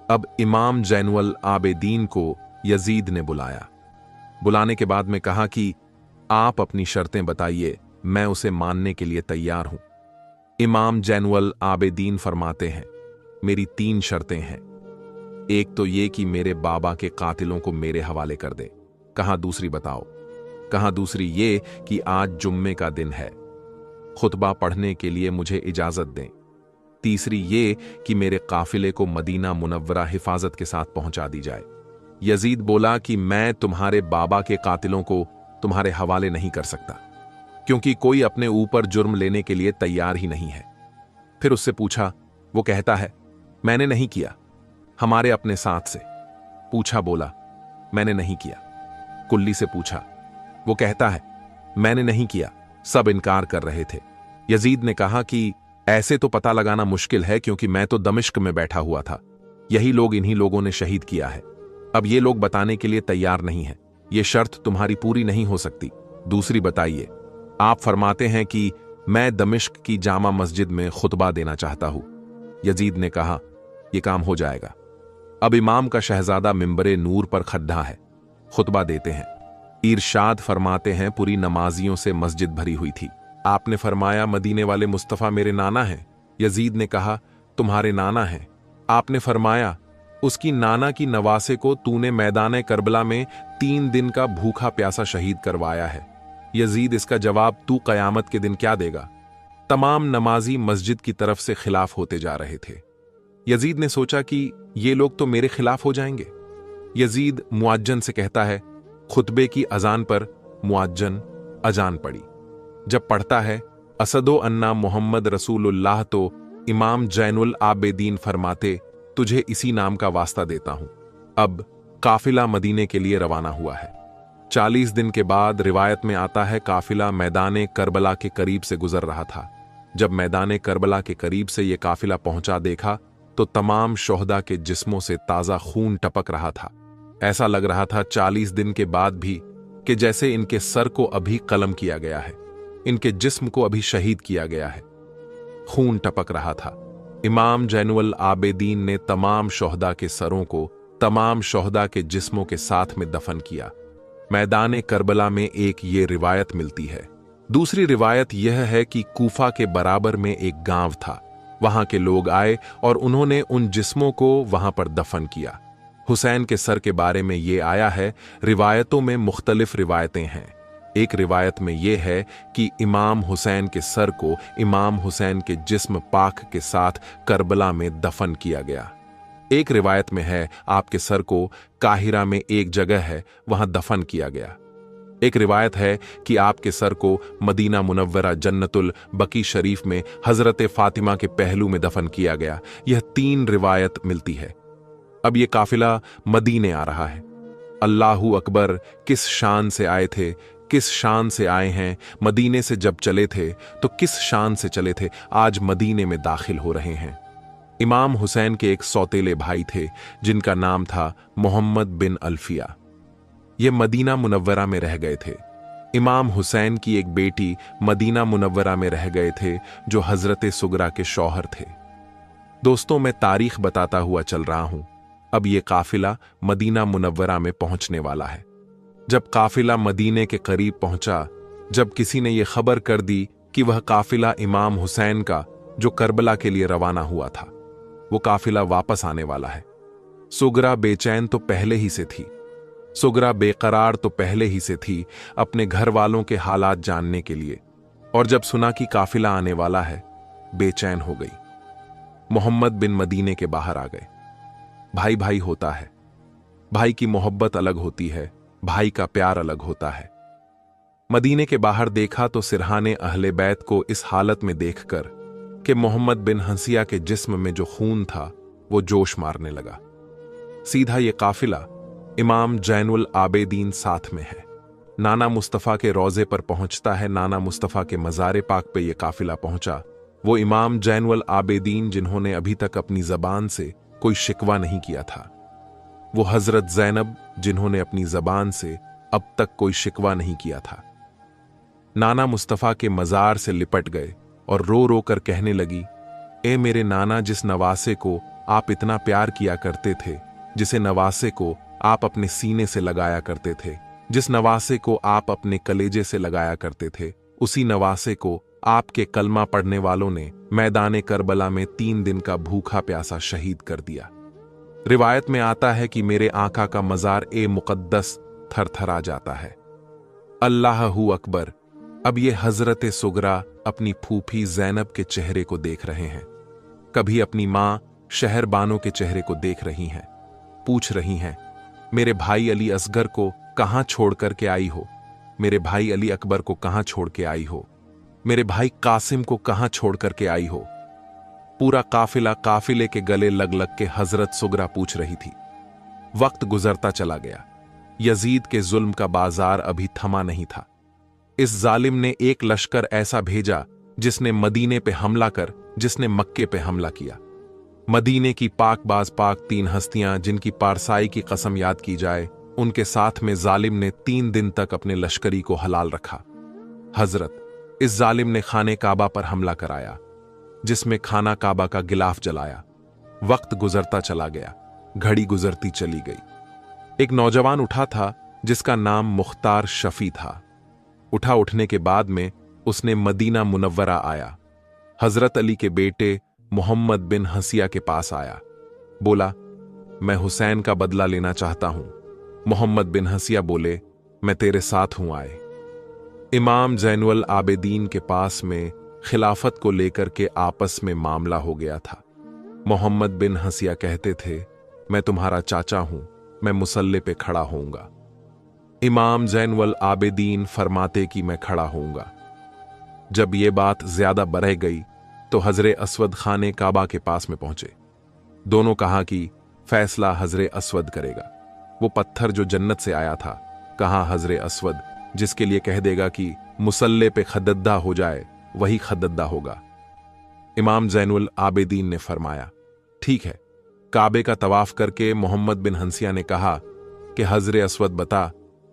अब इमाम ज़ैनुल आबिदीन को यजीद ने बुलाया। बुलाने के बाद में कहा कि आप अपनी शर्तें बताइए, मैं उसे मानने के लिए तैयार हूं। इमाम ज़ैनुल आबिदीन फरमाते हैं, मेरी 3 शर्तें हैं। एक तो ये कि मेरे बाबा के कातिलों को मेरे हवाले कर दे। कहा दूसरी बताओ। कहाँ दूसरी ये कि आज जुम्मे का दिन है, खुतबा पढ़ने के लिए मुझे इजाजत दें। तीसरी ये कि मेरे काफिले को मदीना मुनव्वरा हिफाजत के साथ पहुंचा दी जाए। यजीद बोला कि मैं तुम्हारे बाबा के कातिलों को तुम्हारे हवाले नहीं कर सकता, क्योंकि कोई अपने ऊपर जुर्म लेने के लिए तैयार ही नहीं है। फिर उससे पूछा, वो कहता है मैंने नहीं किया, हमारे अपने साथ से। पूछा, बोला मैंने नहीं किया। कुल्ली से पूछा, वो कहता है मैंने नहीं किया। सब इनकार कर रहे थे। यजीद ने कहा कि ऐसे तो पता लगाना मुश्किल है, क्योंकि मैं तो दमिश्क में बैठा हुआ था, यही लोग इन्हीं लोगों ने शहीद किया है। अब ये लोग बताने के लिए तैयार नहीं है, ये शर्त तुम्हारी पूरी नहीं हो सकती। दूसरी बताइए। आप फरमाते हैं कि मैं दमिश्क की जामा मस्जिद में खुतबा देना चाहता हूं। यजीद ने कहा, यह काम हो जाएगा। अब इमाम का शहजादा मिंबरे नूर पर खड्डा है, खुतबा देते हैं। इरशाद फरमाते हैं, पूरी नमाजियों से मस्जिद भरी हुई थी। आपने फरमाया, मदीने वाले मुस्तफ़ा मेरे नाना हैं। यजीद ने कहा, तुम्हारे नाना हैं। आपने फरमाया, उसकी नाना की नवासे को तूने मैदान करबला में 3 दिन का भूखा प्यासा शहीद करवाया है। यजीद, इसका जवाब तू कयामत के दिन क्या देगा? तमाम नमाजी मस्जिद की तरफ से खिलाफ होते जा रहे थे। यजीद ने सोचा कि ये लोग तो मेरे खिलाफ हो जाएंगे। यजीद मुअज्जन से कहता है, खुतबे की अजान पर मुअज्जन अजान पड़ी। जब पढ़ता है, असदो अन्ना मोहम्मद रसूलुल्लाह, तो इमाम जैनुल आबेदीन फरमाते, तुझे इसी नाम का वास्ता देता हूं। अब काफिला मदीने के लिए रवाना हुआ है। 40 दिन के बाद रिवायत में आता है, काफिला मैदान करबला के करीब से गुजर रहा था। जब मैदान करबला के करीब से यह काफिला पहुंचा, देखा तो तमाम शोहदा के जिस्मों से ताजा खून टपक रहा था। ऐसा लग रहा था 40 दिन के बाद भी कि जैसे इनके सर को अभी कलम किया गया है, इनके जिस्म को अभी शहीद किया गया है। खून टपक रहा था। इमाम जैनुल आबेदीन ने तमाम शोहदा के सरों को तमाम शोहदा के जिस्मों के साथ में दफन किया। मैदान करबला में एक ये रिवायत मिलती है। दूसरी रिवायत यह है कि कूफा के बराबर में एक गांव था, वहां के लोग आए और उन्होंने उन जिस्मों को वहां पर दफन किया। हुसैन के सर के बारे में यह आया है, रिवायतों में मुख्तलिफ रिवायतें हैं। एक रिवायत में यह है कि इमाम हुसैन के सर को इमाम हुसैन के जिस्म पाक के साथ करबला में दफन किया गया। एक रिवायत में है आपके सर को काहिरा में एक जगह है, वहां दफन किया गया। एक रिवायत है कि आपके सर को मदीना मुनव्वरा जन्नतुल बकी शरीफ में हजरत फातिमा के पहलू में दफन किया गया। यह 3 रिवायत मिलती है। अब यह काफिला मदीने आ रहा है। अल्लाहू अकबर, किस शान से आए थे, किस शान से आए हैं। मदीने से जब चले थे तो किस शान से चले थे, आज मदीने में दाखिल हो रहे हैं। इमाम हुसैन के एक सौतेले भाई थे जिनका नाम था मोहम्मद बिन अल्फिया। ये मदीना मुनव्वरा में रह गए थे। इमाम हुसैन की एक बेटी मदीना मुनव्वरा में रह गए थे, जो हजरत सुगरा के शौहर थे। दोस्तों, मैं तारीख बताता हुआ चल रहा हूं। अब यह काफिला मदीना मुनव्वरा में पहुंचने वाला है। जब काफिला मदीने के करीब पहुंचा, जब किसी ने यह खबर कर दी कि वह काफिला इमाम हुसैन का जो करबला के लिए रवाना हुआ था, वो काफिला वापस आने वाला है। सुगरा बेचैन तो पहले ही से थी, सुगरा बेकरार तो पहले ही से थी अपने घर वालों के हालात जानने के लिए, और जब सुना कि काफिला आने वाला है, बेचैन हो गई। मोहम्मद बिन मदीने के बाहर आ गए। भाई भाई होता है, भाई की मोहब्बत अलग होती है, भाई का प्यार अलग होता है। मदीने के बाहर देखा तो सिरहाने अहले बैत को इस हालत में देखकर कि मोहम्मद बिन हंसिया के जिस्म में जो खून था वो जोश मारने लगा। सीधा ये काफिला इमाम जैनुल आबेदीन साथ में है। नाना मुस्तफ़ा के रोजे पर पहुंचता है। नाना मुस्तफ़ा के मज़ारे पाक पे ये काफिला पहुंचा। वो इमाम जैनुल आबेदीन जिन्होंने अभी तक अपनी जबान से कोई शिकवा नहीं किया था, वो हजरत ज़ैनब जिन्होंने अपनी जबान से अब तक कोई शिकवा नहीं किया था, नाना मुस्तफ़ा के मज़ार से लिपट गए और रो रो कर कहने लगी, ए मेरे नाना, जिस नवासे को आप इतना प्यार किया करते थे, जिसे नवासे को आप अपने सीने से लगाया करते थे, जिस नवासे को आप अपने कलेजे से लगाया करते थे, उसी नवासे को आपके कलमा पढ़ने वालों ने मैदान करबला में 3 दिन का भूखा प्यासा शहीद कर दिया। रिवायत में आता है कि मेरे आका का मज़ार ए मुकद्दस थरथरा जाता है। अल्लाहू अकबर। अब ये हजरत सुगरा अपनी फूफी जैनब के चेहरे को देख रहे हैं, कभी अपनी मां शहरबानो के चेहरे को देख रही हैं। पूछ रही हैं, मेरे भाई अली असगर को कहां छोड़ करके आई हो? मेरे भाई अली अकबर को कहां छोड़ के आई हो? मेरे भाई कासिम को कहां छोड़ करके आई हो? पूरा काफिला काफिले के गले लग लग के हजरत सुगरा पूछ रही थी। वक्त गुजरता चला गया। यजीद के जुल्म का बाजार अभी थमा नहीं था। इस जालिम ने एक लश्कर ऐसा भेजा जिसने मदीने पे हमला कर, जिसने मक्के पे हमला किया। मदीने की पाकबाज पाक 3 हस्तियां जिनकी पारसाई की कसम याद की जाए, उनके साथ में जालिम ने 3 दिन तक अपने लश्करी को हलाल रखा। हजरत इस जालिम ने खाने काबा पर हमला कराया, जिसमें खाना काबा का गिलाफ जलाया। वक्त गुजरता चला गया, घड़ी गुजरती चली गई। एक नौजवान उठा था जिसका नाम मुख्तार शफी था। उठने के बाद में उसने मदीना मुनव्वरा आया। हजरत अली के बेटे मोहम्मद बिन हसिया के पास आया। बोला, मैं हुसैन का बदला लेना चाहता हूं। मोहम्मद बिन हसिया बोले, मैं तेरे साथ हूं आए। इमाम जैनुल आबिदीन के पास में खिलाफत को लेकर के आपस में मामला हो गया था। मोहम्मद बिन हसिया कहते थे, मैं तुम्हारा चाचा हूं, मैं मुसल्ले पे खड़ा होऊंगा। इमाम जैनुल आबिदीन फरमाते कि मैं खड़ा होऊंगा। जब ये बात ज्यादा बढ़ गई तो हजरे असवद खाने काबा के पास में पहुंचे। दोनों कहा कि फैसला हजरे असवद करेगा। वो पत्थर जो जन्नत से आया था, कहा हजरे असवद जिसके लिए कह देगा कि मुसल्ले पे खदद्दा हो जाए, वही खदद्दा होगा। इमाम जैनुल आबिदीन ने फरमाया, ठीक है। काबे का तवाफ करके मोहम्मद बिन हंसिया ने कहा कि हजरे असवद बता,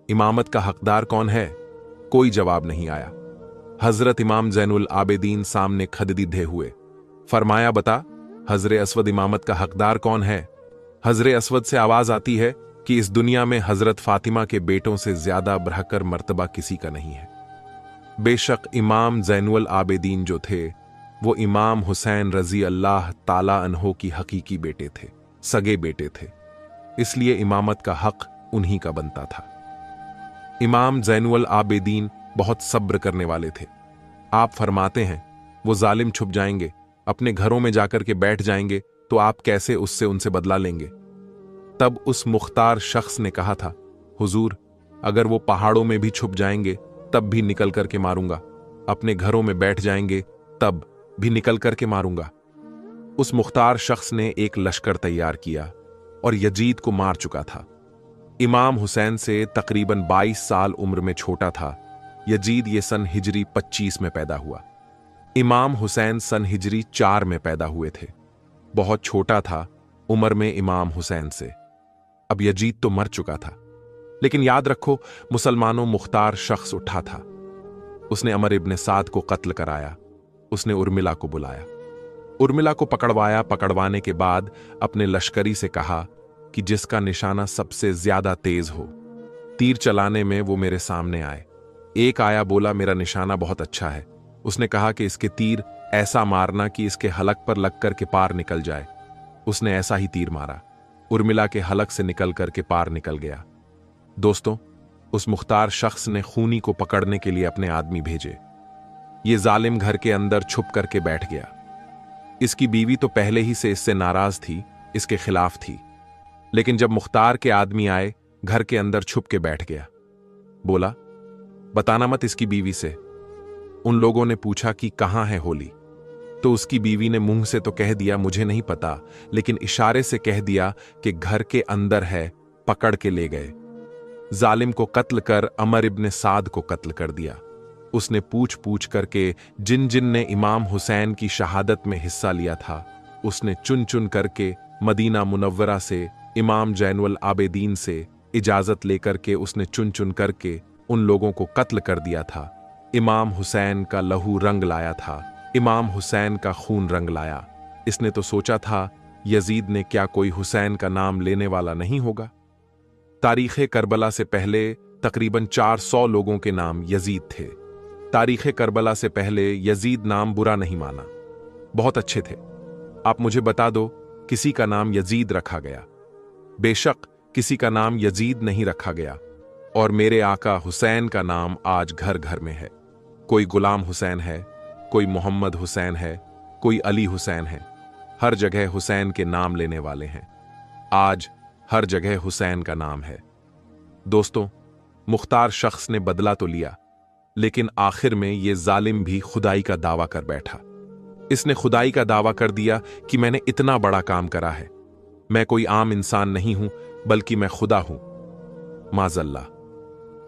इमामत का हकदार कौन है? कोई जवाब नहीं आया। हजरत इमाम जैनुल आबिदीन सामने खददीदे हुए। फरमाया, बता हजरे असवद इमामत का हकदार कौन है? हजरे असवद से आवाज आती है कि इस दुनिया में हजरत फातिमा के बेटों से ज्यादा बढ़कर मर्तबा किसी का नहीं है। बेशक इमाम जैनुल आबिदीन जो थे वो इमाम हुसैन रजी अल्लाह ताला अन्हो की हकीकी बेटे थे, सगे बेटे थे, इसलिए इमामत का हक उन्हीं का बनता था। इमाम जैनुल आबिदीन बहुत सब्र करने वाले थे। आप फरमाते हैं, वो जालिम छुप जाएंगे, अपने घरों में जाकर के बैठ जाएंगे, तो आप कैसे उनसे बदला लेंगे? तब उस मुख्तार शख्स ने कहा था, हुजूर, अगर वो पहाड़ों में भी छुप जाएंगे तब भी निकल करके मारूंगा, अपने घरों में बैठ जाएंगे तब भी निकल करके मारूंगा। उस मुख्तार शख्स ने एक लश्कर तैयार किया और यजीद को मार चुका था। इमाम हुसैन से तकरीबन 22 साल उम्र में छोटा था। यजीद ये सन हिजरी 25 में पैदा हुआ। इमाम हुसैन सन हिजरी 4 में पैदा हुए थे। बहुत छोटा था उम्र में इमाम हुसैन से। अब यजीद तो मर चुका था, लेकिन याद रखो, मुसलमानों मुख्तार शख्स उठा था। उसने अमर इब्न साद को कत्ल कराया। उसने उर्मिला को बुलाया, उर्मिला को पकड़वाया। पकड़वाने के बाद अपने लश्करी से कहा कि जिसका निशाना सबसे ज्यादा तेज हो, तीर चलाने में वो मेरे सामने आए। एक आया, बोला मेरा निशाना बहुत अच्छा है। उसने कहा कि इसके तीर ऐसा मारना कि इसके हलक पर लग कर के पार निकल जाए। उसने ऐसा ही तीर मारा, उर्मिला के हलक से निकल कर के पार निकल गया। दोस्तों, उस मुख्तार शख्स ने खूनी को पकड़ने के लिए अपने आदमी भेजे। ये जालिम घर के अंदर छुप करके बैठ गया। इसकी बीवी तो पहले ही से इससे नाराज थी, इसके खिलाफ थी, लेकिन जब मुख्तार के आदमी आए, घर के अंदर छुप के बैठ गया। बोला, बताना मत इसकी बीवी से। उन लोगों ने पूछा कि कहां है होली, तो उसकी बीवी ने मुंह से तो कह दिया मुझे नहीं पता, लेकिन इशारे से कह दिया कि घर के अंदर है, पकड़ के ले गए। जालिम को कत्ल कर अमर इब्न साद को कत्ल कर दिया। उसने पूछ पूछ करके जिन जिन ने इमाम हुसैन की शहादत में हिस्सा लिया था, उसने चुन चुन करके मदीना मुनव्वरा से इमाम जैनुल आबिदीन से इजाजत लेकर के उसने चुन चुन करके उन लोगों को कत्ल कर दिया था। इमाम हुसैन का लहू रंग लाया था, इमाम हुसैन का खून रंग लाया। इसने तो सोचा था यजीद ने क्या कोई हुसैन का नाम लेने वाला नहीं होगा। तारीख़े करबला से पहले तकरीबन 400 लोगों के नाम यजीद थे। तारीख़े करबला से पहले यजीद नाम बुरा नहीं माना, बहुत अच्छे थे। आप मुझे बता दो किसी का नाम यजीद रखा गया? बेशक किसी का नाम यजीद नहीं रखा गया। और मेरे आका हुसैन का नाम आज घर घर में है। कोई गुलाम हुसैन है, कोई मोहम्मद हुसैन है, कोई अली हुसैन है। हर जगह हुसैन के नाम लेने वाले हैं। आज हर जगह हुसैन का नाम है। दोस्तों, मुख्तार शख्स ने बदला तो लिया, लेकिन आखिर में यह जालिम भी खुदाई का दावा कर बैठा। इसने खुदाई का दावा कर दिया कि मैंने इतना बड़ा काम करा है। मैं कोई आम इंसान नहीं हूं, बल्कि मैं खुदा हूं। माजल्ला।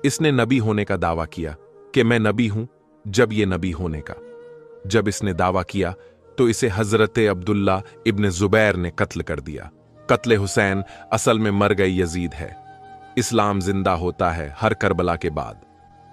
इसने नबी होने का दावा किया कि मैं नबी हूं, जब ये नबी होने का। जब इसने दावा किया तो इसे हजरत अब्दुल्ला इब्न जुबैर ने कत्ल कर दिया। कत्ले हुसैन असल में मर गई यजीद है। इस्लाम जिंदा होता है हर करबला के बाद।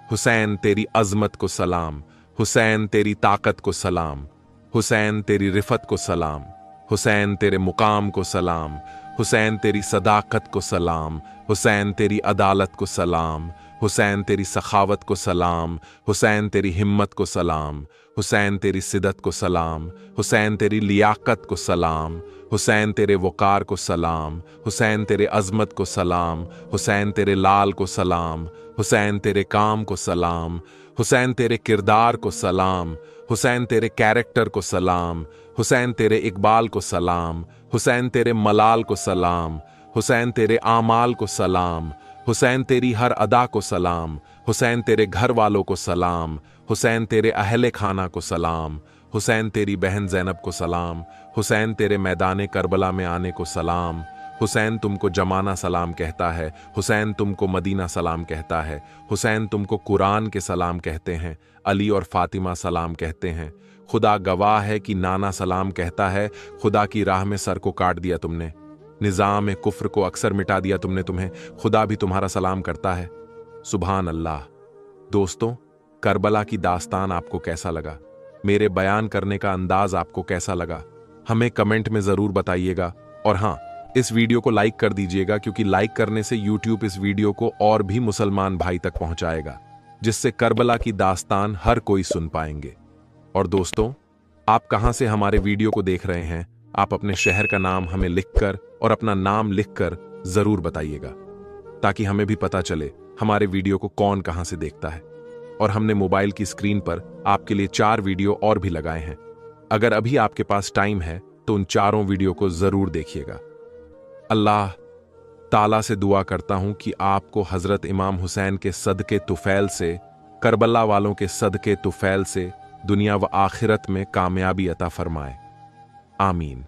हुसैन तेरी अजमत को सलाम, हुसैन तेरी ताकत को सलाम, हुसैन तेरी रिफत को सलाम, हुसैन तेरे मुकाम को सलाम, हुसैन तेरी सदाकत को सलाम, हुसैन तेरी अदालत को सलाम, हुसैन तेरी सखावत को सलाम, हुसैन तेरी हिम्मत को सलाम, हुसैन तेरी सिदत को सलाम, हुसैन तेरी लियाकत को सलाम, हुसैन तेरे वकार को सलाम, हुसैन तेरे अजमत को सलाम, हुसैन तेरे लाल को सलाम, हुसैन तेरे काम को सलाम, हुसैन तेरे किरदार को सलाम, हुसैन तेरे कैरेक्टर को सलाम, हुसैन तेरे इकबाल को सलाम, हुसैन तेरे मलाल को सलाम, हुसैन तेरे आमाल को सलाम, हुसैन तेरी हर अदा को सलाम, हुसैन तेरे घर वालों को सलाम, हुसैन तेरे अहले खाना को सलाम, हुसैन तेरी बहन ज़ैनब को सलाम, हुसैन तेरे मैदान करबला में आने को सलाम, हुसैन तुमको जमाना सलाम कहता है, हुसैन तुमको मदीना सलाम कहता है, हुसैन तुमको कुरान के सलाम कहते हैं, अली और फातिमा सलाम कहते हैं। खुदा गवाह है कि नाना सलाम कहता है। खुदा की राह में सर को काट दिया तुमने, निज़ाम कुफ्र को अक्सर मिटा दिया तुमने, तुम्हें खुदा भी तुम्हारा सलाम करता है। सुभान अल्लाह। दोस्तों, करबला की दास्तान आपको कैसा लगा? मेरे बयान करने का अंदाज आपको कैसा लगा? हमें कमेंट में ज़रूर बताइएगा। और हाँ, इस वीडियो को लाइक कर दीजिएगा, क्योंकि लाइक करने से यूट्यूब इस वीडियो को और भी मुसलमान भाई तक पहुंचाएगा, जिससे करबला की दास्तान हर कोई सुन पाएंगे। और दोस्तों, आप कहां से हमारे वीडियो को देख रहे हैं? आप अपने शहर का नाम हमें लिखकर और अपना नाम लिखकर जरूर बताइएगा, ताकि हमें भी पता चले हमारे वीडियो को कौन कहां से देखता है। और हमने मोबाइल की स्क्रीन पर आपके लिए 4 वीडियो और भी लगाए हैं। अगर अभी आपके पास टाइम है तो उन चारों वीडियो को जरूर देखिएगा। अल्लाह ताला से दुआ करता हूं कि आपको हजरत इमाम हुसैन के सदके तुफैल से, करबला वालों के सदके तुफैल से दुनिया व आखिरत में कामयाबी अता फरमाए। आमीन।